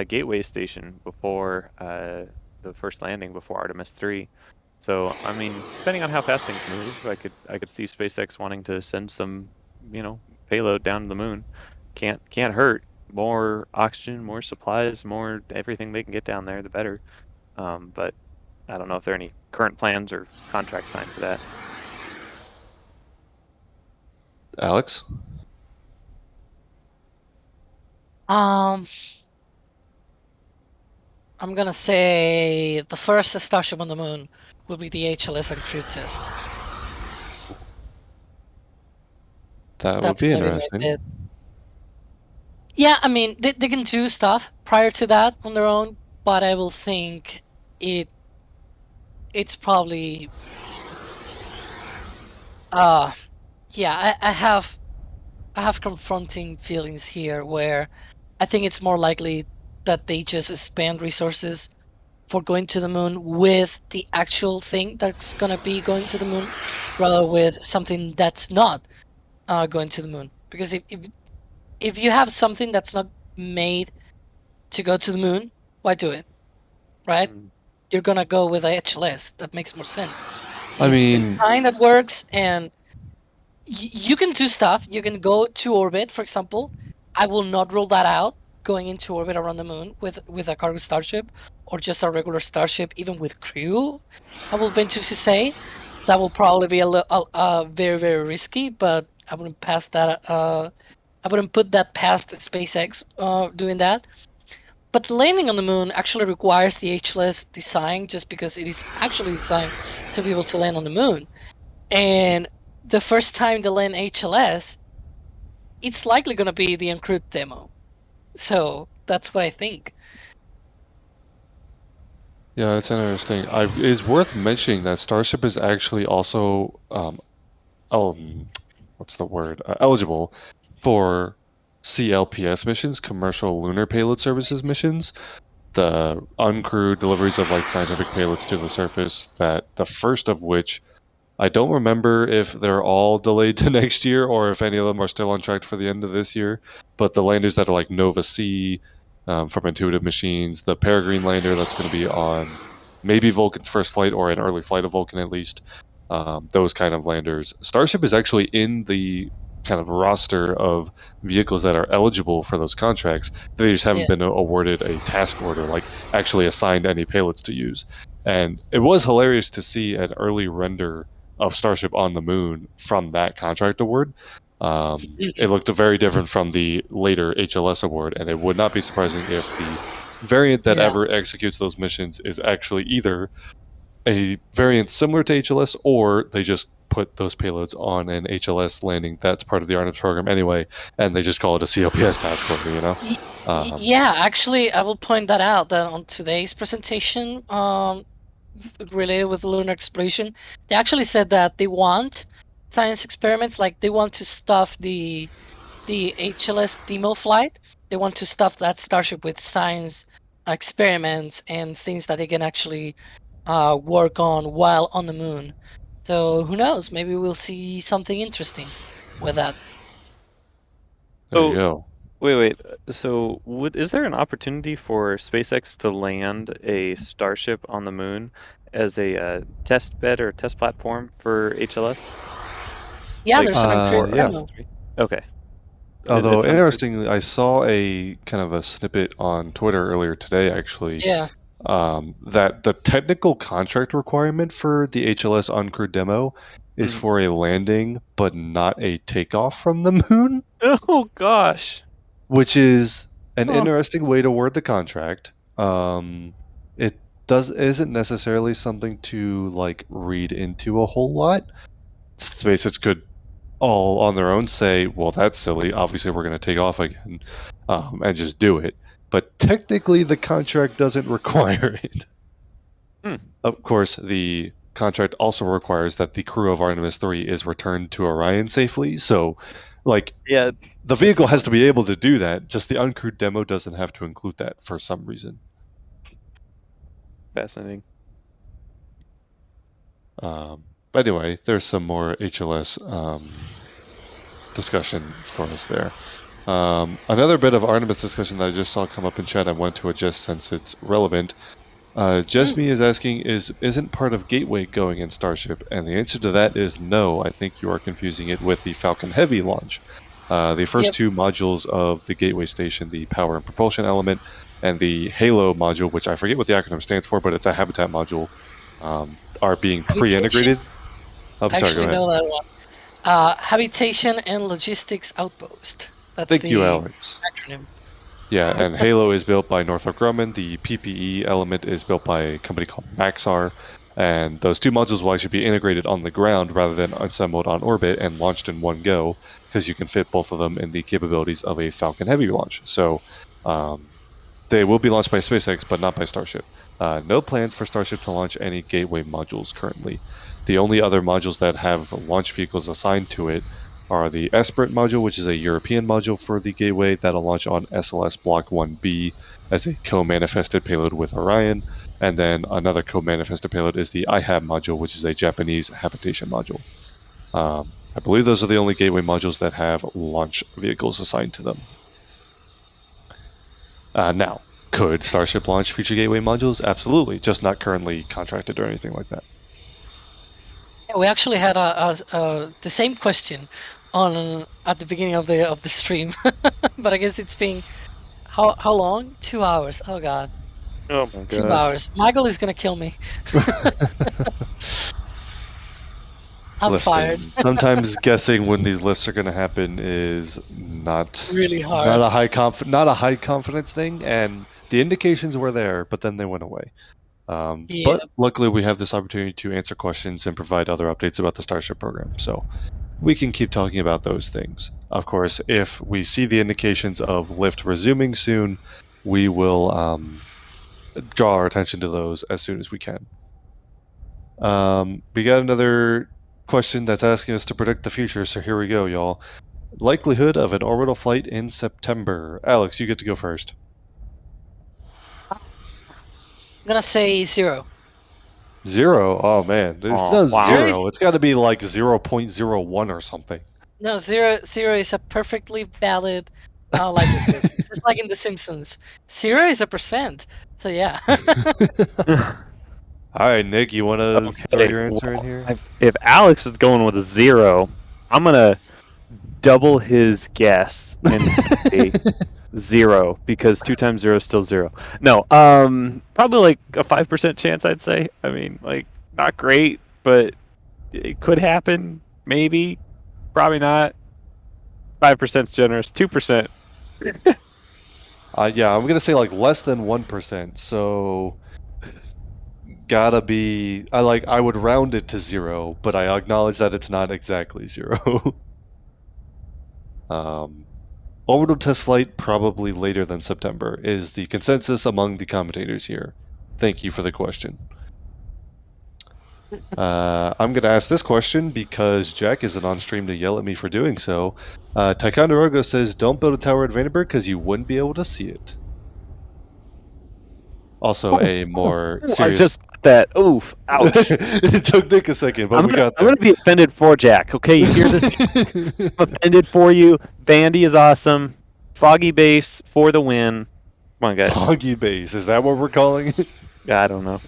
gateway station before the first landing, before Artemis 3. So, I mean, depending on how fast things move, I could see SpaceX wanting to send some, you know, payload down to the moon. Can't hurt. More oxygen, more supplies, more everything they can get down there, the better. But I don't know if there are any current plans or contracts signed for that. Alex? I'm gonna say the first Starship on the moon will be the HLS and crew test. That would be interesting. Yeah, I mean, they can do stuff prior to that on their own, but I will think it's probably yeah, I have confronting feelings here where I think it's more likely that they just spend resources for going to the moon with the actual thing that's gonna be going to the moon, rather with something that's not going to the moon. Because if you have something that's not made to go to the moon, why do it, right? You're gonna go with a HLS. That makes more sense. I It's the mean, design that works, and you can do stuff. You can go to orbit, for example. I will not rule that out, going into orbit around the moon with a cargo starship or just a regular starship, even with crew. I will venture to say that will probably be very, very risky, but I wouldn't pass that. I wouldn't put that past SpaceX doing that. But landing on the moon actually requires the HLS design, just because it is actually designed to be able to land on the moon. And the first time they land HLS, it's likely going to be the uncrewed demo. So that's what I think. yeah, it's interesting. It's worth mentioning that Starship is actually also, what's the word? Eligible for CLPS missions, Commercial Lunar Payload Services missions, the uncrewed deliveries of like scientific payloads to the surface. That the first of which, I don't remember if they're all delayed to next year or if any of them are still on track for the end of this year. But the landers that are like Nova C from Intuitive Machines, the Peregrine lander that's going to be on maybe Vulcan's first flight or an early flight of Vulcan at least, those kind of landers. Starship is actually in the kind of roster of vehicles that are eligible for those contracts. They just haven't been awarded a task order, like actually assigned any payloads to use. And it was hilarious to see an early render of Starship on the moon from that contract award. It looked very different from the later HLS award, and it would not be surprising if the variant that ever executes those missions is actually either a variant similar to HLS, or they just put those payloads on an HLS landing that's part of the Artemis program anyway, and they just call it a CLPS task order, you know? Yeah, actually, I will point that out that on today's presentation, related with the lunar exploration, they actually said that they want science experiments, like they want to stuff the HLS demo flight. They want to stuff that Starship with science experiments and things that they can actually work on while on the moon. So who knows? Maybe we'll see something interesting with that. There you go. Wait. So, is there an opportunity for SpaceX to land a Starship on the moon as a test bed or test platform for HLS? Yeah, Like, there's an uncrewed yeah. demo. Okay. Although It's interestingly, I saw a kind of a snippet on Twitter earlier today, actually. Yeah. That the technical contract requirement for the HLS uncrewed demo is for a landing, but not a takeoff from the moon. Oh gosh. Which is an interesting way to word the contract. It isn't necessarily something to like read into a whole lot. SpaceX could all on their own say, well, that's silly. Obviously, we're going to take off again, and just do it. But technically, the contract doesn't require it. Of course, the contract also requires that the crew of Artemis 3 is returned to Orion safely. So, like, yeah, the vehicle has to be able to do that. Just the uncrewed demo doesn't have to include that for some reason. Fascinating. But anyway, there's some more HLS discussion for us there. Another bit of Artemis discussion that I just saw come up in chat, I want to adjust since it's relevant. Jesme is asking, isn't part of Gateway going in Starship? And the answer to that is no. I think you are confusing it with the Falcon Heavy launch. The first two modules of the Gateway station, the power and propulsion element, and the Halo module, which I forget what the acronym stands for, but it's a habitat module, are being pre-integrated. I actually know that one. Habitation and Logistics Outpost. That's Thank you, Alex. Acronym. Yeah, and Halo is built by Northrop Grumman. The PPE element is built by a company called Maxar. And those two modules will actually be integrated on the ground rather than assembled on orbit and launched in one go, because you can fit both of them in the capabilities of a Falcon Heavy launch. So they will be launched by SpaceX, but not by Starship. No plans for Starship to launch any Gateway modules currently. The only other modules that have launch vehicles assigned to it are the Esperant module, which is a European module for the Gateway that'll launch on SLS Block 1B as a co-manifested payload with Orion, and then another co-manifested payload is the IHAB module, which is a Japanese habitation module. I believe those are the only Gateway modules that have launch vehicles assigned to them. Now, could Starship launch future Gateway modules? Absolutely, just not currently contracted or anything like that. Yeah, we actually had the same question on at the beginning of the stream, but I guess it's been how long? 2 hours. Oh god, Oh my 2 gosh. hours. Michael is gonna kill me. I'm Listen, fired. sometimes guessing when these lists are going to happen is not Really hard. not a high confidence thing, and the indications were there, but then they went away. Yeah. But luckily, we have this opportunity to answer questions and provide other updates about the Starship program, so we can keep talking about those things. Of course, if we see the indications of lift resuming soon, we will draw our attention to those as soon as we can. We got another question that's asking us to predict the future, so here we go, y'all. Likelihood of an orbital flight in September. Alex, you get to go first. I'm gonna say 0. 0? Oh man, there's Oh, no wow. 0. It's got to be like 0.01 or something. No, 0 is a perfectly valid, just like in The Simpsons. 0 is a percent. So yeah. All right, Nick, you want to throw your answer in well, here? If Alex is going with a 0, I'm gonna double his guess and say 0, because 2 times 0 is still 0. No, probably like a 5% chance, I'd say. I mean, like, not great, but it could happen. Maybe, probably not. 5% is generous. 2%. Yeah, I'm gonna say like less than 1%. So gotta be. I would round it to 0, but I acknowledge that it's not exactly 0. Orbital test flight probably later than September is the consensus among the commentators here. Thank you for the question. I'm going to ask this question because Jack isn't on stream to yell at me for doing so. Ticonderoga says, don't build a tower at Vandenberg because you wouldn't be able to see it. Also, a more I serious... just got that. Oof. Ouch. It took Nick a second, but I'm we got there. going to be offended for Jack. Okay, you hear this? I'm offended for you. Vandy is awesome. Foggy base for the win. Come on, guys. Foggy base, is that what we're calling it? I don't know.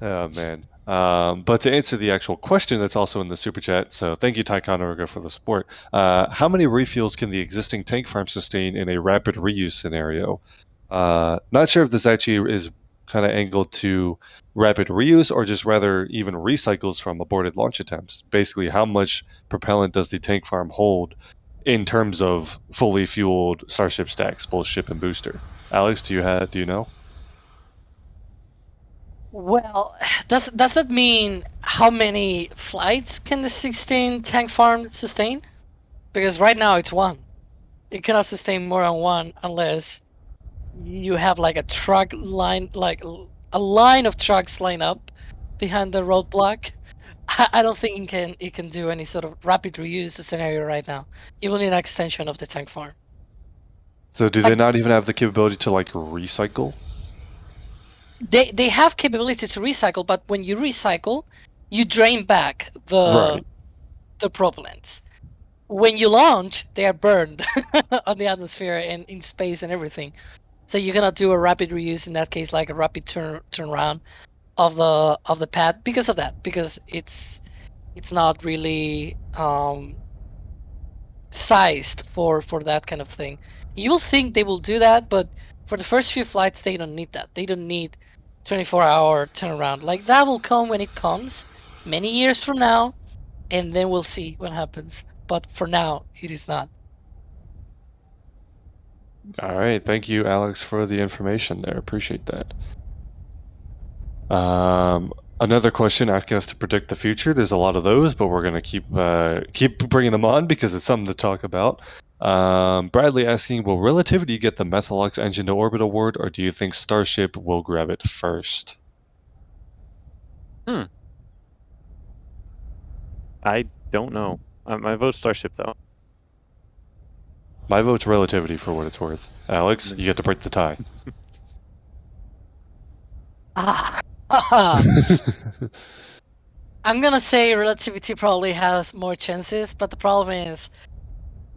Oh, man. But to answer the actual question that's also in the super chat, so thank you, Ticonderoga, for the support. How many refuels can the existing tank farm sustain in a rapid reuse scenario? Not sure if this actually is kind of angled to rapid reuse or just rather even recycles from aborted launch attempts. Basically, how much propellant does the tank farm hold in terms of fully fueled Starship stacks, both ship and booster? Alex, do you know? Well, does that mean how many flights can the 16 tank farm sustain? Because right now it's 1. It cannot sustain more than 1 unless you have like a truck line, like a line of trucks line up behind the roadblock. I don't think it can do any sort of rapid reuse scenario right now. You will need an extension of the tank farm. So do they not even have the capability to like recycle? They have capability to recycle, but when you recycle, you drain back the propellants. When you launch, they are burned on the atmosphere and in space and everything. So you cannot do a rapid reuse in that case, like a rapid turnaround of the pad because of that. Because it's not really sized for that kind of thing. You will think they will do that, but for the first few flights, they don't need that. They don't need 24-hour turnaround. Like that will come when it comes, many years from now, and then we'll see what happens. But for now, it is not. All right, thank you, Alex, for the information there. Appreciate that. Another question asking us to predict the future. There's a lot of those, but we're gonna keep bringing them on because it's something to talk about. Bradley asking, will Relativity get the Methalux engine to orbit award, or do you think Starship will grab it first? I don't know. My vote's Starship, though. My vote's Relativity for what it's worth. Alex, you get to break the tie. I'm gonna say Relativity probably has more chances, but the problem is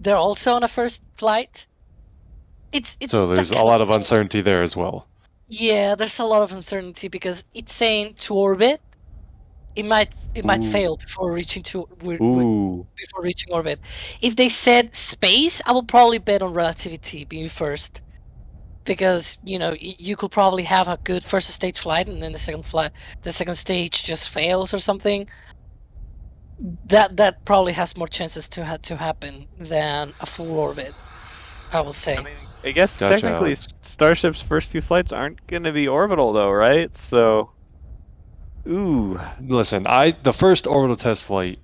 they're also on a first flight. It's So that there's a kind lot of thing. uncertainty there as well. Yeah, there's a lot of uncertainty because it's saying to orbit. It might Ooh. fail before reaching Ooh. before reaching orbit. If they said space, I will probably bet on Relativity being first, because you could probably have a good first stage flight and then the second stage just fails or something. That probably has more chances to happen than a full orbit, I will say. I mean, I guess Gotcha, technically Alex. Starship's first few flights aren't going to be orbital, though, right? So, ooh. Listen, the first orbital test flight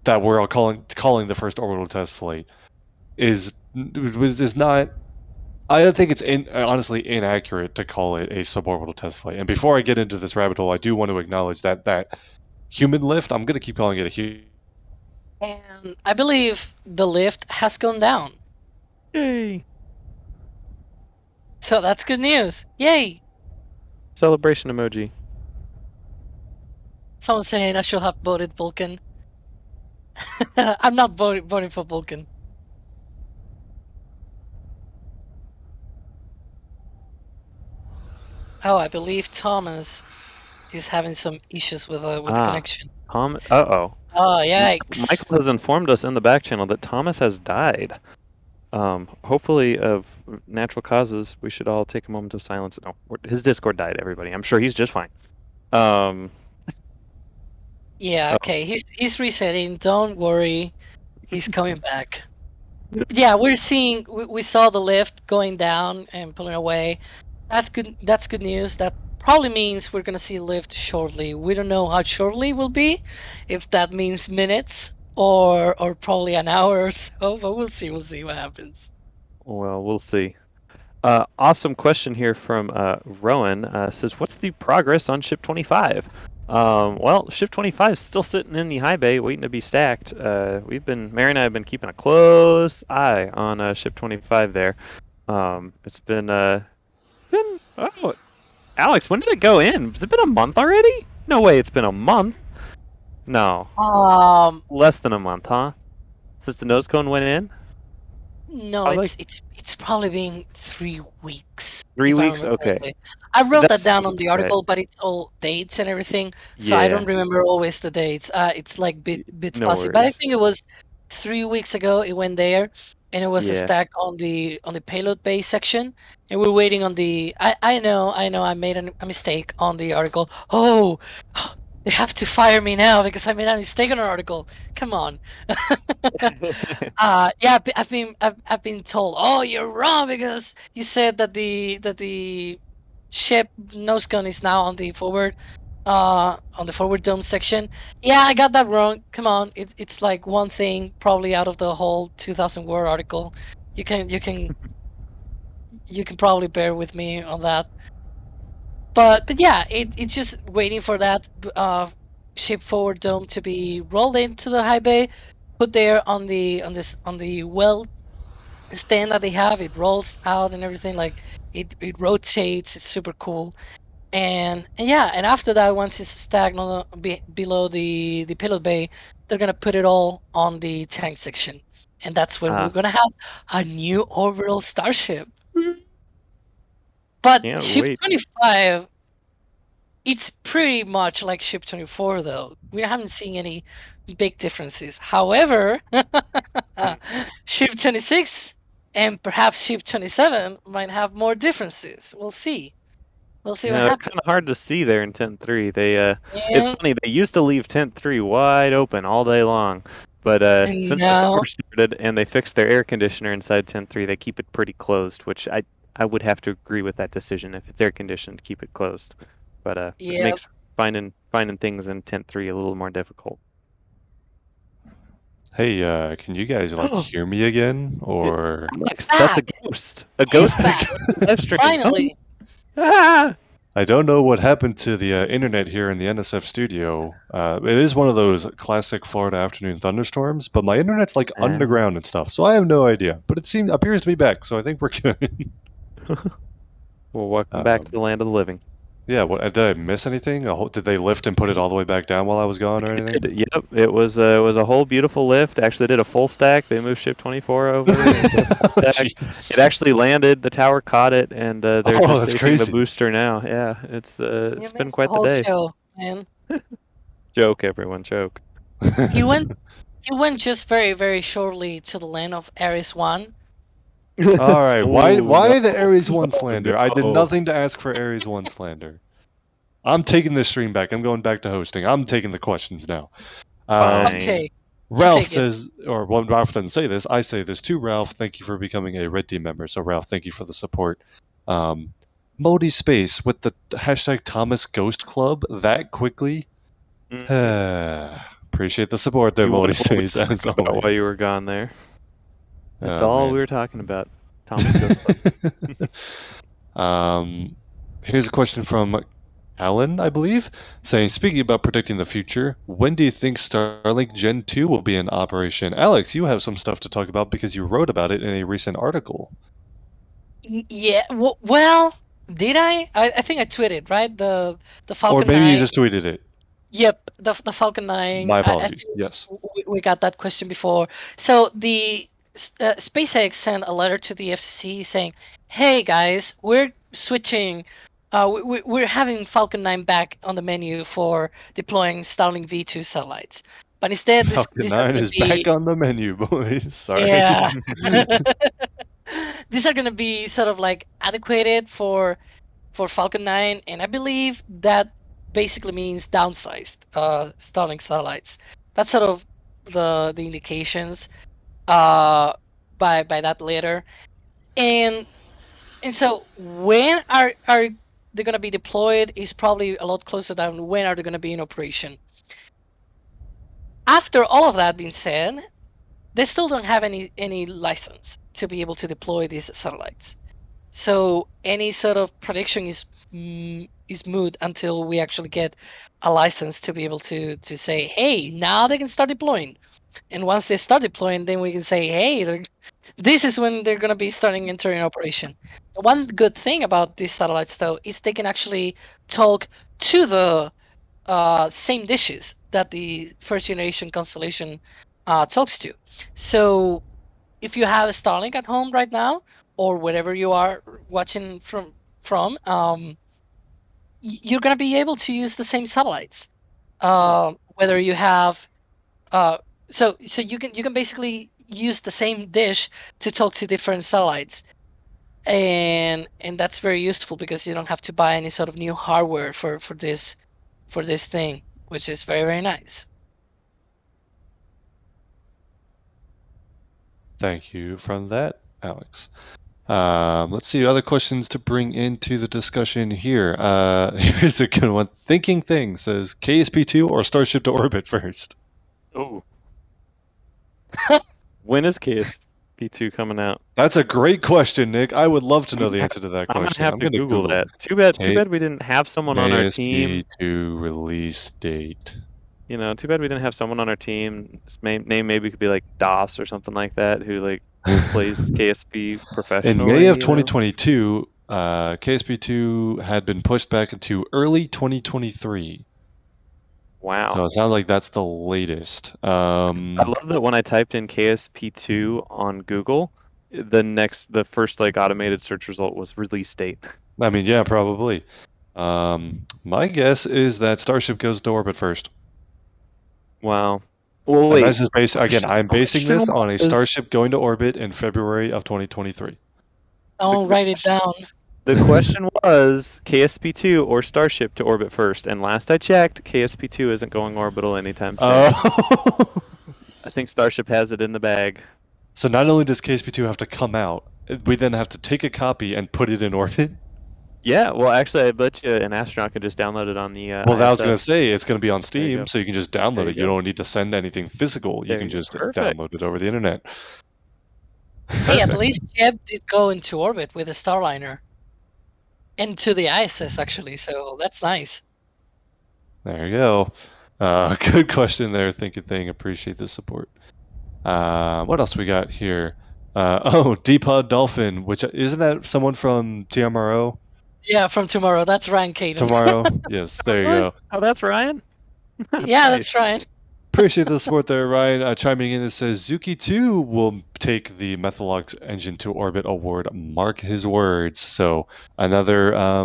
that we're all calling the first orbital test flight is not. I don't think it's honestly inaccurate to call it a suborbital test flight. And before I get into this rabbit hole, I do want to acknowledge that human lift, I'm going to keep calling it a human. And I believe the lift has gone down. Yay. So that's good news. Yay! Celebration emoji. Someone saying I should have voted Vulcan. I'm not voting for Vulcan. Oh, I believe Thomas is having some issues with the connection. Uh-oh. Oh, yikes. Michael has informed us in the back channel that Thomas has died. Hopefully of natural causes. We should all take a moment of silence. No, his Discord died, everybody. I'm sure he's just fine. Yeah, okay. He's resetting. Don't worry. He's coming back. Yeah, we saw the lift going down and pulling away. That's good news. That probably means we're gonna see lift shortly. We don't know how shortly will be, if that means minutes or probably an hour or so, but we'll see what happens. Well, we'll see. Awesome question here from Rowan. Says, what's the progress on Ship 25? Well, Ship 25 is still sitting in the high bay waiting to be stacked. Mary and I have been keeping a close eye on Ship 25 there. It's been oh, Alex, when did it go in? Has it been a month already? No way, it's been a month. No. Less than a month, huh? Since the nose cone went in? No, it's probably been 3 weeks. 3 if I weeks? remember Okay. correctly. I wrote That that down sounds on the about article, but it's all dates and everything, so I don't remember always the dates. It's like bit No fuzzy, but I worries. think it was 3 weeks ago it went there, and it was Yeah. stacked on the payload bay section, and we're waiting on the. I know I made a mistake on the article. Oh, they have to fire me now because I made a mistake on an article. Come on. Yeah, I've been told, oh, you're wrong because you said that the ship nose cone is now on the forward dome section. Yeah, I got that wrong. Come on, it's like one thing probably out of the whole 2,000 word article. You can probably bear with me on that. But yeah, it's just waiting for that ship forward dome to be rolled into the high bay, put there on the well stand that they have. It rolls out and everything, like it rotates. It's super cool. And yeah, and after that, once it's stacked below the payload bay, they're gonna put it all on the tank section, and that's when we're gonna have a new orbital Starship. But Can't Ship wait. 25, it's pretty much like Ship 24, though. We haven't seen any big differences. However, Ship 26 and perhaps Ship 27 might have more differences. We'll see. We'll see what It's happens. kind of hard to see there in Tent 3. It's Yeah. funny, they used to leave Tent 3 wide open all day long, but since the now, summer started and they fixed their air conditioner inside Tent 3, they keep it pretty closed, which I would have to agree with that decision. If it's air conditioned, keep it closed. But yeah, finding things in Tent 3 a little more difficult. Hey, can you guys like hear me again, or? Alex, that's a ghost. A ghost back. live stream. Finally. Ah! I don't know what happened to the internet here in the NSF studio. It is one of those classic Florida afternoon thunderstorms, but my internet's like underground and stuff, so I have no idea. But it appears to be back, so I think we're good. Well, welcome back to the land of the living. Yeah, what did I miss anything? Did they lift and put it all the way back down while I was gone or anything? Yep, it was a whole beautiful lift. Actually, did a full stack. They moved ship 24 over. And did a full stack. It actually landed. The tower caught it, and they're just saving crazy. the booster now. Yeah, it's been quite the day. Show, man. Joke, everyone, joke. He went just very, very shortly to the land of Ares 1. All right, why no. the Ares 1 slander? I did No. nothing to ask for Ares 1 slander. I'm taking this stream back. I'm going back to hosting. I'm taking the questions now. Fine. Okay. Ralph says, or well, Ralph doesn't say this. I say this too, Ralph. Thank you for becoming a Red Team member. So, Ralph, thank you for the support. Modi Space with the hashtag Thomas Ghost Club that quickly. Appreciate the support there, Modi Space. As always. While you were gone there. That's Oh, all man. we were talking about. Thomas Ghost. Here's a question from Alan, I believe, saying, speaking about predicting the future, when do you think Starlink Gen 2 will be in operation? Alex, you have some stuff to talk about because you wrote about it in a recent article. Yeah. Well, did I? I think I tweeted, right? The Falcon Or maybe 9. you just tweeted it. Yep, the Falcon 9. My I apologies. think Yes. we got that question before. So the SpaceX sent a letter to the FCC saying, "Hey guys, we're switching. We're having Falcon 9 back on the menu for deploying Starlink V2 satellites. But instead, Falcon 9 is back on the menu, boys. Sorry. Yeah. These are going to be sort of like adequated for Falcon 9, and I believe that basically means downsized Starlink satellites. That's sort of the indications by that letter. And so when are they going to be deployed is probably a lot closer than when are they going to be in operation. After all of that being said, they still don't have any license to be able to deploy these satellites. So any sort of prediction is moot until we actually get a license to be able to say, hey, now they can start deploying. And once they start deploying, then we can say, hey, this is when they're going to be entering operation. The one good thing about these satellites, though, is they can actually talk to the same dishes that the first generation constellation talks to. So if you have a Starlink at home right now, or wherever you are watching from, you're going to be able to use the same satellites. Whether you have, so you can basically use the same dish to talk to different satellites, and that's very useful because you don't have to buy any sort of new hardware for this thing, which is very, very nice. Thank you for that, Alex. Let's see, other questions to bring into the discussion here. Here's a good one. Thinking Thing says, KSP-2 or Starship to orbit first? Oh. When is KSP-2 coming out? That's a great question, Nick. I would love to know the answer to that I'm question. gonna have to Google that. Too bad we didn't have someone on our team. KSP-2 release date. You know, too bad we didn't have someone on our team. His name maybe could be like DOS or something like that, who like plays KSP professionally. In May of 2022, KSP-2 had been pushed back into early 2023. Wow. So it sounds like that's the latest. I love that when I typed in KSP-2 on Google, the first like automated search result was release date. I mean, yeah, probably. My guess is that Starship goes to orbit first. Wow. Well, wait. And this is again, I'm basing this on a was- Starship going to orbit in February of 2023. I'll write it down. The question was KSP-2 or Starship to orbit first, and last I checked, KSP-2 isn't going orbital anytime soon. I think Starship has it in the bag. So not only does KSP-2 have to come out, we then have to take a copy and put it in orbit? Yeah, well, actually, I bet you an astronaut can just download it on the Well, I was ISS. going to say it's going to be on There you Steam, go. so you can just There download you it. You go. don't need to send anything physical. You There can you go. just Perfect. download it over the internet. Hey, at Perfect. least Jeb did go into orbit with a Starliner. Into the ISS, actually, so that's nice. There you go. Good question there, Think It Thing. Appreciate the support. What else we got here? Deepod Dolphin, which isn't that someone from TMRO? Yeah, from tomorrow. That's Ryan Caden. Tomorrow? Yes, there you Really? go. Oh, that's Ryan? Yeah, Nice. that's Ryan. Appreciate the support there, Ryan. Chiming in, it says Zuki 2 will take the Methalox engine to orbit award. Mark his words. So another hat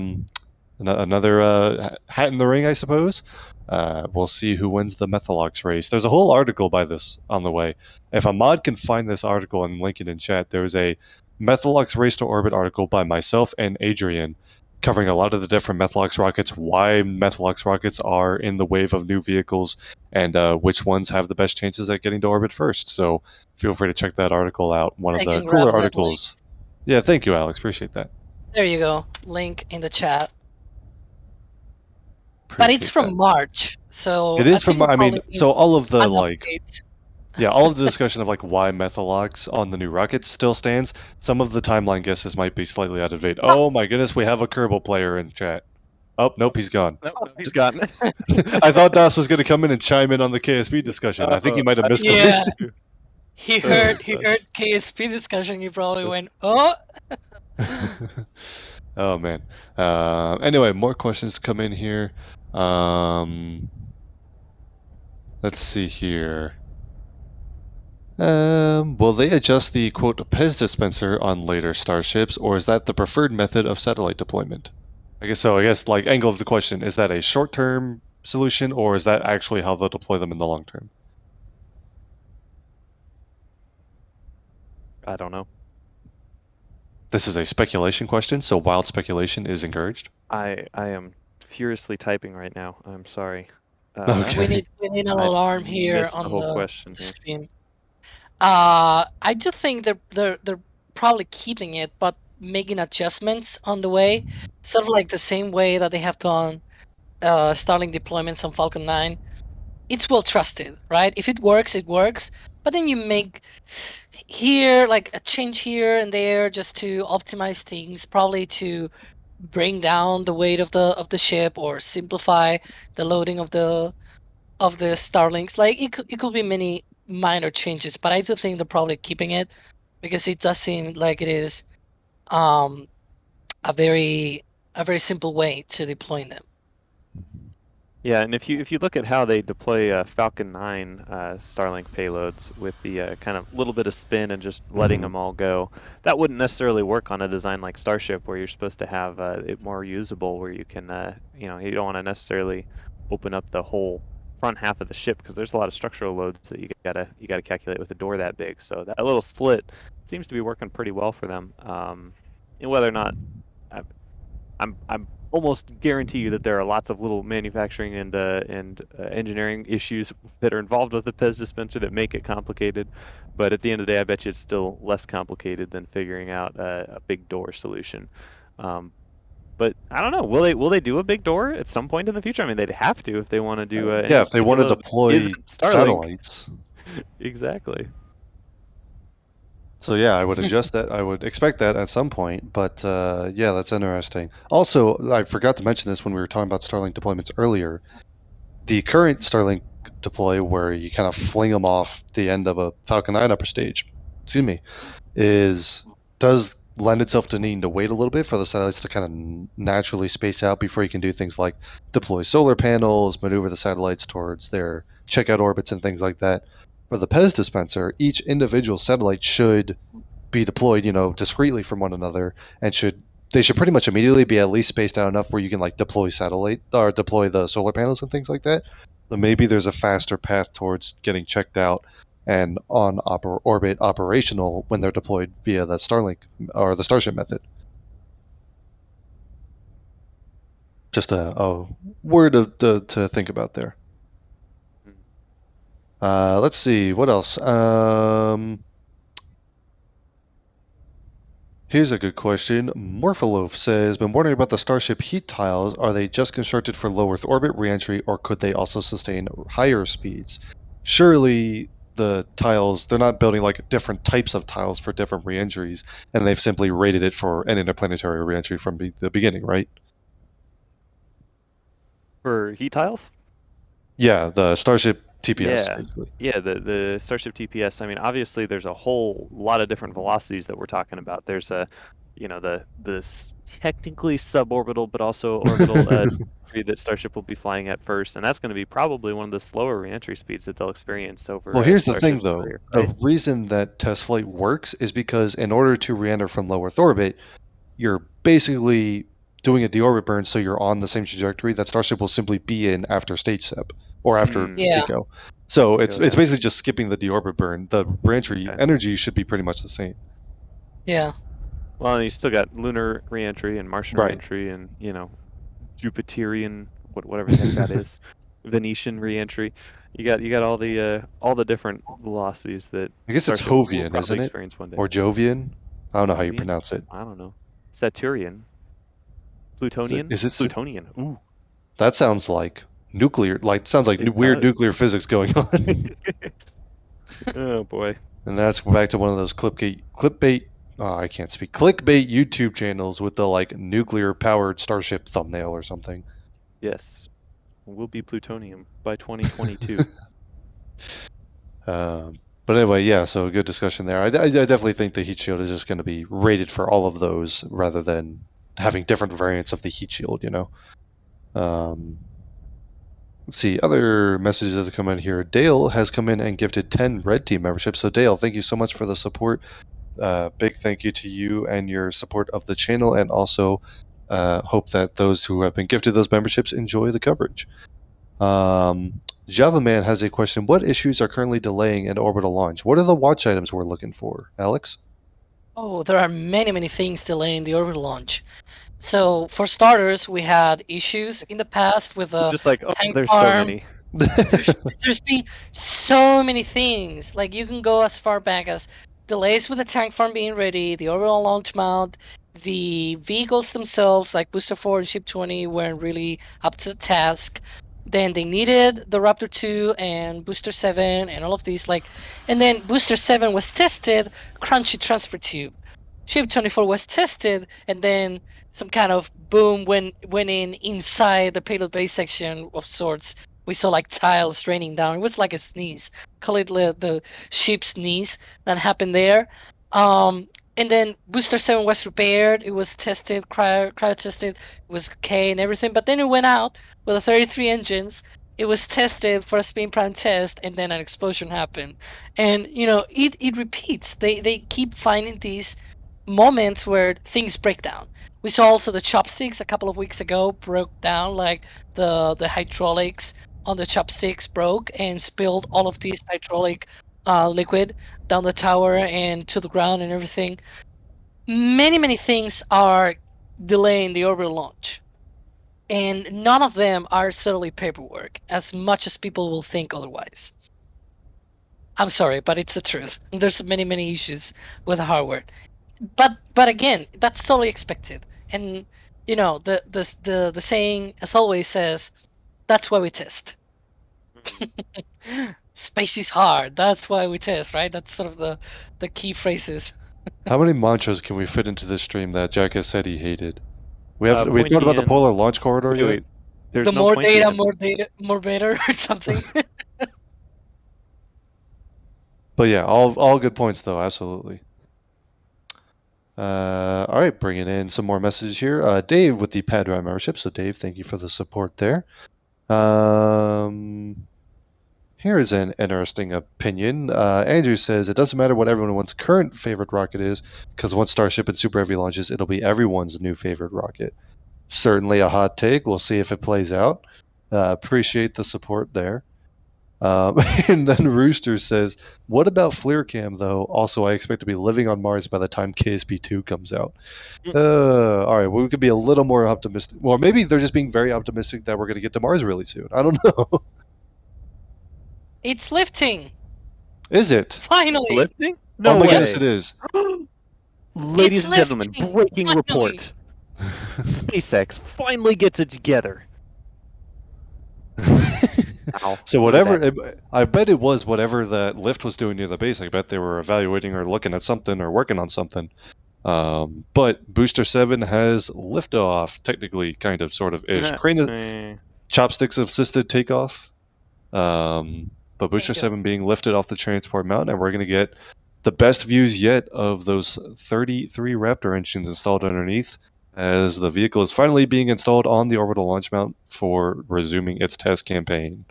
in the ring, I suppose. We'll see who wins the Methalox race. There's a whole article by this on the way. If a mod can find this article and link it in chat, there's a Methalox race to orbit article by myself and Adrian covering a lot of the different Methalox rockets, why Methalox rockets are in the wave of new vehicles, and which ones have the best chances at getting to orbit first. So feel free to check that article out. One of I the can grab cooler that articles. Yeah, thank you, Alex. Appreciate that. There you go. Link in the chat. But it's Appreciate from that. March, so It is I from. think I mean, probably so all of the an like. update. Yeah, all of the discussion of like why Methalox on the new rockets still stands. Some of the timeline guesses might be slightly out of date. Oh my goodness, we have a Kerbal player in chat. Oh nope, he's gone. Nope, he's gone. I thought Das was going to come in and chime in on the KSB discussion. I think he might have missed Yeah. it. He Oh, heard gosh. KSP discussion. He probably went, oh. Oh man. Anyway, more questions come in here. Let's see here. Will they adjust the quote Pez dispenser on later starships, or is that the preferred method of satellite deployment? I guess like angle of the question, is that a short-term solution, or is that actually how they'll deploy them in the long term? I don't know. This is a speculation question, so wild speculation is encouraged. I am furiously typing right now. I'm sorry. Okay. We need an I alarm here missed on the whole question here. stream. I just think they're probably keeping it, but making adjustments on the way, sort of like the same way that they have done Starlink deployments on Falcon 9. It's well trusted, right? If it works, it works. But then you make here like a change here and there just to optimize things, probably to bring down the weight of the ship or simplify the loading of the Starlinks. Like it could be many minor changes, but I do think they're probably keeping it because it does seem like it is a very simple way to deploy them. Yeah, and if you look at how they deploy Falcon 9 Starlink payloads with the kind of little bit of spin and just letting them all go, that wouldn't necessarily work on a design like Starship where you're supposed to have it more usable, where you can, you don't want to necessarily open up the whole front half of the ship because there's a lot of structural loads that you gotta calculate with a door that big. So that little slit seems to be working pretty well for them. And whether or not I'm almost guarantee you that there are lots of little manufacturing and engineering issues that are involved with the Pez dispenser that make it complicated. But at the end of the day, I bet you it's still less complicated than figuring out a big door solution. But I don't know. Will they do a big door at some point in the future? I mean, they'd have to if they want to do. Yeah, if they want to deploy satellites. Exactly. So yeah, I would adjust that. I would expect that at some point. But yeah, that's interesting. Also, I forgot to mention this when we were talking about Starlink deployments earlier. The current Starlink deploy, where you kind of fling them off the end of a Falcon 9 upper stage, does lend itself to needing to wait a little bit for the satellites to kind of naturally space out before you can do things like deploy solar panels, maneuver the satellites towards their checkout orbits and things like that. For the Pez dispenser, each individual satellite should be deployed, discreetly from one another, and they should pretty much immediately be at least spaced out enough where you can like deploy the solar panels and things like that. So maybe there's a faster path towards getting checked out and on orbit operational when they're deployed via the Starlink or the Starship method. Just a word to think about there. Let's see what else. Here's a good question. Morpholoaf says, been wondering about the Starship heat tiles. Are they just constructed for low Earth orbit reentry, or could they also sustain higher speeds? Surely the tiles, they're not building like different types of tiles for different reentries, and they've simply rated it for an interplanetary reentry from the beginning, right? For heat tiles? Yeah, the Starship TPS, Yeah. basically. Yeah, the Starship TPS. I mean, obviously, there's a whole lot of different velocities that we're talking about. There's technically suborbital, but also orbital tree that Starship will be flying at first, and that's going to be probably one of the slower reentry speeds that they'll experience over. Well, here's the thing, Starship's though. career, right? The reason that test flight works is because in order to re-enter from low Earth orbit, you're basically doing a deorbit burn, so you're on the same trajectory that Starship will simply be in after stage sep or after Yeah. Pico. So it's yeah. basically just skipping the deorbit burn. The reentry Okay. energy should be pretty much the same. Yeah. Well, and you still got lunar reentry and Martian Right. reentry, and Jupiterian, whatever the heck that is, Venetian reentry. You got all the different velocities that I guess it's Starship will Jovian, probably isn't it? experience one day. Or Jovian? I don't know how you Jovian? pronounce it. I don't know. Saturnian, Plutonian. Is it Plutonian? Ooh. That sounds like nuclear. Like sounds like It weird does. nuclear physics going on. Oh boy. And that's back to one of those clickbait. Oh, I can't speak. Clickbait YouTube channels with the like nuclear powered Starship thumbnail or something. Yes. We'll be plutonium by 2022. But anyway, yeah. So a good discussion there. I definitely think the heat shield is just going to be rated for all of those rather than having different variants of the heat shield. Let's see, other messages that have come in here. Dale has come in and gifted 10 Red Team memberships. So Dale, thank you so much for the support. Big thank you to you and your support of the channel, and also hope that those who have been gifted those memberships enjoy the coverage. Java Man has a question. What issues are currently delaying an orbital launch? What are the watch items we're looking for? Alex? Oh, there are many things delaying the orbital launch. So for starters, we had issues in the past with the Just like, tank there's farm. so many. There's been so many things. Like you can go as far back as delays with the tank farm being ready, the orbital launch mount, the vehicles themselves, like Booster 4 and Ship 20, weren't really up to the task. Then they needed the Raptor 2 and Booster 7 and all of these, and then Booster 7 was tested, crunchy transfer tube. Ship 24 was tested, and then some kind of boom went in inside the payload base section of sorts. We saw like tiles raining down. It was like a sneeze. Call it the ship sneeze that happened there. And then Booster 7 was repaired. It was tested, cryo tested. It was okay and everything. But then it went out with the 33 engines. It was tested for a spin prime test, and then an explosion happened. And it repeats. They keep finding these moments where things break down. We saw also the Chopsticks a couple of weeks ago broke down, like the hydraulics on the Chopsticks broke and spilled all of this hydraulic liquid down the tower and to the ground and everything. Many things are delaying the orbital launch, and none of them are certainly paperwork, as much as people will think otherwise. I'm sorry, but it's the truth. There's many issues with the hardware. But again, that's totally expected. And the saying, as always, says, that's why we test. Space is hard. That's why we test, right? That's sort of the key phrases. How many mantras can we fit into this stream that Jack has said he hated? We thought Pointy about the and- polar launch corridor yet? Wait, there's The no more pointy data, end. more better, or something. But yeah, all good points though, absolutely. All right, bringing in some more messages here. Dave with the Padra membership. So Dave, thank you for the support there. Here is an interesting opinion. Andrew says it doesn't matter what everyone's current favorite rocket is, because once Starship and Super Heavy launches, it'll be everyone's new favorite rocket. Certainly a hot take. We'll see if it plays out. Appreciate the support there. And then Rooster says, what about FlearCam, though? Also, I expect to be living on Mars by the time KSP2 comes out. All right, well, we could be a little more optimistic. Well, maybe they're just being very optimistic that we're going to get to Mars really soon. I don't know. It's lifting. Is it? Finally. It's lifting? Oh No my way. goodness, it is. Ladies and gentlemen, lifting, breaking finally. report. SpaceX finally gets it together. Ow, So my whatever, bad. I bet it was whatever that lift was doing near the base. I bet they were evaluating or looking at something or working on something. But Booster 7 has liftoff, technically, kind of, sort of ish. Chopsticks assisted takeoff. But Booster Thank you. 7 being lifted off the transport mount, and we're going to get the best views yet of those 33 Raptor engines installed underneath, as the vehicle is finally being installed on the orbital launch mount for resuming its test campaign.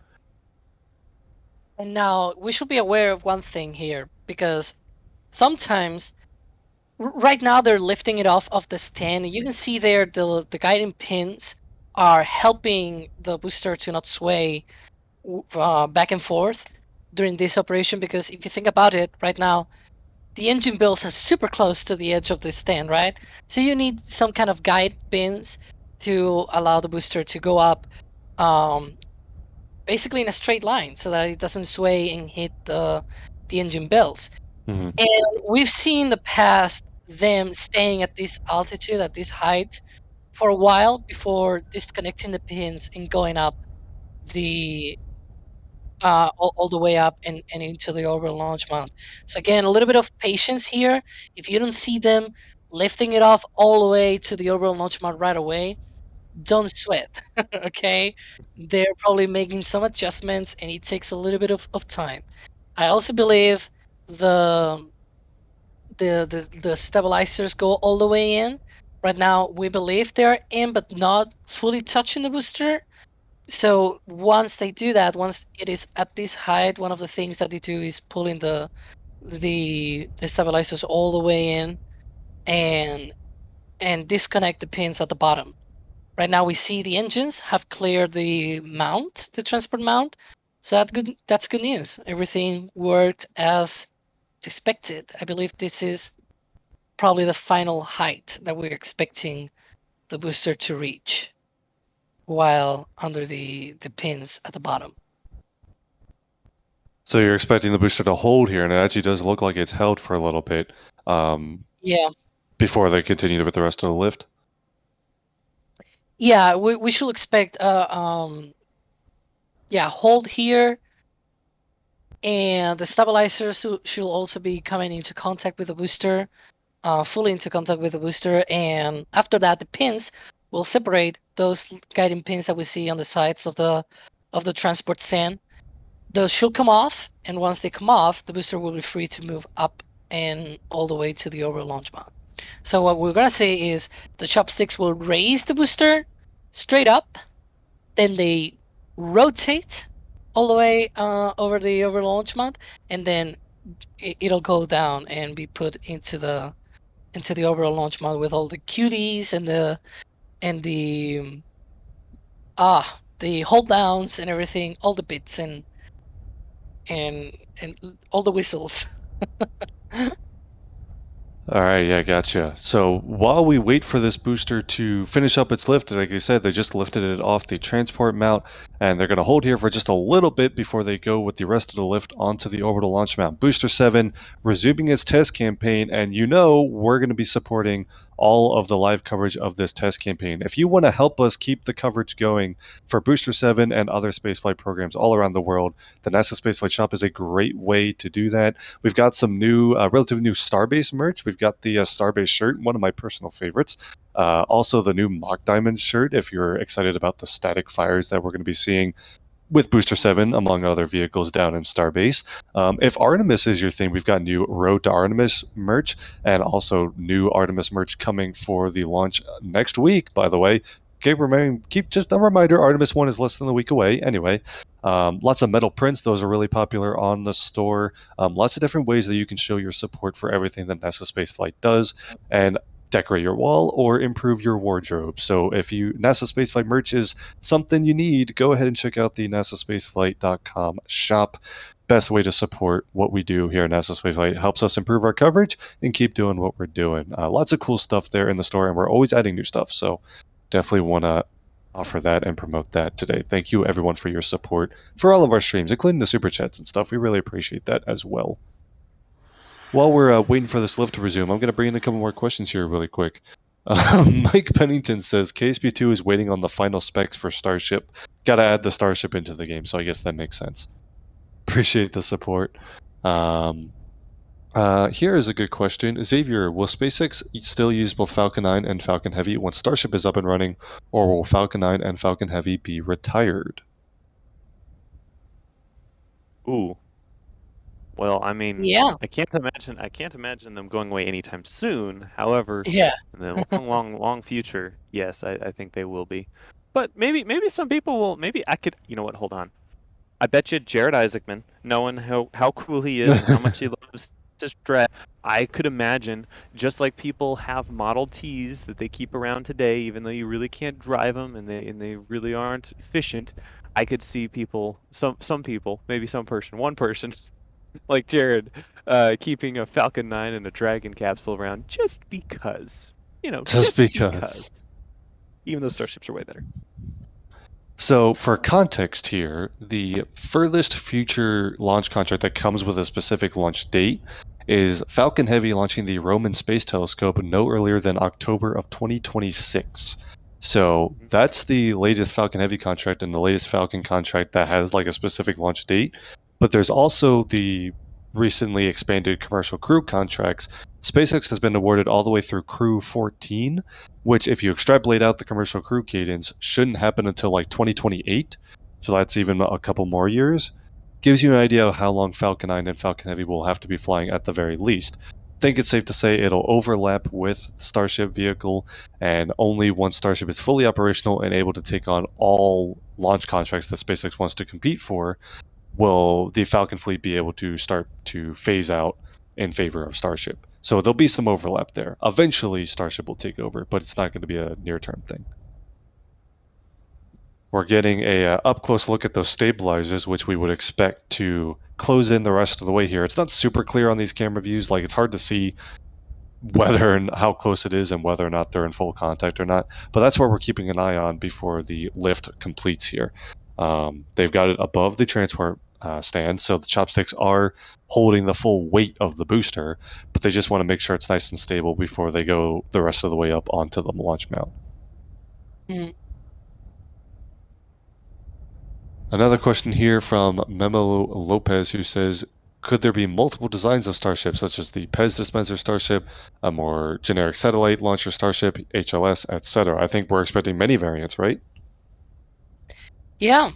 And now we should be aware of one thing here, because sometimes, right now they're lifting it off of the stand. You can see there the guiding pins are helping the booster to not sway back and forth during this operation, because if you think about it, right now the engine bills are super close to the edge of the stand, right? So you need some kind of guide pins to allow the booster to go up basically in a straight line so that it doesn't sway and hit the engine bills. Mm-hmm. And we've seen in the past them staying at this altitude, at this height, for a while before disconnecting the pins and going up the all the way up and into the orbital launch mount. So again, a little bit of patience here. If you don't see them lifting it off all the way to the orbital launch mount right away, don't sweat. Okay, they're probably making some adjustments and it takes a little bit of time. I also believe the stabilizers go all the way in. Right now we believe they're in but not fully touching the booster. So once they do that, once it is at this height, one of the things that they do is pulling the stabilizers all the way in and disconnect the pins at the bottom. Right now we see the engines have cleared the mount, the transport mount. So that's good news. Everything worked as expected. I believe this is probably the final height that we're expecting the booster to reach while under the pins at the bottom. So you're expecting the booster to hold here, and it actually does look like it's held for a little bit. Yeah. Before they continue with the rest of the lift. Yeah, we should expect hold here, and the stabilizers should also be coming into contact with the booster, fully into contact with the booster, and after that the pins will separate those guiding pins that we see on the sides of the transport stand. Those should come off, and once they come off, the booster will be free to move up and all the way to the orbital launch mount. So what we're gonna say is the chopsticks will raise the booster straight up, then they rotate all the way over the orbital launch mount, and then it'll go down and be put into the orbital launch mount with all the cuties and the hold downs and everything, all the bits and all the whistles. All right, yeah, gotcha. So while we wait for this booster to finish up its lift, like I said, they just lifted it off the transport mount, and they're going to hold here for just a little bit before they go with the rest of the lift onto the orbital launch mount. Booster 7 resuming its test campaign, and we're going to be supporting all of the live coverage of this test campaign. If you want to help us keep the coverage going for Booster 7 and other spaceflight programs all around the world, the NASA Spaceflight Shop is a great way to do that. We've got some new, relatively new Starbase merch. We've got the Starbase shirt, one of my personal favorites. Also the new Mock Diamond shirt, if you're excited about the static fires that we're going to be seeing with Booster 7, among other vehicles down in Starbase. If Artemis is your thing, we've got new Road to Artemis merch, and also new Artemis merch coming for the launch next week, by the way. Keep just a reminder, Artemis 1 is less than a week away. Anyway, lots of metal prints. Those are really popular on the store. Lots of different ways that you can show your support for everything that NASA Spaceflight does, and decorate your wall or improve your wardrobe. So if NASA Spaceflight merch is something you need, go ahead and check out the NASASpaceflight.com shop. Best way to support what we do here at NASA Spaceflight. It helps us improve our coverage and keep doing what we're doing. Lots of cool stuff there in the store, and we're always adding new stuff. So definitely want to offer that and promote that today. Thank you everyone for your support for all of our streams, including the super chats and stuff. We really appreciate that as well. while we're waiting for this lift to resume, I'm going to bring in a couple more questions here really quick. Mike Pennington says KSP2 is waiting on the final specs for Starship. Got to add the Starship into the game, so I guess that makes sense. Appreciate the support. Here is a good question. Xavier, will SpaceX still use both Falcon 9 and Falcon Heavy once Starship is up and running, or will Falcon 9 and Falcon Heavy be retired? Ooh. Well, I mean, Yeah. I can't imagine them going away anytime soon. However, Yeah. in the long future, yes, I think they will be. But maybe some people will. Maybe I could. You know what? Hold on. I bet you Jared Isaacman, knowing how cool he is and how much he loves his dress, I could imagine, just like people have Model Ts that they keep around today, even though you really can't drive them and they really aren't efficient. I could see people, some people, maybe one person, like Jared, keeping a Falcon 9 and a Dragon capsule around just because. Just because. Even though Starships are way better. So, for context here, the furthest future launch contract that comes with a specific launch date is Falcon Heavy launching the Roman Space Telescope no earlier than October of 2026. So, that's the latest Falcon Heavy contract and the latest Falcon contract that has like a specific launch date. But there's also the recently expanded commercial crew contracts. SpaceX has been awarded all the way through Crew 14, which, if you extrapolate out the commercial crew cadence, shouldn't happen until like 2028. So that's even a couple more years. Gives you an idea of how long Falcon 9 and Falcon Heavy will have to be flying at the very least. I think it's safe to say it'll overlap with Starship vehicle, and only once Starship is fully operational and able to take on all launch contracts that SpaceX wants to compete for, will the Falcon fleet be able to start to phase out in favor of Starship. So there'll be some overlap there. Eventually, Starship will take over, but it's not going to be a near-term thing. We're getting a up-close look at those stabilizers, which we would expect to close in the rest of the way here. It's not super clear on these camera views. Like, it's hard to see whether and how close it is and whether or not they're in full contact or not. But that's where we're keeping an eye on before the lift completes here. They've got it above the transport stand, so the chopsticks are holding the full weight of the booster, but they just want to make sure it's nice and stable before they go the rest of the way up onto the launch mount. Mm. Another question here from Memo Lopez, who says, could there be multiple designs of Starship, such as the Pez dispenser Starship, a more generic satellite launcher Starship, HLS, etc.? I think we're expecting many variants, right? Yeah.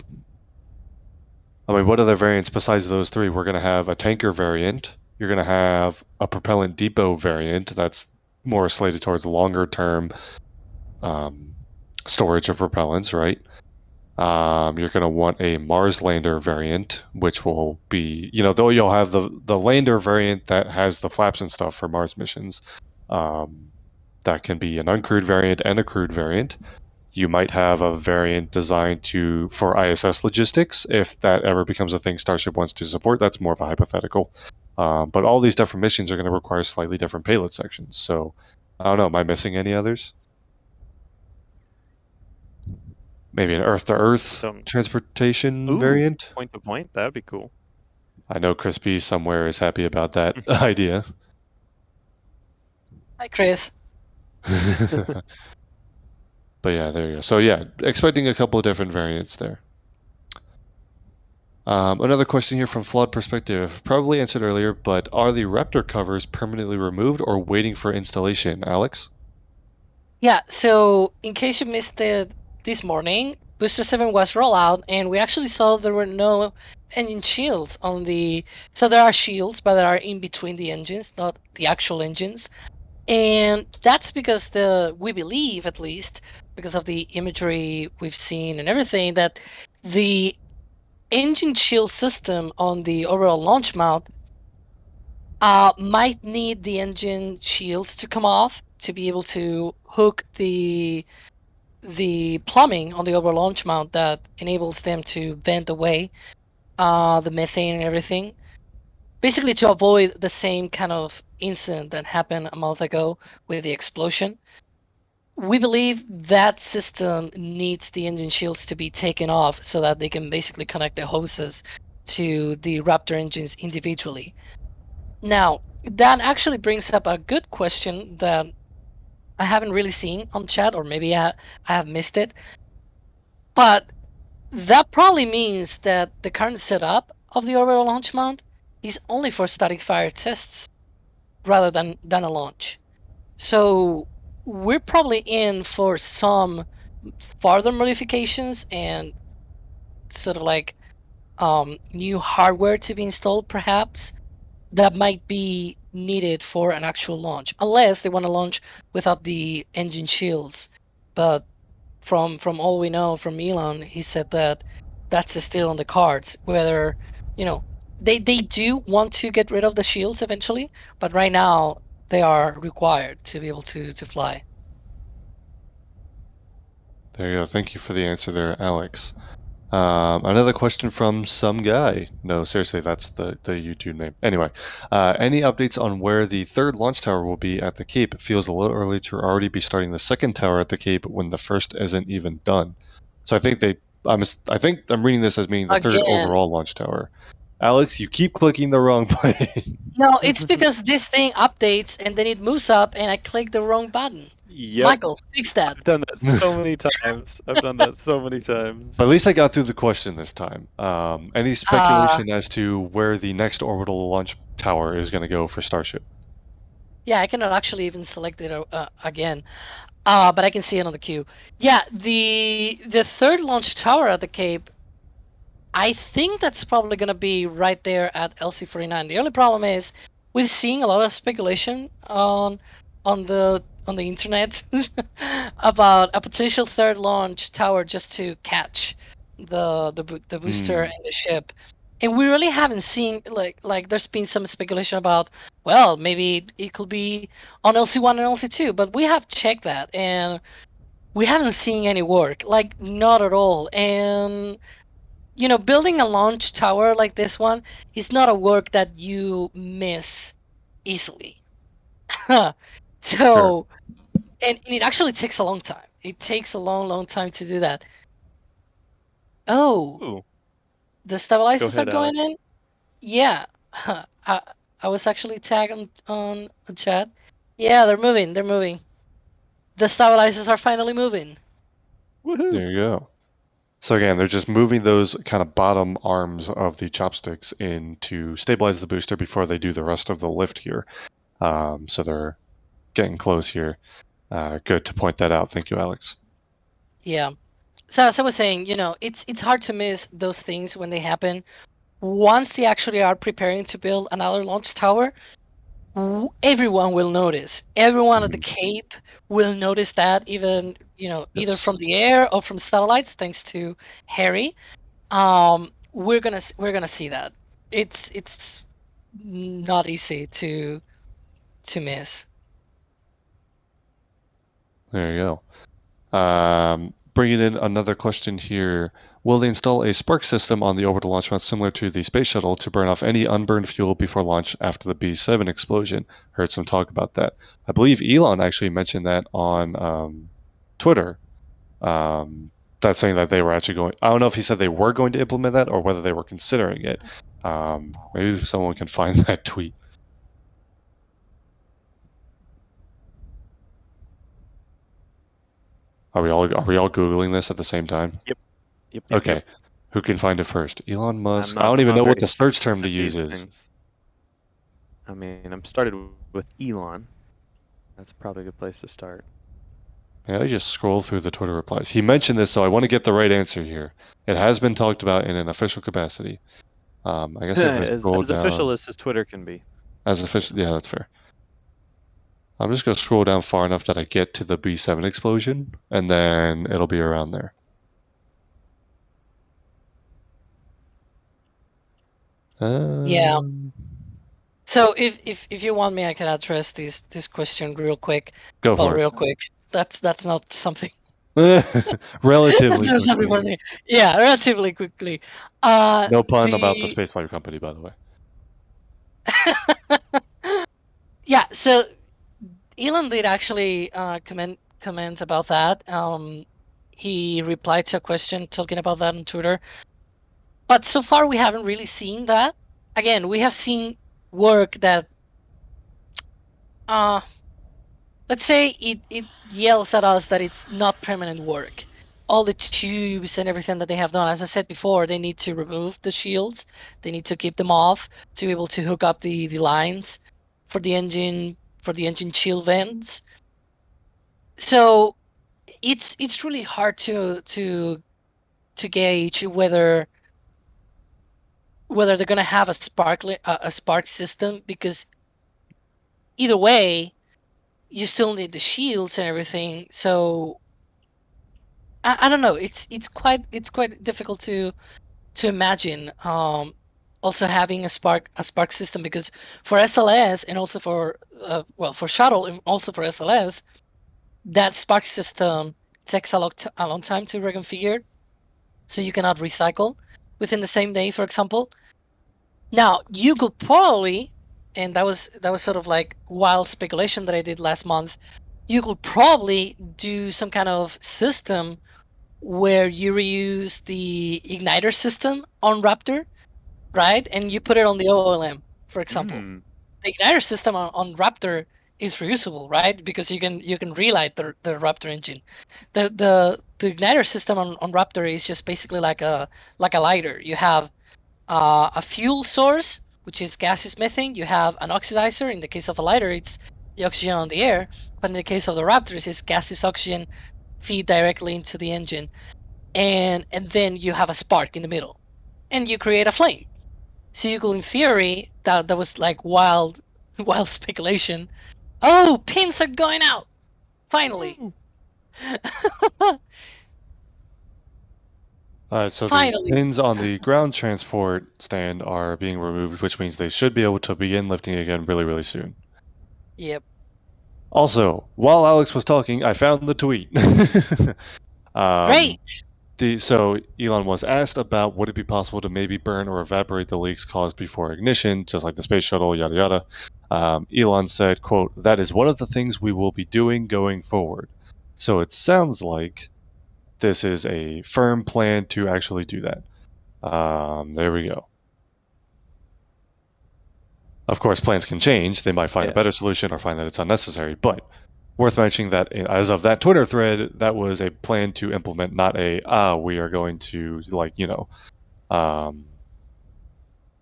I mean, what other variants besides those three? We're going to have a tanker variant. You're going to have a propellant depot variant that's more slated towards longer term storage of propellants, right? You're going to want a Mars lander variant, which will be, though you'll have the lander variant that has the flaps and stuff for Mars missions. That can be an uncrewed variant and a crewed variant. You might have a variant designed for ISS logistics, if that ever becomes a thing Starship wants to support. That's more of a hypothetical. But all these different missions are going to require slightly different payload sections. So, I don't know, am I missing any others? Maybe an Earth-to-Earth transportation variant? Point-to-point, that would be cool. I know Chris B somewhere is happy about that idea. Hi, Chris. But yeah, there you go. So yeah, expecting a couple of different variants there. Another question here from Flawed Perspective. Probably answered earlier, but are the Raptor covers permanently removed or waiting for installation, Alex? Yeah, so in case you missed it this morning, Booster 7 was rolled out, and we actually saw there were no engine shields on the... So there are shields, but they are in between the engines, not the actual engines. And that's because we believe, at least, because of the imagery we've seen and everything, that the engine shield system on the overall launch mount might need the engine shields to come off to be able to hook the plumbing on the overall launch mount that enables them to vent away the methane and everything. Basically to avoid the same kind of incident that happened a month ago with the explosion. We believe that system needs the engine shields to be taken off so that they can basically connect the hoses to the Raptor engines individually. Now, that actually brings up a good question that I haven't really seen on chat, or maybe I have missed it. But that probably means that the current setup of the orbital launch mount is only for static fire tests rather than a launch. So we're probably in for some further modifications and sort of like new hardware to be installed, perhaps, that might be needed for an actual launch, unless they want to launch without the engine shields. But from all we know from Elon, he said that that's still on the cards. Whether they do want to get rid of the shields eventually, but right now they are required to be able to fly. There you go. Thank you for the answer there, Alex. Another question from some guy. No, seriously, that's the YouTube name. Anyway, any updates on where the third launch tower will be at the Cape? It feels a little early to already be starting the second tower at the Cape when the first isn't even done. So I think I think I'm reading this as meaning the third Again. overall launch tower. Alex, you keep clicking the wrong button. No, it's because this thing updates and then it moves up and I click the wrong button. Yep. Michael, fix that. I've done that so many times. I've done that so many times. But at least I got through the question this time. Any speculation as to where the next orbital launch tower is going to go for Starship? Yeah, I cannot actually even select it again, but I can see it on the queue. Yeah, the third launch tower at the Cape, I think that's probably going to be right there at LC-49. The only problem is we're seeing a lot of speculation on the internet about a potential third launch tower just to catch the booster and the ship. And we really haven't seen like there's been some speculation about, well, maybe it could be on LC1 and LC2, but we have checked that and we haven't seen any work, like not at all. And building a launch tower like this one is not a work that you miss easily. So, Sure. and it actually takes a long time. It takes a long time to do that. Oh, Ooh. the stabilizers ahead, are going Alex. in? Yeah. I was actually tagged on chat. Yeah, they're moving. They're moving. The stabilizers are finally moving. Woohoo! There you go. So again, they're just moving those kind of bottom arms of the chopsticks in to stabilize the booster before they do the rest of the lift here. So they're getting close here. Good to point that out. Thank you, Alex. Yeah. So as I was saying, it's hard to miss those things when they happen. Once they actually are preparing to build another launch tower, everyone will notice. Everyone at the Cape will notice that, even either from the air or from satellites, thanks to Harry. We're gonna see that. It's not easy to miss. There you go. Bringing in another question here. Will they install a spark system on the orbital launch mount similar to the space shuttle to burn off any unburned fuel before launch after the B7 explosion? Heard some talk about that. I believe Elon actually mentioned that on Twitter. That's saying that they were actually going... I don't know if he said they were going to implement that or whether they were considering it. Maybe someone can find that tweet. Are we all Googling this at the same time? Yep. Okay. Who can find it first? Elon Musk. I'm I don't even know what very the search term success to at use these is. things. I mean, I'm started with Elon. That's probably a good place to start. Yeah, I just scroll through the Twitter replies. He mentioned this, so I want to get the right answer here. It has been talked about in an official capacity. I guess if I scroll as down, official as his Twitter can be. As official, yeah, that's fair. I'm just gonna scroll down far enough that I get to the B7 explosion, and then it'll be around there. Yeah. So if you want me, I can address this question real quick. Go for it. Real quick. That's not something. Relatively That's something for quickly. me. Yeah, relatively quickly. No pun about the spaceflight company, by the way. Yeah. So Elon did actually comment about that. He replied to a question talking about that on Twitter. But so far we haven't really seen that. Again, we have seen work that let's say it yells at us that it's not permanent work. All the tubes and everything that they have done, as I said before, they need to remove the shields. They need to keep them off to be able to hook up the lines for the engine shield vents. So it's really hard to gauge whether they're gonna have a spark system, because either way you still need the shields and everything. So I don't know. It's quite difficult to imagine. Also having a spark system, because for SLS and also for for shuttle and also for SLS, that spark system takes a long time to reconfigure, so you cannot recycle within the same day, for example. Now you could probably, and that was sort of like wild speculation that I did last month. You could probably do some kind of system where you reuse the igniter system on Raptor, right? And you put it on the OLM, for example. Mm. The igniter system on Raptor is reusable, right? Because you can relight the Raptor engine. The igniter system on Raptor is just basically like a lighter. You have a fuel source, which is gaseous methane. You have an oxidizer. In the case of a lighter, it's the oxygen on the air. But in the case of the Raptors, it's gaseous oxygen feed directly into the engine. And then you have a spark in the middle. And you create a flame. So you could, in theory, that was like wild speculation. Oh, pins are going out! Finally! So Finally. the pins on the ground transport stand are being removed, which means they should be able to begin lifting again really, really soon. Yep. Also, while Alex was talking, I found the tweet. Great! So Elon was asked about would it be possible to maybe burn or evaporate the leaks caused before ignition, just like the space shuttle, yada yada. Elon said, quote, "That is one of the things we will be doing going forward." So it sounds like this is a firm plan to actually do that. There we go. Of course, plans can change. They might find a better solution or find that it's unnecessary, but worth mentioning that as of that Twitter thread, that was a plan to implement, not we are going to,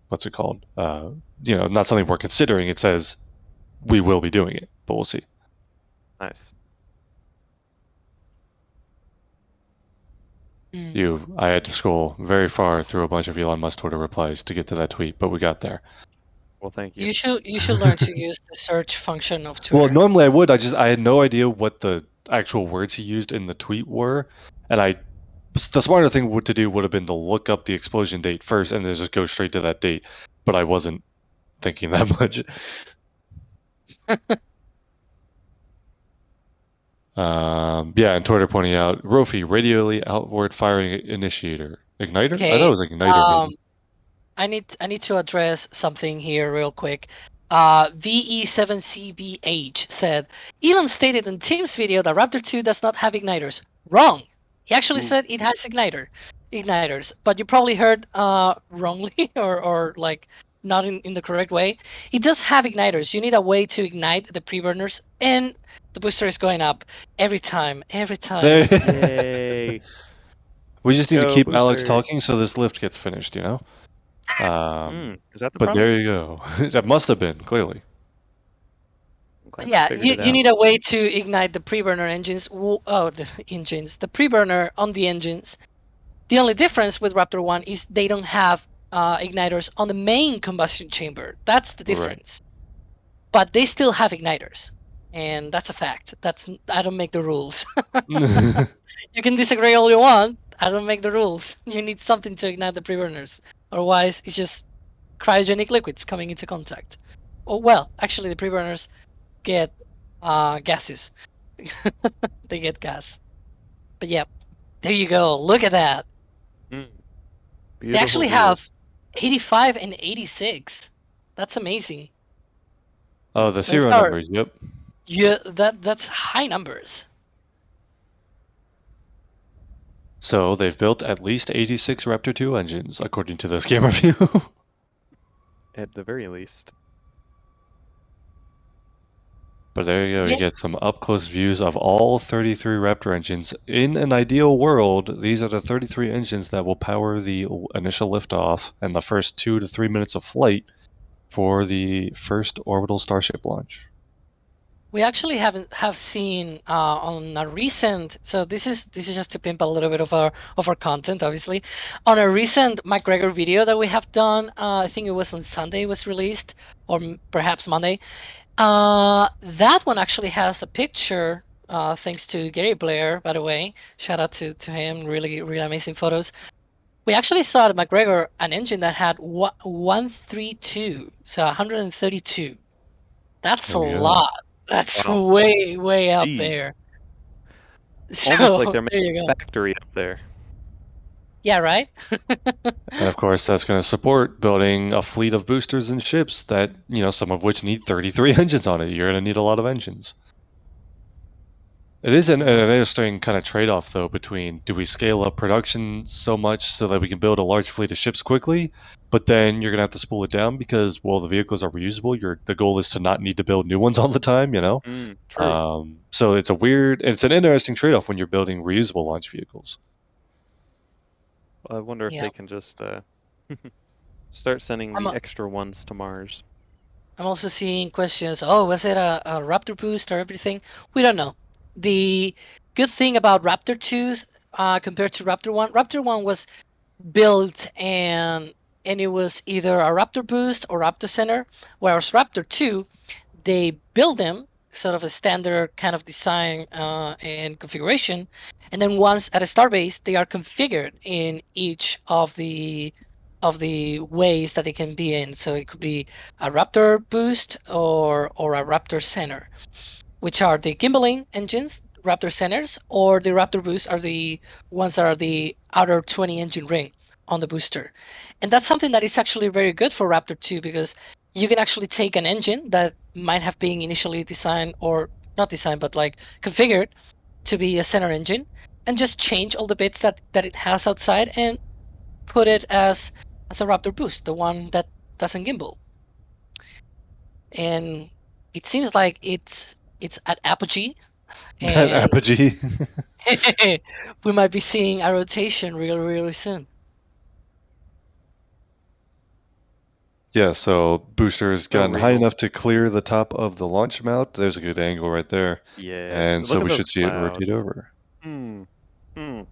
what's it called? Not something we're considering. It says we will be doing it, but we'll see. Nice. I had to scroll very far through a bunch of Elon Musk Twitter replies to get to that tweet, but we got there. Well, thank you. You should learn to use the search function of Twitter. Well, normally I would. I had no idea what the actual words he used in the tweet were, and the smarter thing to do would have been to look up the explosion date first and then just go straight to that date. But I wasn't thinking that much. And Twitter pointing out Rofi radially outward firing initiator igniter. Okay, I thought it was igniter. I need to address something here real quick. VE7CBH said Elon stated in Tim's video that Raptor 2 does not have igniters. Wrong. He actually said it has igniters, but you probably heard wrongly or like not in the correct way. It does have igniters. You need a way to ignite the preburners, and the booster is going up every time. Yay. We just need to Go keep booster. Alex talking so this lift gets finished, Is that the but problem? there you go. That must have been, clearly. Yeah, you need a way to ignite the preburner engines. The preburner on the engines. The only difference with Raptor 1 is they don't have igniters on the main combustion chamber. That's the difference. Right. But they still have igniters, and that's a fact. I don't make the rules. You can disagree all you want. I don't make the rules. You need something to ignite the preburners. Otherwise, it's just cryogenic liquids coming into contact. Oh, well, actually, the preburners get gases. They get gas. But yeah, there you go. Look at that. They actually have 85 and 86. That's amazing. Oh, the serial numbers, yep. Yeah, that's high numbers. So they've built at least 86 Raptor 2 engines, according to this game review. At the very least. But there you go. Yeah. You get some up-close views of all 33 Raptor engines. In an ideal world, these are the 33 engines that will power the initial liftoff and the first 2 to 3 minutes of flight for the first orbital Starship launch. We actually have seen on a recent. So this is just to pimp a little bit of our content, obviously. On a recent McGregor video that we have done, I think it was on Sunday, it was released, or perhaps Monday. That one actually has a picture. Thanks to Gary Blair, by the way. Shout out to him. Really amazing photos. We actually saw at McGregor an engine that had 132, so 132. That's a There you go. lot. That's Wow. way up Jeez. there. Almost like they're there you making go. a factory up there. Yeah, right? And of course, that's going to support building a fleet of boosters and ships that, some of which need 33 engines on it. You're going to need a lot of engines. It is an interesting kind of trade-off, though, between do we scale up production so much so that we can build a large fleet of ships quickly, but then you're going to have to spool it down because, well, the vehicles are reusable. The goal is to not need to build new ones all the time, True. So it's an interesting trade-off when you're building reusable launch vehicles. I wonder if Yeah. they can just start sending I'm the a- extra ones to Mars. I'm also seeing questions. Oh, was it a Raptor boost or everything? We don't know. The good thing about Raptor 2s compared to Raptor 1 was built and it was either a Raptor boost or Raptor center, whereas Raptor 2, they build them sort of a standard kind of design and configuration, and then once at a Starbase, they are configured in each of the ways that they can be in. So it could be a Raptor boost or a Raptor center, which are the gimbaling engines, Raptor centers, or the Raptor boost are the ones that are the outer 20 engine ring on the booster. And that's something that is actually very good for Raptor 2 because you can actually take an engine that might have been initially designed, or not designed, but like configured to be a center engine, and just change all the bits that it has outside and put it as a Raptor boost, the one that doesn't gimbal. And it seems like it's at apogee, That and apogee. we might be seeing a rotation really soon. Yeah, so booster's gotten high real. enough to clear the top of the launch mount. There's a good angle right there. Yes. And so Look at we those should see it rotate clouds. over. One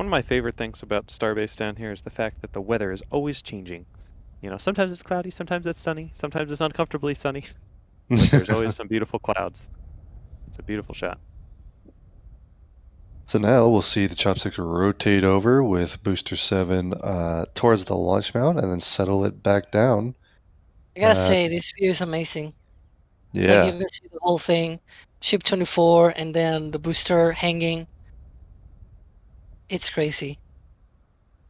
of my favorite things about Starbase down here is the fact that the weather is always changing. Sometimes it's cloudy, sometimes it's sunny, sometimes it's uncomfortably sunny, but there's always some beautiful clouds. It's a beautiful shot. So now we'll see the Chopsticks rotate over with Booster 7 towards the launch mount and then settle it back down. I gotta say, this view is amazing. Yeah. Like you can see the whole thing, ship 24, and then the booster hanging. It's crazy.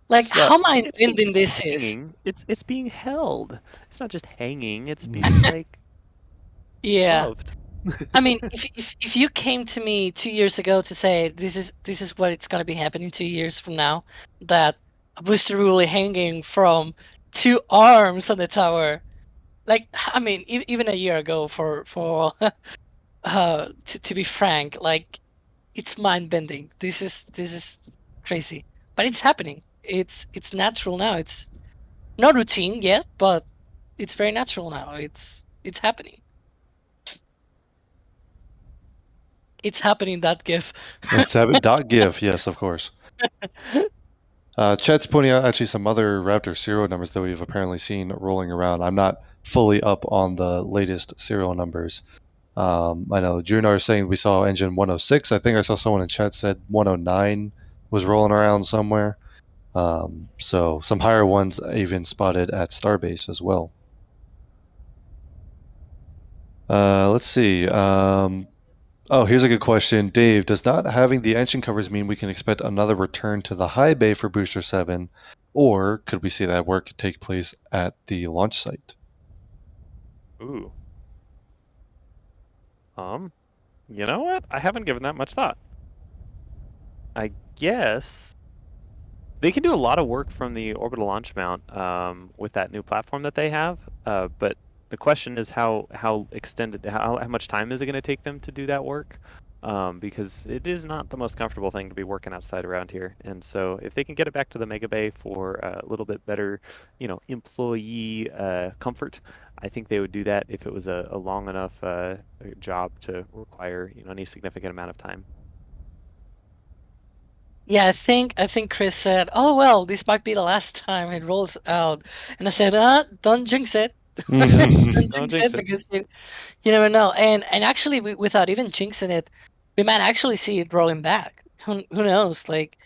Like how mind-bending this is. Hanging. It's being held. It's not just hanging. It's being like Yeah. loved. I mean, if you came to me 2 years ago to say this is what it's gonna be happening 2 years from now, that a booster will be hanging from 2 arms on the tower, like I mean, even a year ago, for to be frank, like it's mind bending. This is crazy, but it's happening. It's natural now. It's not routine yet, but it's very natural now. It's happening. It's happening. That GIF. It's .gif, yes, of course. Chet's pointing out actually some other Raptor serial numbers that we've apparently seen rolling around. I'm not fully up on the latest serial numbers. I know Junar is saying we saw engine 106. I think I saw someone in chat said 109 was rolling around somewhere. So some higher ones even spotted at Starbase as well. Let's see. Oh, here's a good question. Dave, does not having the engine covers mean we can expect another return to the high bay for Booster 7? Or could we see that work take place at the launch site? Ooh. You know what? I haven't given that much thought. I guess they can do a lot of work from the orbital launch mount with that new platform that they have, but the question is how extended, how much time is it going to take them to do that work? Because it is not the most comfortable thing to be working outside around here. And so if they can get it back to the Mega Bay for a little bit better, employee comfort, I think they would do that if it was a long enough job to require, any significant amount of time. Yeah, I think Chris said, "Oh well, this might be the last time it rolls out," and I said, "Don't jinx it. Don't Don't jinx jinx it it. because you never know." And actually, without even jinxing it, we might actually see it rolling back. Who knows? Like,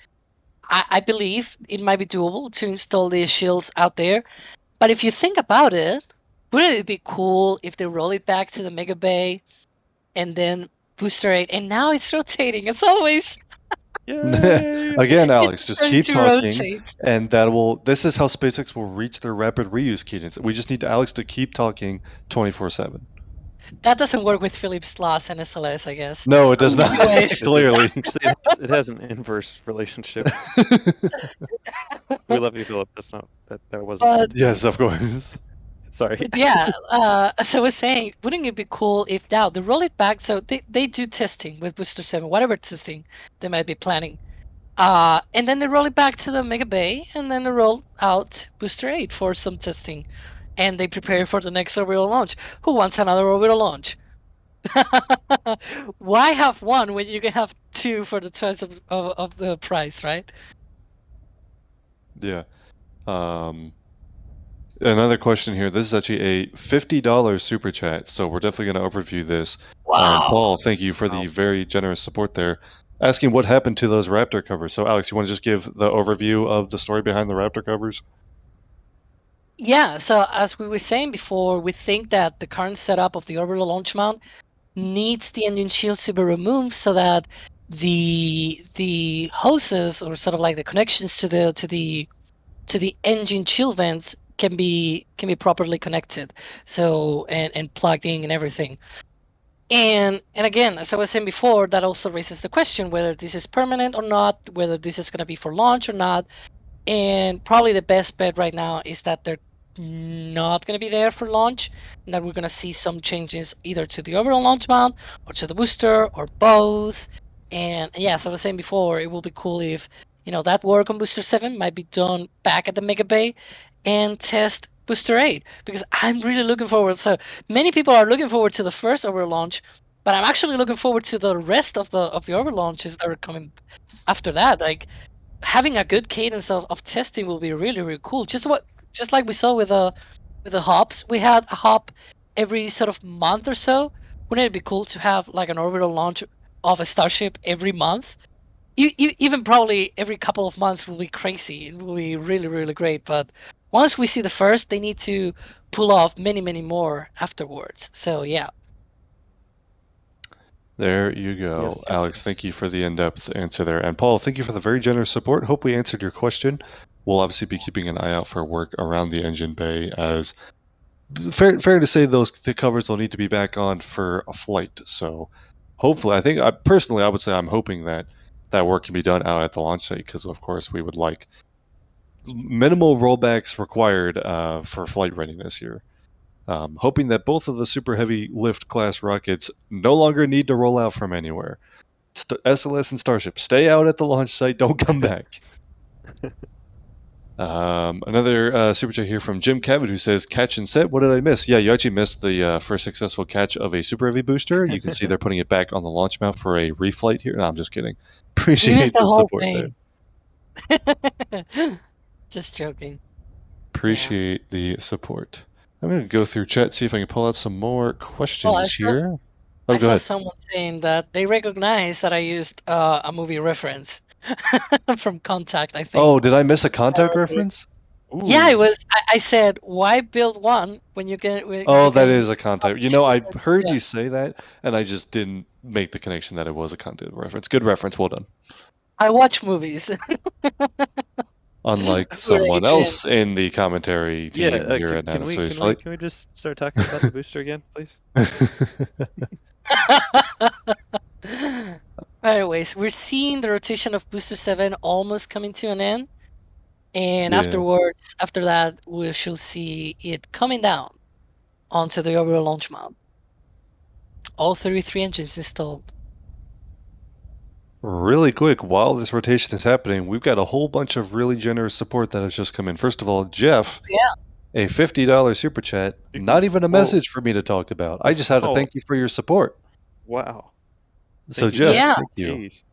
I believe it might be doable to install these shields out there. But if you think about it, wouldn't it be cool if they roll it back to the Mega Bay and then booster 8, and now it's rotating as always. Yay! Again, Alex, It's just going keep to talking, rotate. and this is how SpaceX will reach their rapid reuse cadence. We just need Alex to keep talking 24/7. That doesn't work with Philip's laws and SLS, I guess. No, it does not. Anyways. Clearly. Actually, it has an inverse relationship. We love you, Philip. That's not that wasn't. But- meant to be. Yes, of course. So Sorry. I was saying, wouldn't it be cool if now they roll it back? So they do testing with Booster 7, whatever testing they might be planning. And then they roll it back to the Mega Bay, and then they roll out Booster 8 for some testing. And they prepare for the next orbital launch. Who wants another orbital launch? Why have one when you can have two for the choice of the price, right? Yeah. Another question here. This is actually a $50 super chat, so we're definitely going to overview this. Paul, thank you for the very generous support there. Asking what happened to those Raptor covers. So, Alex, you want to just give the overview of the story behind the Raptor covers? Yeah, so as we were saying before, we think that the current setup of the orbital launch mount needs the engine shields to be removed so that the hoses, or sort of like the connections to the engine shield vents, can be properly connected, so and plugged in and everything. And again, as I was saying before, that also raises the question whether this is permanent or not, whether this is going to be for launch or not. And probably the best bet right now is that they're not going to be there for launch, and that we're going to see some changes either to the orbital launch mount or to the booster or both. And yes, I was saying before, it will be cool if that work on Booster 7 might be done back at the Mega Bay and test Booster 8, because I'm really looking forward. So many people are looking forward to the first orbital launch, but I'm actually looking forward to the rest of the orbital launches that are coming after that. Like, having a good cadence of testing will be really, really cool. Just like we saw with the hops, we had a hop every sort of month or so. Wouldn't it be cool to have like an orbital launch of a Starship every month? Even probably every couple of months will be crazy. It will be really, really great. But once we see the first, they need to pull off many, many more afterwards. So yeah. There you go. Yes, Alex, yes. thank you for the in-depth answer there. And Paul, thank you for the very generous support. Hope we answered your question. We'll obviously be keeping an eye out for work around the engine bay, as fair to say the covers will need to be back on for a flight. So hopefully, personally I would say I'm hoping that work can be done out at the launch site, because of course we would like minimal rollbacks required for flight readiness here. Hoping that both of the super heavy lift class rockets no longer need to roll out from anywhere. SLS and Starship, stay out at the launch site, don't come back. Another super chat here from Jim Cavett, who says, catch and set, what did I miss? Yeah, you actually missed the first successful catch of a super heavy booster. You can see they're putting it back on the launch mount for a reflight here. No, I'm just kidding. Appreciate the whole support there. thing. Just joking. Appreciate the support. I'm going to go through chat, see if I can pull out some more questions I saw- here. I Go saw ahead. someone saying that they recognize that I used a movie reference from Contact, I think. Oh, did I miss a Contact reference? Yeah, it was. I said, why build one when you can... Oh, that is a Contact. I heard Yeah. you say that, and I just didn't make the connection that it was a Contact reference. Good reference. Well done. I watch movies. Unlike Great, someone Jim. else in the commentary team Yeah, here at can we NASASpaceflight. can we just start talking about the booster again, please? Anyways, we're seeing the rotation of Booster 7 almost coming to an end. And Yeah. after that, we shall see it coming down. onto the orbital launch mount. All 33 engines installed. Really quick, while this rotation is happening, we've got a whole bunch of really generous support that has just come in. First of all, Jeff, a $50 super chat. Not even a message for me to talk about. I just had to thank you for your support. Wow. So Thank you, Jeff, Yeah. thank you. Jeez.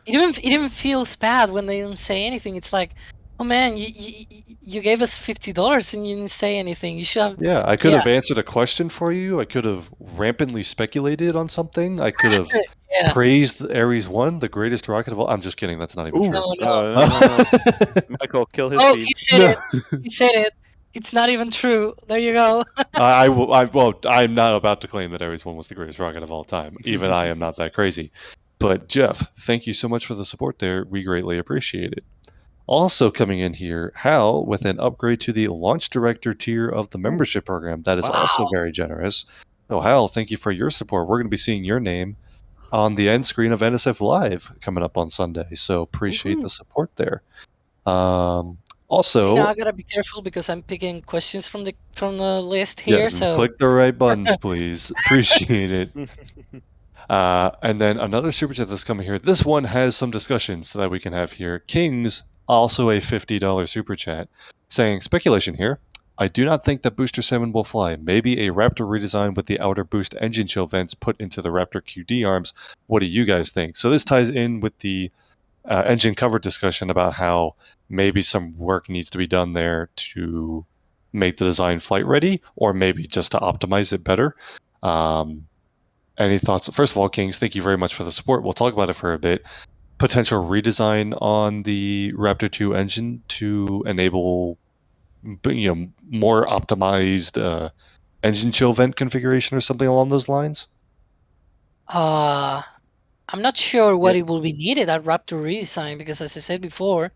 It even feels bad when they don't say anything. It's like, oh man, you gave us $50 and you didn't say anything. You should have. Yeah, I could have answered a question for you. I could have rampantly speculated on something. I could have Yeah. praised Ares 1, the greatest rocket of all. I'm just kidding. That's not even true. No. No. Michael, kill his Oh, feed. he said it. He said it. It's not even true. There you go. I'm not about to claim that Ares 1 was the greatest rocket of all time. Even I am not that crazy. But Jeff, thank you so much for the support there. We greatly appreciate it. Also coming in here, Hal, with an upgrade to the Launch Director tier of the membership program. That is also very generous. So Hal, thank you for your support. We're going to be seeing your name on the end screen of NSF Live coming up on Sunday. So appreciate the support there. Also, See, now I gotta be careful because I'm picking questions from the list here. yeah, So click the right buttons, please. Appreciate it. And then another super chat that's coming here. This one has some discussions that we can have here. Kings, also a $50 super chat, saying, speculation here. I do not think that Booster 7 will fly. Maybe a Raptor redesign with the outer boost engine chill vents put into the Raptor QD arms. What do you guys think? So this ties in with the engine cover discussion about how maybe some work needs to be done there to make the design flight ready, or maybe just to optimize it better. Any thoughts? First of all, Kings, thank you very much for the support. We'll talk about it for a bit. Potential redesign on the Raptor 2 engine to enable, more optimized engine chill vent configuration or something along those lines. I'm not sure what it will be needed at Raptor redesign because, as I said before,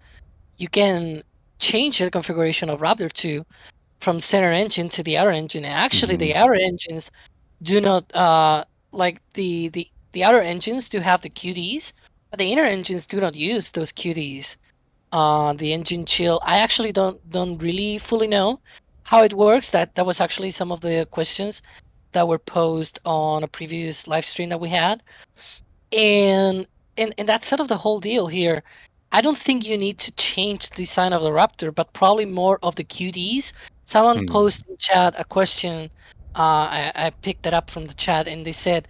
you can change the configuration of Raptor 2 from center engine to the outer engine. And actually, the outer engines do not like the outer engines do have the QDs, but the inner engines do not use those QDs. The engine chill, I actually don't really fully know how it works. That was actually some of the questions that were posed on a previous live stream that we had. And that's sort of the whole deal here. I don't think you need to change the design of the Raptor, but probably more of the QDs. Someone posted in chat a question. I picked that up from the chat, and they said,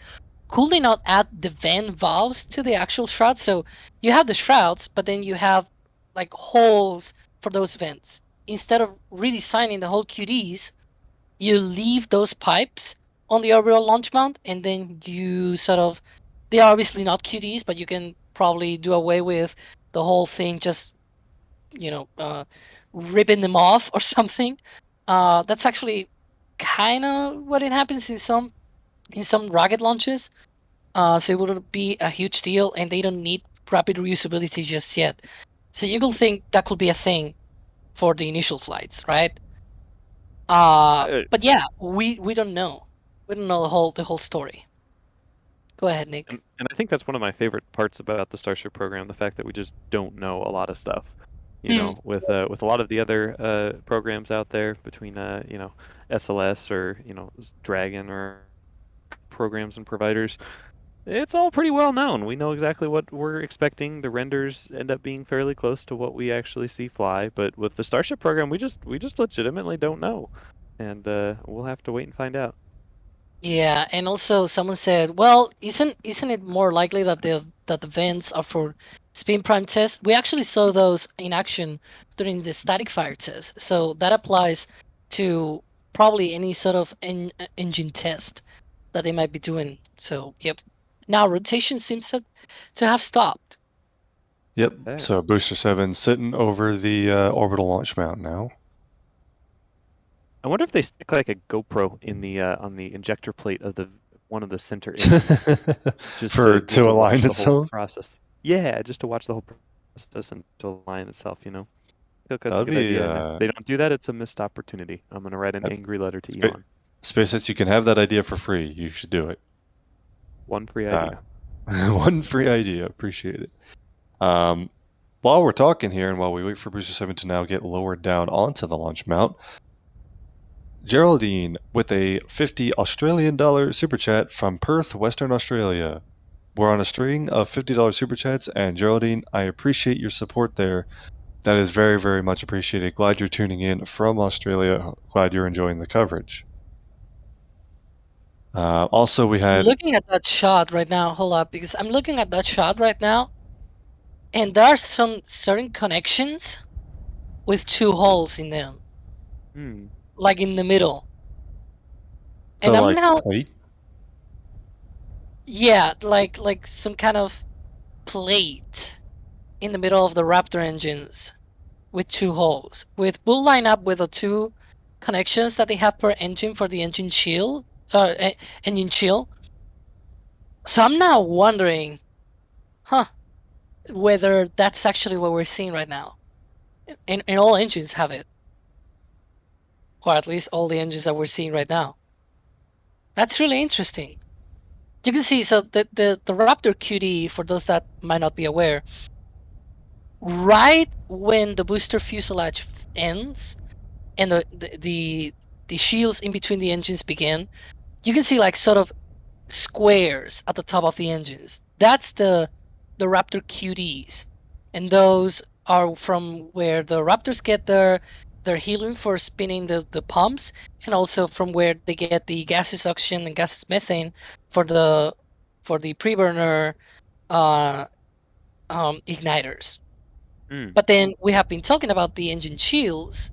could they not add the vent valves to the actual shrouds? So you have the shrouds, but then you have like holes for those vents. Instead of redesigning the whole QDs, you leave those pipes on the orbital launch mount, and then you sort of, they are obviously not QDs, but you can probably do away with the whole thing, just ripping them off or something. That's actually kind of what it happens in some rocket launches. So it wouldn't be a huge deal, and they don't need rapid reusability just yet. So you could think that could be a thing for the initial flights, right? But yeah, we don't know. We don't know the whole story. Go ahead, Nick. And I think that's one of my favorite parts about the Starship program, the fact that we just don't know a lot of stuff. With a lot of the other programs out there, between SLS or Dragon or programs and providers, it's all pretty well known. We know exactly what we're expecting. The renders end up being fairly close to what we actually see fly. But with the Starship program, we just legitimately don't know, and we'll have to wait and find out. Yeah, and also someone said, well, isn't it more likely that the vents are for spin prime test? We actually saw those in action during the static fire test, so that applies to probably any sort of engine test that they might be doing. So yep. Now rotation seems to have stopped. Yep. There. So Booster 7 sitting over the orbital launch mount now. I wonder if they stick like a GoPro in the on the injector plate of one of the center engines, just to align itself. The whole process. Yeah, just to watch the whole process and to align itself. I think that's a good idea. And if they don't do that, it's a missed opportunity. I'm gonna write an angry letter to Elon. SpaceX, you can have that idea for free. You should do it. One free idea. One free idea. Appreciate it. While we're talking here, and while we wait for Booster 7 to now get lowered down onto the launch mount, Geraldine with a $50 Australian super chat from Perth, Western Australia. We're on a string of $50 super chats, and Geraldine, I appreciate your support there. That is very, very much appreciated. Glad you're tuning in from Australia. Glad you're enjoying the coverage. Also, we I'm had... looking at that shot right now. Hold up, because I'm looking at that shot right now, and there are some certain connections with 2 holes in them, like in the middle. And I'm now, tight? yeah, like some kind of plate in the middle of the Raptor engines with 2 holes. With will line up with the 2 connections that they have per engine for the engine shield, engine shield. So I'm now wondering, whether that's actually what we're seeing right now. And all engines have it. Or at least all the engines that we're seeing right now. That's really interesting. You can see, so the Raptor QD, for those that might not be aware, right when the booster fuselage ends and the shields in between the engines begin, you can see like sort of squares at the top of the engines. That's the Raptor QDs, and those are from where the Raptors get their helium for spinning the pumps, and also from where they get the gaseous oxygen and gaseous methane for the preburner igniters. But then we have been talking about the engine shields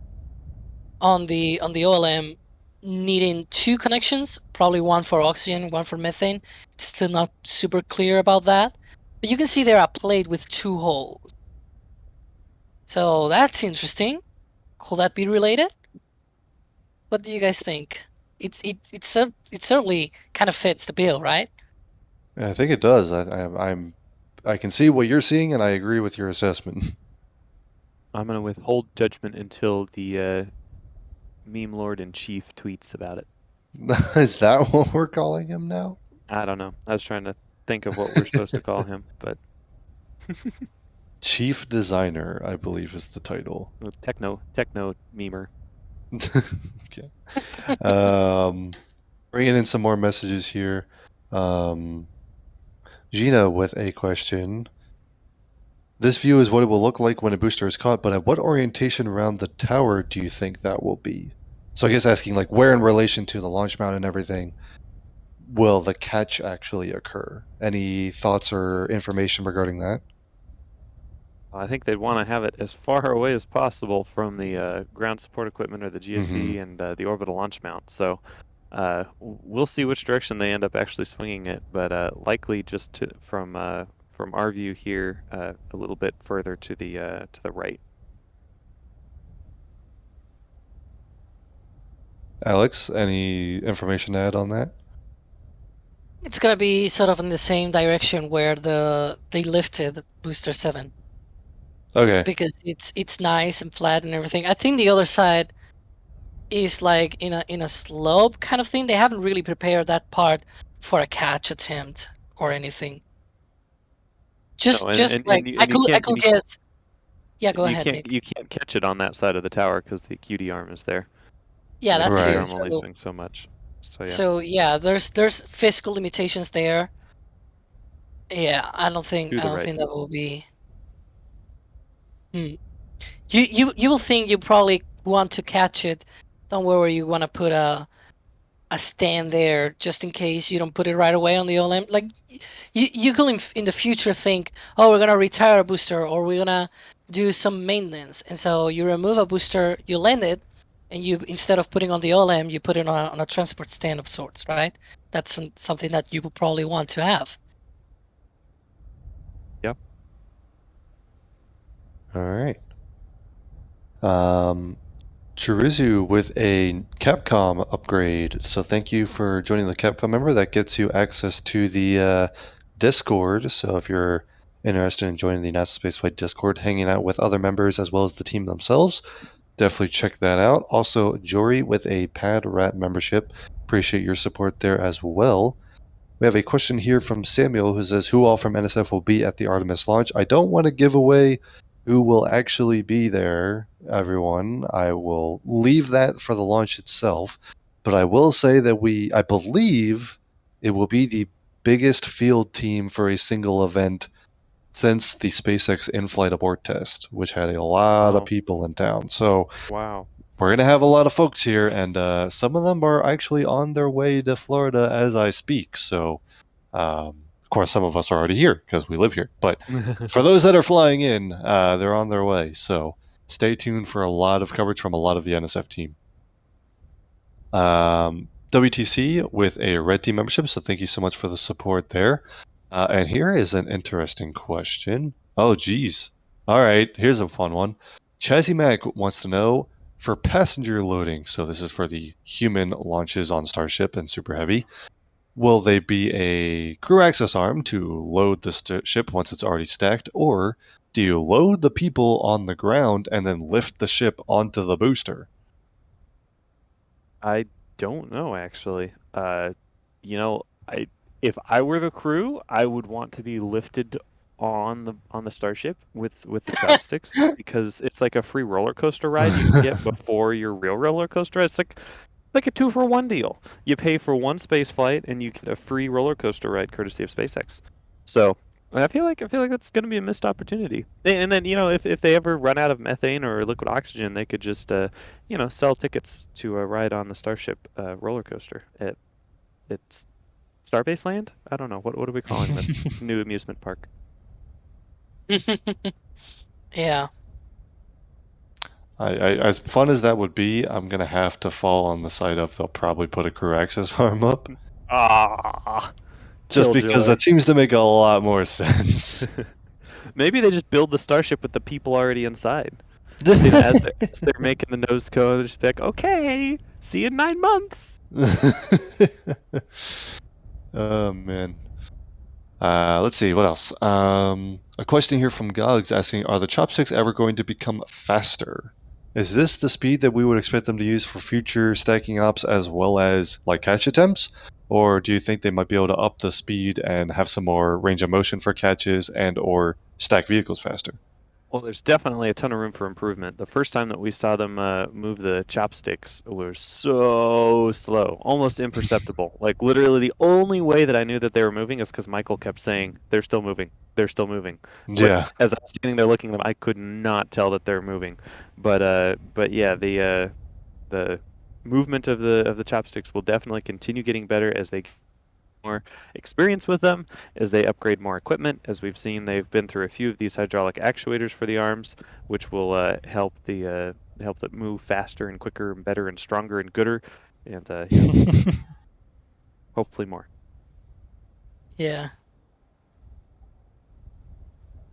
on the OLM needing 2 connections, probably one for oxygen, one for methane. It's still not super clear about that. But you can see there a plate with 2 holes. So that's interesting. Could that be related? What do you guys think? It certainly kind of fits the bill, right? I think it does. I can see what you're seeing, and I agree with your assessment. I'm going to withhold judgment until the meme lord in chief tweets about it. Is that what we're calling him now? I don't know. I was trying to think of what we're supposed to call him, but Chief Designer, I believe, is the title. techno memer. Okay. Bringing in some more messages here. Gina with a question. This view is what it will look like when a booster is caught, but at what orientation around the tower do you think that will be? So I guess asking, like, where in relation to the launch mount and everything will the catch actually occur? Any thoughts or information regarding that? I think they'd want to have it as far away as possible from the ground support equipment or the GSC and the orbital launch mount. So we'll see which direction they end up actually swinging it, but likely just from our view here, a little bit further to the right. Alex, any information to add on that? It's gonna be sort of in the same direction where they lifted Booster 7. Okay. Because it's nice and flat and everything. I think the other side is like in a slope kind of thing. They haven't really prepared that part for a catch attempt or anything. I could guess. Yeah, go ahead, Nick. You can't catch it on that side of the tower because the QD arm is there. Yeah, that's the true. arm only swings so much. So yeah. So yeah, there's physical limitations there. Yeah, I don't think that will be. You will think you probably want to catch it somewhere where you want to put a stand there just in case you don't put it right away on the OLM. Like you could in the future think, oh, we're gonna retire a booster or we're gonna do some maintenance, and so you remove a booster, you land it, and you, instead of putting on the OLM, you put it on a transport stand of sorts, right? That's something that you will probably want to have. Yep. All right. Chirizu with a Capcom upgrade. So thank you for joining the Capcom member. That gets you access to the Discord. So if you're interested in joining the NASA Spaceflight Discord, hanging out with other members as well as the team themselves, definitely check that out. Also, Jory with a Pad Rat membership. Appreciate your support there as well. We have a question here from Samuel who says, who all from NSF will be at the Artemis launch? I don't want to give away who will actually be there, everyone. I will leave that for the launch itself, but I will say that I believe it will be the biggest field team for a single event since the SpaceX in-flight abort test, which had a lot of Wow. people in town. So Wow. we're going to have a lot of folks here, and some of them are actually on their way to Florida as I speak. So, of course, some of us are already here because we live here. But for those that are flying in, they're on their way. So stay tuned for a lot of coverage from a lot of the NSF team. WTC with a Red Team membership, so thank you so much for the support there. And here is an interesting question. Oh, geez. All right, here's a fun one. Chazzy Mac wants to know, for passenger loading, so this is for the human launches on Starship and Super Heavy, will they be a crew access arm to load the ship once it's already stacked, or do you load the people on the ground and then lift the ship onto the booster? I don't know, actually. If I were the crew, I would want to be lifted on the Starship with the Chopsticks because it's like a free roller coaster ride you can get before your real roller coaster. It's like a 2-for-1 deal. You pay for one space flight and you get a free roller coaster ride courtesy of SpaceX. So I feel like that's going to be a missed opportunity. And then if they ever run out of methane or liquid oxygen, they could just sell tickets to a ride on the Starship roller coaster at it's Starbase Land. I don't know what are we calling this new amusement park. Yeah. I as fun as that would be, I'm gonna have to fall on the side of they'll probably put a crew access arm up. Just because that seems to make a lot more sense. Maybe they just build the Starship with the people already inside. As they're making the nose cone, they're just like, okay, see you in 9 months. Oh man. Let's see, what else? A question here from Gogs asking, are the Chopsticks ever going to become faster? Is this the speed that we would expect them to use for future stacking ops as well as like catch attempts? Or do you think they might be able to up the speed and have some more range of motion for catches and or stack vehicles faster? Well, there's definitely a ton of room for improvement. The first time that we saw them move the Chopsticks was so slow, almost imperceptible. Like literally the only way that I knew that they were moving is because Michael kept saying, they're still moving, they're still moving. Yeah. As I was standing there looking at them, I could not tell that they're moving. But yeah, the movement of the Chopsticks will definitely continue getting better as they more experience with them, as they upgrade more equipment. As we've seen, they've been through a few of these hydraulic actuators for the arms, which will help it move faster and quicker and better and stronger and gooder, and hopefully more. Yeah.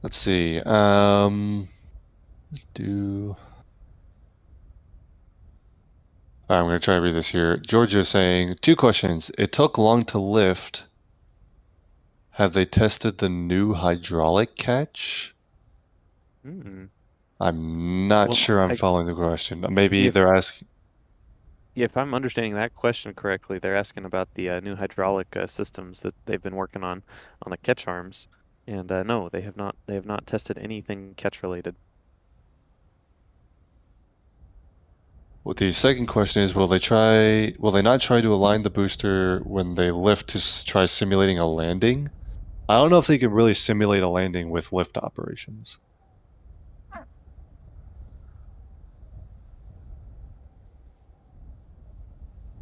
Let's see. I'm going to try to read this here. Georgia is saying, 2 questions. It took long to lift. Have they tested the new hydraulic catch? I'm not sure I'm following the question. Maybe they're asking... If I'm understanding that question correctly, they're asking about the new hydraulic systems that they've been working on the catch arms. And no, they have not. They have not tested anything catch related. Well, the second question is, will they not try to align the booster when they lift to try simulating a landing? I don't know if they can really simulate a landing with lift operations.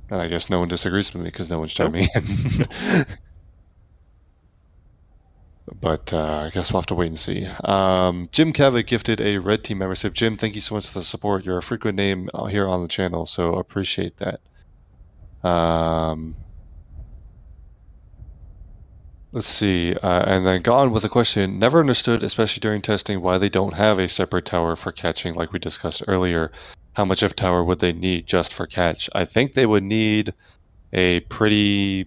And I guess no one disagrees with me because no one's chiming in. But I guess we'll have to wait and see. Jim Cavett gifted a Red Team membership. Jim, thank you so much for the support. You're a frequent name here on the channel, so appreciate that. Let's see. And then Gone with a question. Never understood, especially during testing, why they don't have a separate tower for catching like we discussed earlier. How much of a tower would they need just for catch? I think they would need a pretty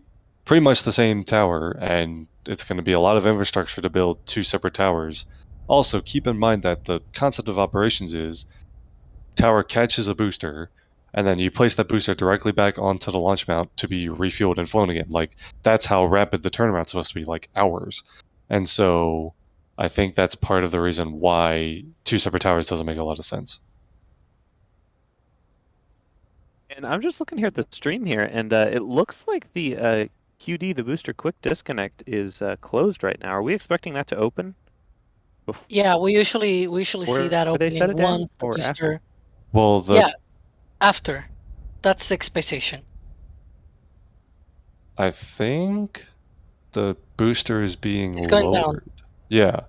much the same tower, and it's going to be a lot of infrastructure to build 2 separate towers. Also, keep in mind that the concept of operations is tower catches a booster, and then you place that booster directly back onto the launch mount to be refueled and flown again. Like, that's how rapid the turnaround's supposed to be, like hours. And so I think that's part of the reason why 2 separate towers doesn't make a lot of sense. And I'm just looking here at the stream here, and it looks like the QD, the booster quick disconnect, is closed right now. Are we expecting that to open? Yeah, we usually see that Before they set opening it down, once the or after? booster. Well, Yeah, after. That's expectation. I think the booster is being It's going down. lowered. Yeah.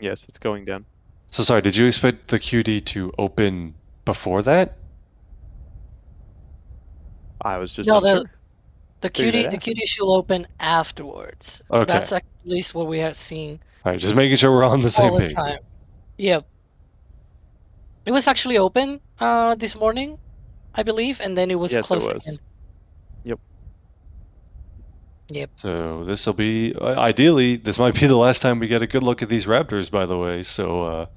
Yes, it's going down. So sorry, did you expect the QD to open before that? I was just No, unsure. the Figured QD I'd the ask. QD should open afterwards. Okay. That's at least what we are seeing All right, just making sure we're on the same all the page. time. Yep. It was actually open this morning, I believe, and then it was Yes, it closed was. again. Yep. Yep. So this will be ideally. This might be the last time we get a good look at these Raptors, by the way. So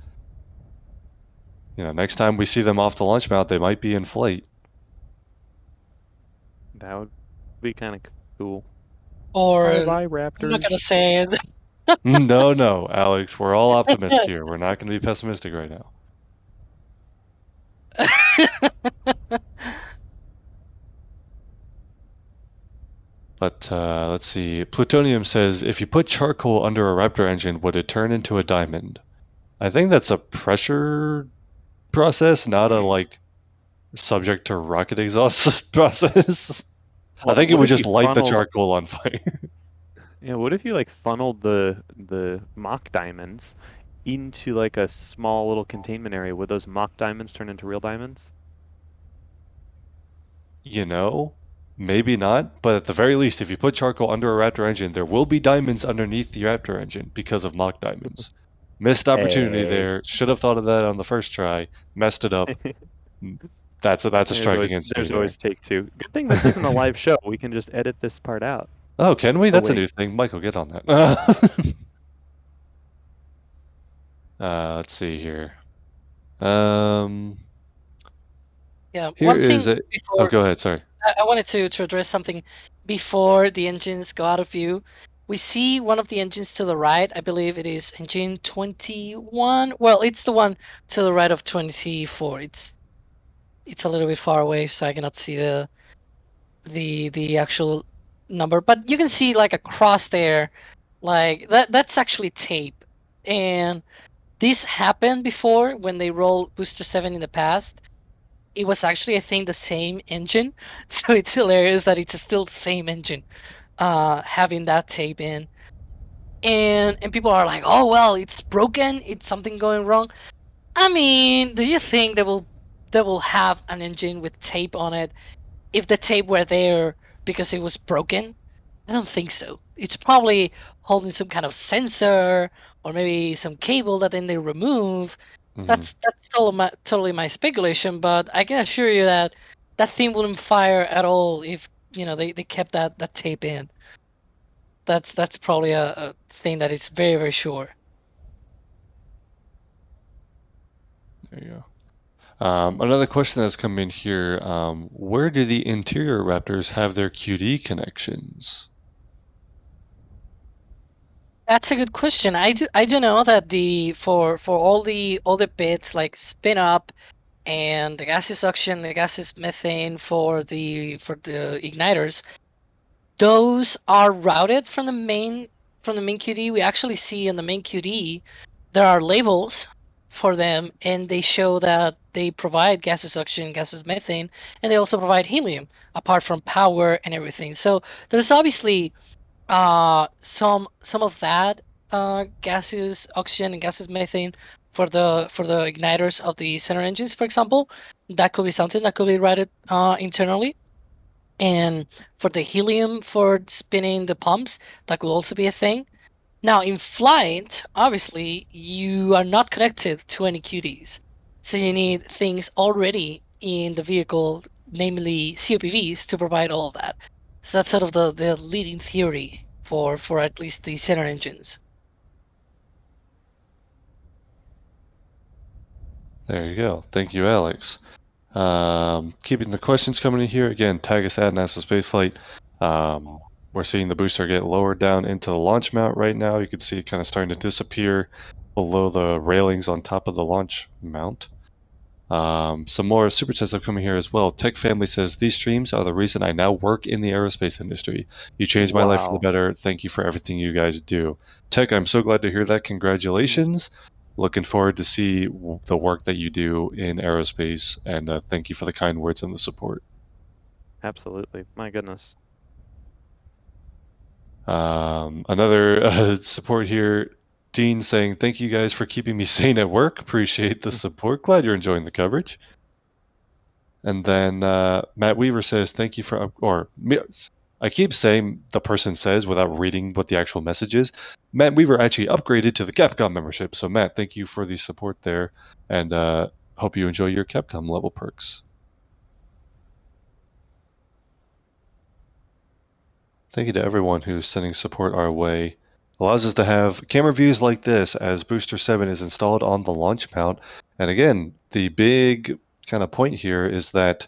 next time we see them off the launch mount, they might be in flight. That would be kind of cool. Or Bye, Raptors. I'm not gonna say it. No, Alex, we're all optimists here. We're not going to be pessimistic right now. But let's see. Plutonium says, if you put charcoal under a Raptor engine, would it turn into a diamond? I think that's a pressure process, not a subject to rocket exhaust process. Well, I think it what would if just you light the funneled- charcoal on fire. Yeah, what if you funneled the mock diamonds into a small little containment area? Would those mock diamonds turn into real diamonds? Maybe not, but at the very least, if you put charcoal under a Raptor engine, there will be diamonds underneath the Raptor engine because of mock diamonds. Missed opportunity Hey. there. Should have thought of that on the first try. Messed it up. That's a strike against me. There's there. always take two. Good thing this isn't a live show. We can just edit this part out. Oh, can we? That's a wait. new thing. Michael, get on that. Let's see here. Yeah. Here One thing is a. before Oh, go ahead. Sorry. I wanted to address something before the engines go out of view. We see one of the engines to the right. I believe it is engine 21. Well, it's the one to the right of 24. It's a little bit far away, so I cannot see the actual number. But you can see a cross there, that's actually tape. And this happened before when they rolled Booster 7 in the past. It was actually, I think, the same engine. So it's hilarious that it's still the same engine having that tape in. And people are like, oh, well, it's broken. It's something going wrong. I mean, do you think they will have an engine with tape on it if the tape were there because it was broken? I don't think so. It's probably holding some kind of sensor or maybe some cable that then they remove. That's totally my speculation, but I can assure you that that thing wouldn't fire at all if they kept that tape in. That's probably a thing that is very, very sure. There you go. Another question that's come in here: where do the interior Raptors have their QD connections? That's a good question. I do know that for all the bits like spin up and the gaseous suction, the gaseous methane for the igniters, those are routed from the main QD. We actually see in the main QD there are labels for them, and they show that they provide gaseous suction, gaseous methane, and they also provide helium apart from power and everything. So there's obviously some of that gaseous oxygen and gaseous methane for the igniters of the center engines, for example. That could be something that could be routed internally. And for the helium for spinning the pumps, that could also be a thing. Now in flight, obviously you are not connected to any QDs, so you need things already in the vehicle, namely COPVs, to provide all of that. So that's sort of the leading theory for at least the center engines. There you go. Thank you, Alex. Keeping the questions coming in here again. Tag us at NASASpaceflight. we're seeing the booster get lowered down into the launch mount right now. You can see it kind of starting to disappear below the railings on top of the launch mount. Some more super chats have come in here as well. Tech Family says, these streams are the reason I now work in the aerospace industry. You changed my life for the Wow. better. Thank you for everything you guys do. Tech, I'm so glad to hear that. Congratulations. Looking forward to see the work that you do in aerospace, and thank you for the kind words and the support. Absolutely. My goodness. Another support here. Dean saying, thank you guys for keeping me sane at work. Appreciate the support. Glad you're enjoying the coverage. And then Matt Weaver says, thank you for, I keep saying the person says without reading what the actual message is. Matt Weaver actually upgraded to the Capcom membership. So Matt, thank you for the support there, and hope you enjoy your Capcom level perks. Thank you to everyone who's sending support our way. Allows us to have camera views like this as Booster 7 is installed on the launch mount. And again, the big kind of point here is that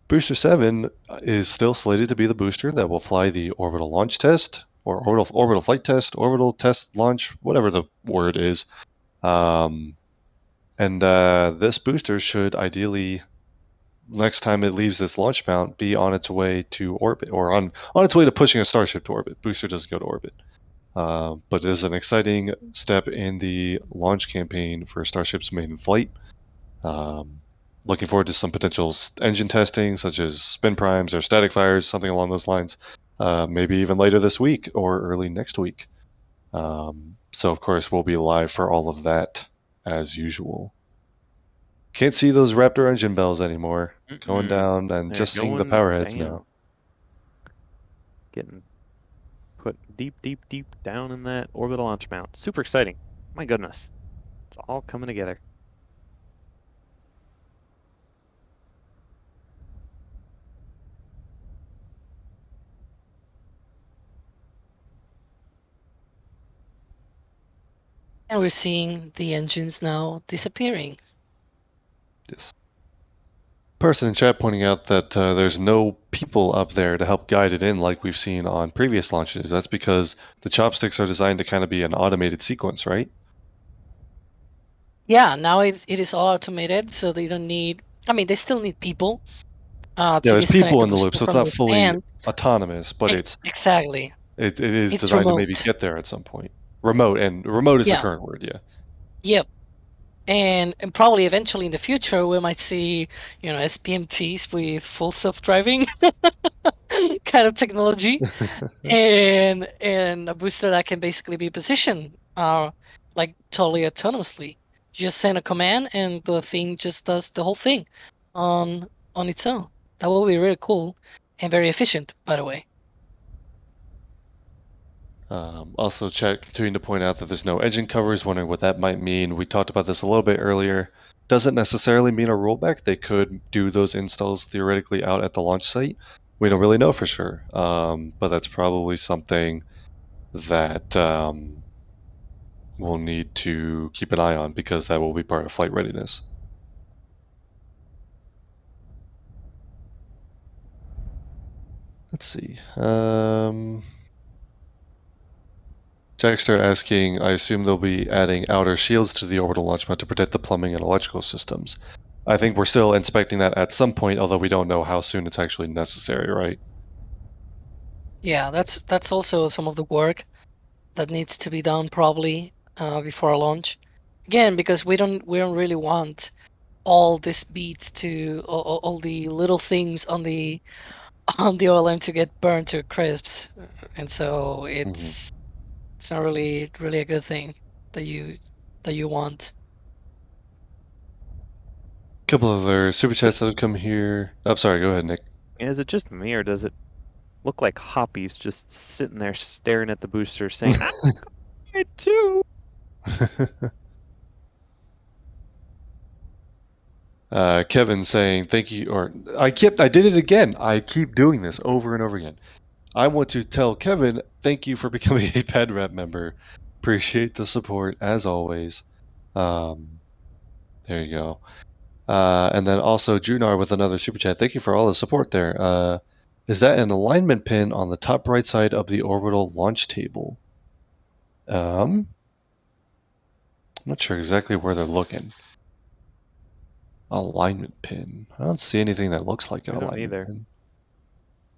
Booster 7 is still slated to be the booster that will fly the orbital launch test, or orbital flight test, orbital test launch, whatever the word is. This booster should ideally, next time it leaves this launch mount, be on its way to orbit, or on its way to pushing a Starship to orbit. Booster doesn't go to orbit. But it is an exciting step in the launch campaign for Starship's maiden flight. Looking forward to some potential engine testing, such as spin primes or static fires, something along those lines. Maybe even later this week or early next week. So, of course, we'll be live for all of that as usual. Can't see those Raptor engine bells anymore. Going down and just seeing the power heads now. Getting put deep, deep, deep down in that orbital launch mount. Super exciting. My goodness. It's all coming together. And we're seeing the engines now disappearing. Yes. Person in chat pointing out that there's no people up there to help guide it in like we've seen on previous launches. That's because the chopsticks are designed to kind of be an automated sequence, right? Yeah, now it is all automated, so they don't need. I mean, they still need people. Yeah, to there's disconnect people in the booster loop, so it's from not the fully stand. autonomous, but Exactly. it is It's designed to maybe remote. get there at some point. Remote is the Yeah. current word, yeah. Yep. And probably eventually in the future we might see, SPMTs with full self-driving kind of technology, and a booster that can basically be positioned like totally autonomously. You just send a command and the thing just does the whole thing on its own. That will be really cool and very efficient, by the way. Also, chat continuing to point out that there's no engine covers, wondering what that might mean. We talked about this a little bit earlier. Doesn't necessarily mean a rollback. They could do those installs theoretically out at the launch site. We don't really know for sure, but that's probably something that we'll need to keep an eye on, because that will be part of flight readiness. Let's see. Jackster asking, I assume they'll be adding outer shields to the orbital launch mount to protect the plumbing and electrical systems. I think we're still inspecting that at some point, although we don't know how soon it's actually necessary, right? Yeah, that's also some of the work that needs to be done probably before launch. Again, because we don't really want all these beats to all the little things on the OLM to get burned to crisps, and so it's not really a good thing that you want. A couple of other super chats that have come here. Oh, sorry, go ahead, Nick. Is it just me, or does it look like Hoppy's just sitting there staring at the booster saying, I too? Kevin saying thank you, or I did it again. I keep doing this over and over again. I want to tell Kevin thank you for becoming a Pad Rep member. Appreciate the support as always. There you go. And then also Junar with another super chat. Thank you for all the support there. is that an alignment pin on the top right side of the orbital launch table? I'm not sure exactly where they're looking. Alignment pin. I don't see anything that looks like an I don't alignment either. pin.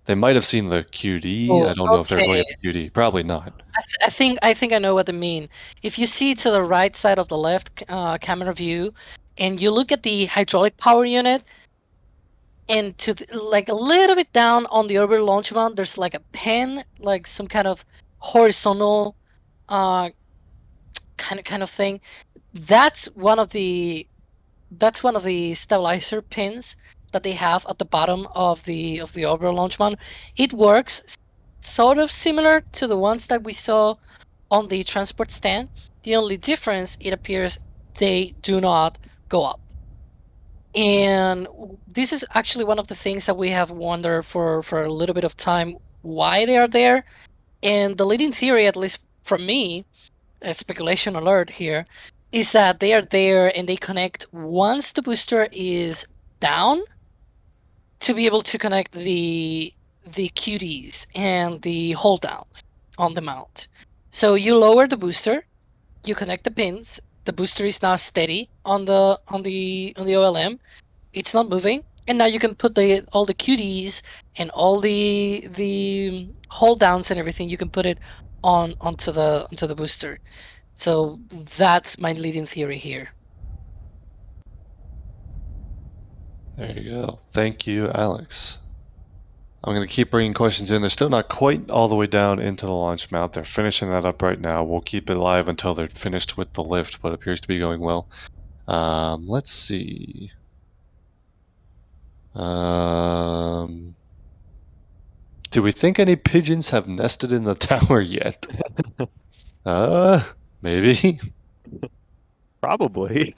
They might have seen the QD. Oh, I don't know if they're looking okay. at the QD. Probably not. I think I know what they mean. If you see to the right side of the left camera view, and you look at the hydraulic power unit, and to like a little bit down on the orbital launch mount, there's like a pin, like some kind of horizontal, kind of thing. That's one of the stabilizer pins that they have at the bottom of the orbital launch mount. It works sort of similar to the ones that we saw on the transport stand. The only difference, it appears, they do not go up. And this is actually one of the things that we have wondered for a little bit of time, why they are there. And the leading theory, at least from me, a speculation alert here, is that they are there and they connect once the booster is down to be able to connect the QDs and the hold downs on the mount. So you lower the booster, you connect the pins, the booster is now steady on the OLM, it's not moving, and now you can put all the QDs and all the hold downs and everything, you can put it onto the booster. So that's my leading theory here. There you go. Thank you, Alex. I'm going to keep bringing questions in. They're still not quite all the way down into the launch mount. They're finishing that up right now. We'll keep it live until they're finished with the lift, but it appears to be going well. Let's see. Do we think any pigeons have nested in the tower yet? Maybe. Probably.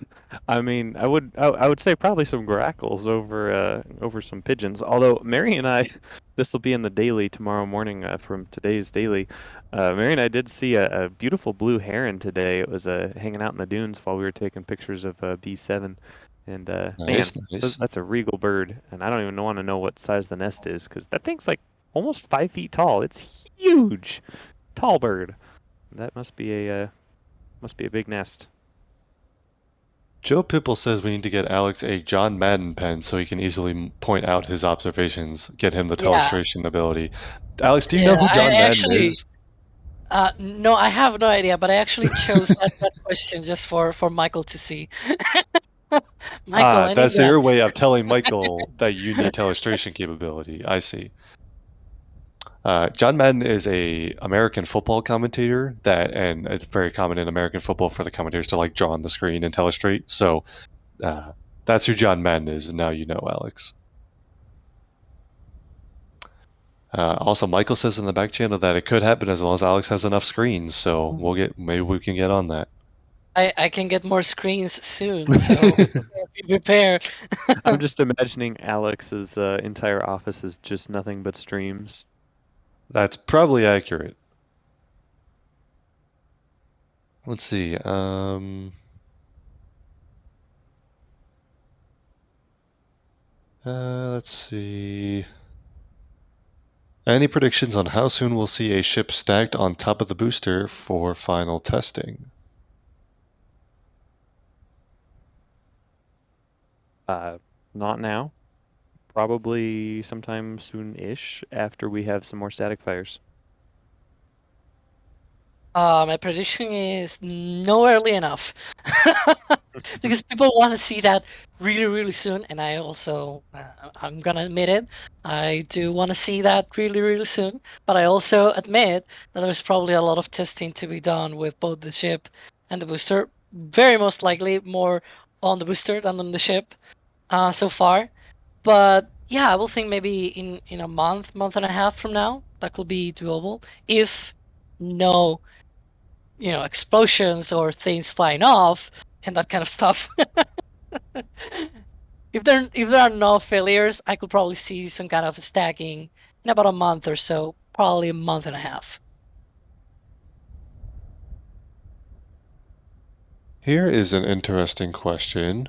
I mean, I would say probably some grackles over some pigeons. Although Mary and I, this will be in the daily tomorrow morning from today's daily. Mary and I did see a beautiful blue heron today. It was hanging out in the dunes while we were taking pictures of B7. And man, Nice. that's a regal bird. And I don't even want to know what size the nest is because that thing's like almost 5 feet tall. It's huge, tall bird. That must be a big nest. Joe Pipple says we need to get Alex a John Madden pen so he can easily point out his observations, get him the telestration ability. Alex, do you know who John Madden is? No, I have no idea, but I actually chose that question just for Michael to see. Michael, that's your way of telling Michael that you need telestration capability. I see. John Madden is a American football commentator and it's very common in American football for the commentators to like draw on the screen and telestrate. So that's who John Madden is, and now you know, Alex. Also, Michael says in the back channel that it could happen as long as Alex has enough screens. So maybe we can get on that. I can get more screens soon, so be prepared. I'm just imagining Alex's entire office is just nothing but streams. That's probably accurate. Let's see. Let's see. Any predictions on how soon we'll see a ship stacked on top of the booster for final testing? Not now. Probably sometime soon-ish after we have some more static fires. My prediction is no early enough. Because people want to see that really, really soon, and I also, I'm gonna admit it, I do want to see that really, really soon, but I also admit that there's probably a lot of testing to be done with both the ship and the booster. Very most likely more on the booster than on the ship so far. But yeah, I will think maybe in a month and a half from now, that could be doable. If no, explosions or things flying off and that kind of stuff. If there are no failures, I could probably see some kind of stacking in about a month or so, probably a month and a half. Here is an interesting question.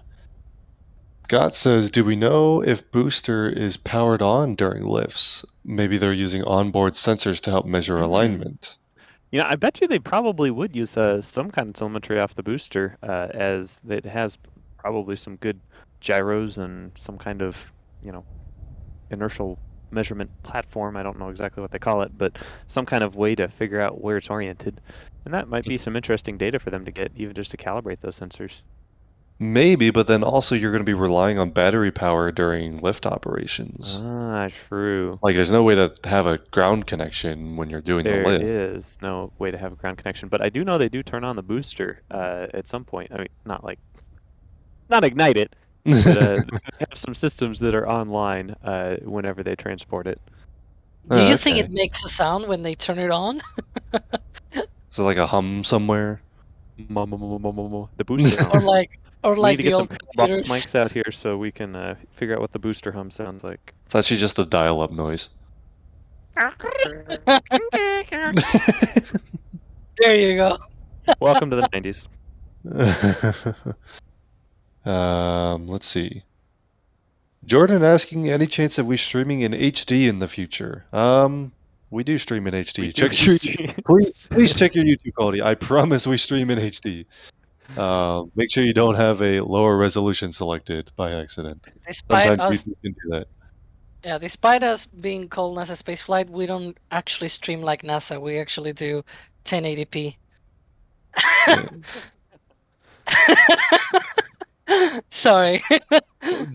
Scott says, do we know if booster is powered on during lifts? Maybe they're using onboard sensors to help measure alignment. You know, I bet you they probably would use some kind of telemetry off the booster, as it has probably some good gyros and some kind of, inertial measurement platform. I don't know exactly what they call it, but some kind of way to figure out where it's oriented. And that might be some interesting data for them to get, even just to calibrate those sensors. Maybe, but then also you're going to be relying on battery power during lift operations. Ah, true. Like, there's no way to have a ground connection when you're doing the There lift. is no way to have a ground connection, but I do know they do turn on the booster at some point. I mean, not ignite it, but they have some systems that are online whenever they transport it. Do you think it makes a sound when they turn it on? Is it like a hum somewhere? The booster hum. or We like need to the get some old parabolic computers. mics out here so we can figure out what the booster hum sounds like. It's actually just a dial-up noise. There you go. Welcome to the 90s. Let's see. Jordan asking, any chance of we streaming in HD in the future? We do stream in HD. We Check do your, stream. please check your YouTube quality. I promise we stream in HD. Make sure you don't have a lower resolution selected by accident. Despite Sometimes us, YouTube can do that. yeah, despite us being called NASASpaceflight, we don't actually stream like NASA. We actually do 1080p. Sorry.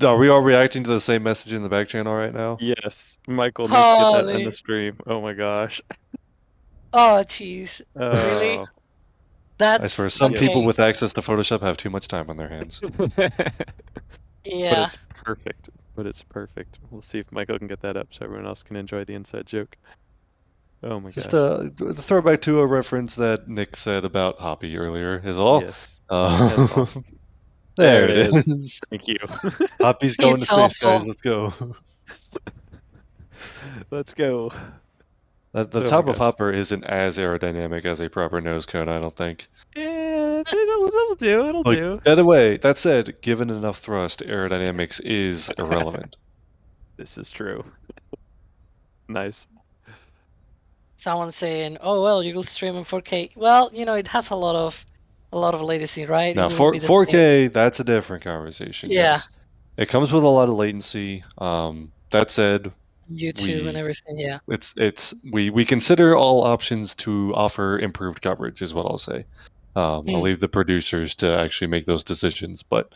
Are we all reacting to the same message in the back channel right now? Yes, Michael needs to get that in Holy. the stream. Oh my gosh. Oh, jeez. Really? That's I swear, some okay. people with access to Photoshop have too much time on their hands. Yeah. But it's perfect. Perfect. We'll see if Michael can get that up so everyone else can enjoy the inside joke. Oh my Just gosh. a throwback to a reference that Nick said about Hoppy earlier is all. Yes. That's all. There it is. Thank you. Hoppy's going to It's space, guys. awful. Let's go. Let's go. The Oh my top of gosh. Hopper isn't as aerodynamic as a proper nose cone, I don't think. Yeah, it'll do. It'll do. By the way, that said, given enough thrust, aerodynamics is irrelevant. This is true. Nice. Someone saying, "Oh well, you will stream in 4K." Well, it has a lot of latency, right? Now, It wouldn't be the same. 4K, that's a different conversation. Yeah. Yes. It comes with a lot of latency. That said, YouTube and everything. Yeah. we consider all options to offer improved coverage, is what I'll say. I'll leave the producers to actually make those decisions, but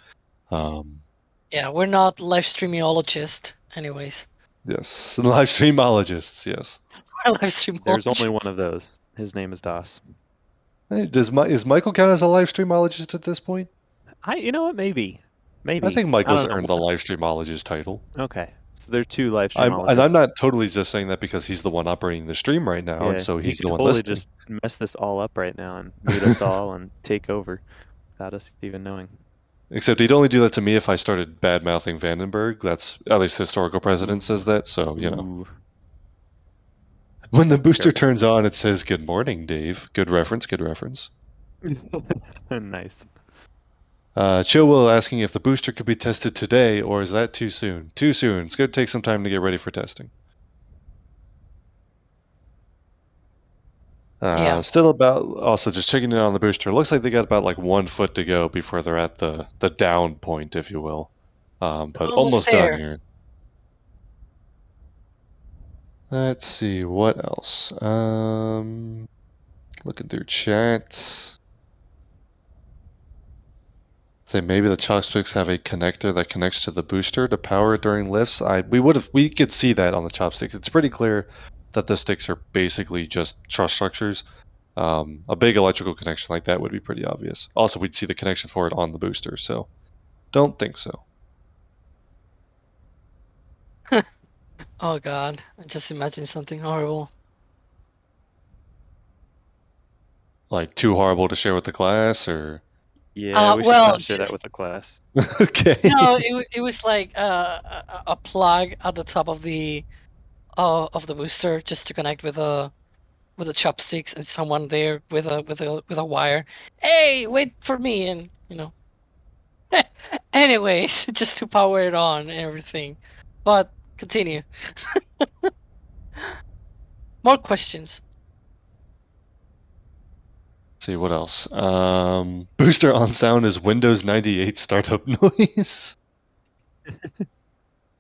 yeah, we're not live streamologists, anyways. yes, live streamologists, yes. Live streamologists. There's only one of those. His name is Das. Hey, is Michael count as a live streamologist at this point? You know what? Maybe. I think Michael's don't know. earned the live streamologist title. Okay. So there are two live And streamologists. I'm not totally just saying that because he's the one operating the stream right now, and so he's he the could one totally listening. just mess this all up right now and mute us all and take over without us even knowing. Except he'd only do that to me if I started bad-mouthing Vandenberg. That's, at least historical precedent says that, so, Ooh. When the booster turns on, it says, "Good morning, Dave." Good reference, good reference. Nice. Chillwill asking if the booster could be tested today, or is that too soon? Too soon. It's going to take some time to get ready for testing. Yeah. Still also just checking in on the booster. Looks like they got about like 1 foot to go before they're at the down point, if you will. But almost there. done here. Let's see, what else? Looking through chat. Say maybe the Chopsticks have a connector that connects to the booster to power it during lifts. We could see that on the Chopsticks. It's pretty clear that the sticks are basically just truss structures. A big electrical connection like that would be pretty obvious. Also, we'd see the connection for it on the booster, so don't think so. Oh god, I just imagined something horrible. Like, too horrible to share with the class, or? Yeah, we should well, not share that with the class. Okay. No, it was like a plug at the top of the booster just to connect with the chopsticks, and someone there with a wire. Hey, wait for me, and Anyways, just to power it on and everything. But continue. More questions. Let's see what else. Booster on sound is Windows 98 startup noise.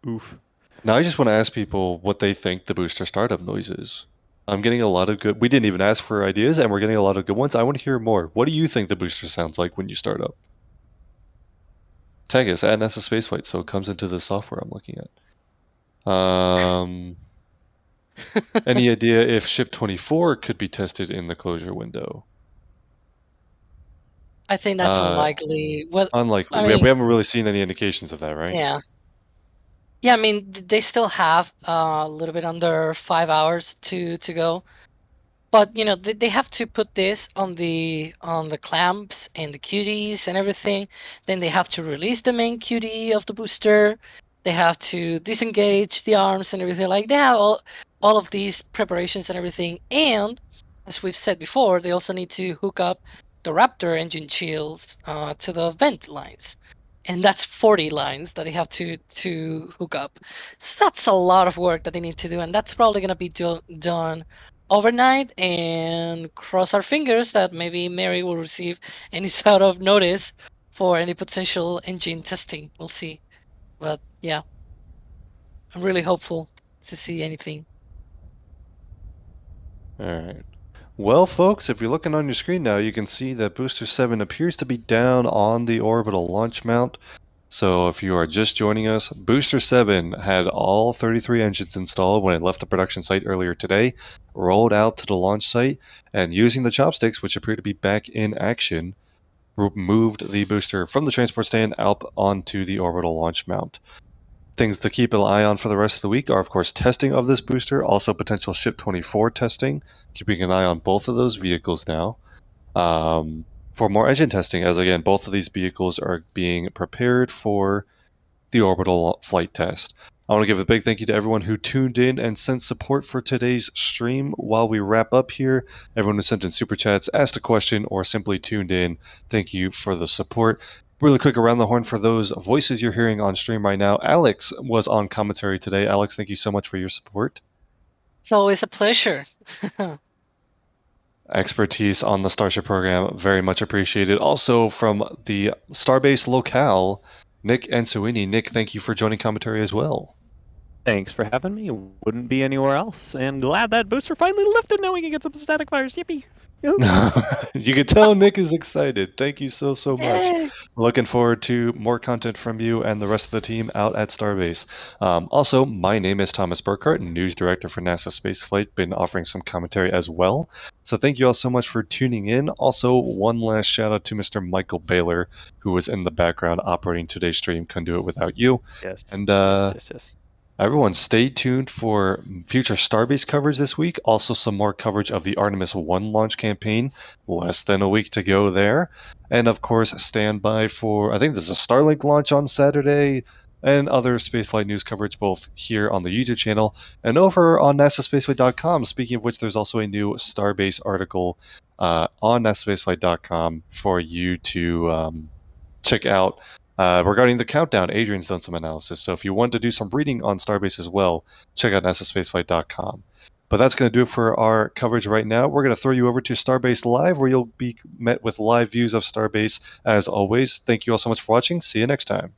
Oof. Now I just want to ask people what they think the booster startup noise is. I'm getting a lot of good. We didn't even ask for ideas, and we're getting a lot of good ones. I want to hear more. What do you think the booster sounds like when you start up? Tag us at NASASpaceflight, so it comes into the software I'm looking at. Any idea if Ship 24 could be tested in the closure window? I think that's unlikely. Well, Unlikely. I We mean, haven't really seen any indications of that, right? yeah. Yeah, I mean, they still have a little bit under 5 hours to go. But you know, they have to put this on the clamps and the QDs and everything. Then they have to release the main QD of the booster. They have to disengage the arms and everything. Like they have all of these preparations and everything. And as we've said before, they also need to hook up the Raptor engine shields to the vent lines. And that's 40 lines that they have to hook up. So that's a lot of work that they need to do, and that's probably going to be done overnight. And cross our fingers that maybe Mary will receive any sort of notice for any potential engine testing. We'll see. But yeah, I'm really hopeful to see anything. Alright. Well, folks, if you're looking on your screen now, you can see that Booster 7 appears to be down on the orbital launch mount. So if you are just joining us, Booster 7 had all 33 engines installed when it left the production site earlier today, rolled out to the launch site, and using the chopsticks, which appear to be back in action, moved the booster from the transport stand out onto the orbital launch mount. Things to keep an eye on for the rest of the week are, of course, testing of this booster, also potential Ship 24 testing, keeping an eye on both of those vehicles now. For more engine testing, as again, both of these vehicles are being prepared for the orbital flight test. I want to give a big thank you to everyone who tuned in and sent support for today's stream. While we wrap up here, everyone who sent in super chats, asked a question, or simply tuned in, thank you for the support. Really quick around the horn for those voices you're hearing on stream right now. Alex was on commentary today. Alex, thank you so much for your support. It's always a pleasure. Expertise on the Starship program, very much appreciated. Also from the Starbase locale, Nick and Suini. Nick, thank you for joining commentary as well. Thanks for having me. Wouldn't be anywhere else. And glad that booster finally lifted now we can get some static fires. Yippee. You can tell Nick is excited. Thank you so much. Yay. We're looking forward to more content from you and the rest of the team out at Starbase. Also, my name is Thomas Burkhart, News Director for NASA Spaceflight. Been offering some commentary as well. So thank you all so much for tuning in. Also, one last shout out to Mr. Michael Baylor, who was in the background operating today's stream. Couldn't do it without you. Yes. And yes. everyone, stay tuned for future Starbase coverage this week. Also, some more coverage of the Artemis 1 launch campaign. Less than a week to go there. And of course, stand by for, I think there's a Starlink launch on Saturday, and other spaceflight news coverage both here on the YouTube channel and over on NASASpaceflight.com. Speaking of which, there's also a new Starbase article on NASASpaceflight.com for you to check out. Regarding the countdown, Adrian's done some analysis, so if you want to do some reading on Starbase as well, check out NASASpaceflight.com. But that's going to do it for our coverage right now. We're going to throw you over to Starbase Live, where you'll be met with live views of Starbase as always. Thank you all so much for watching. See you next time.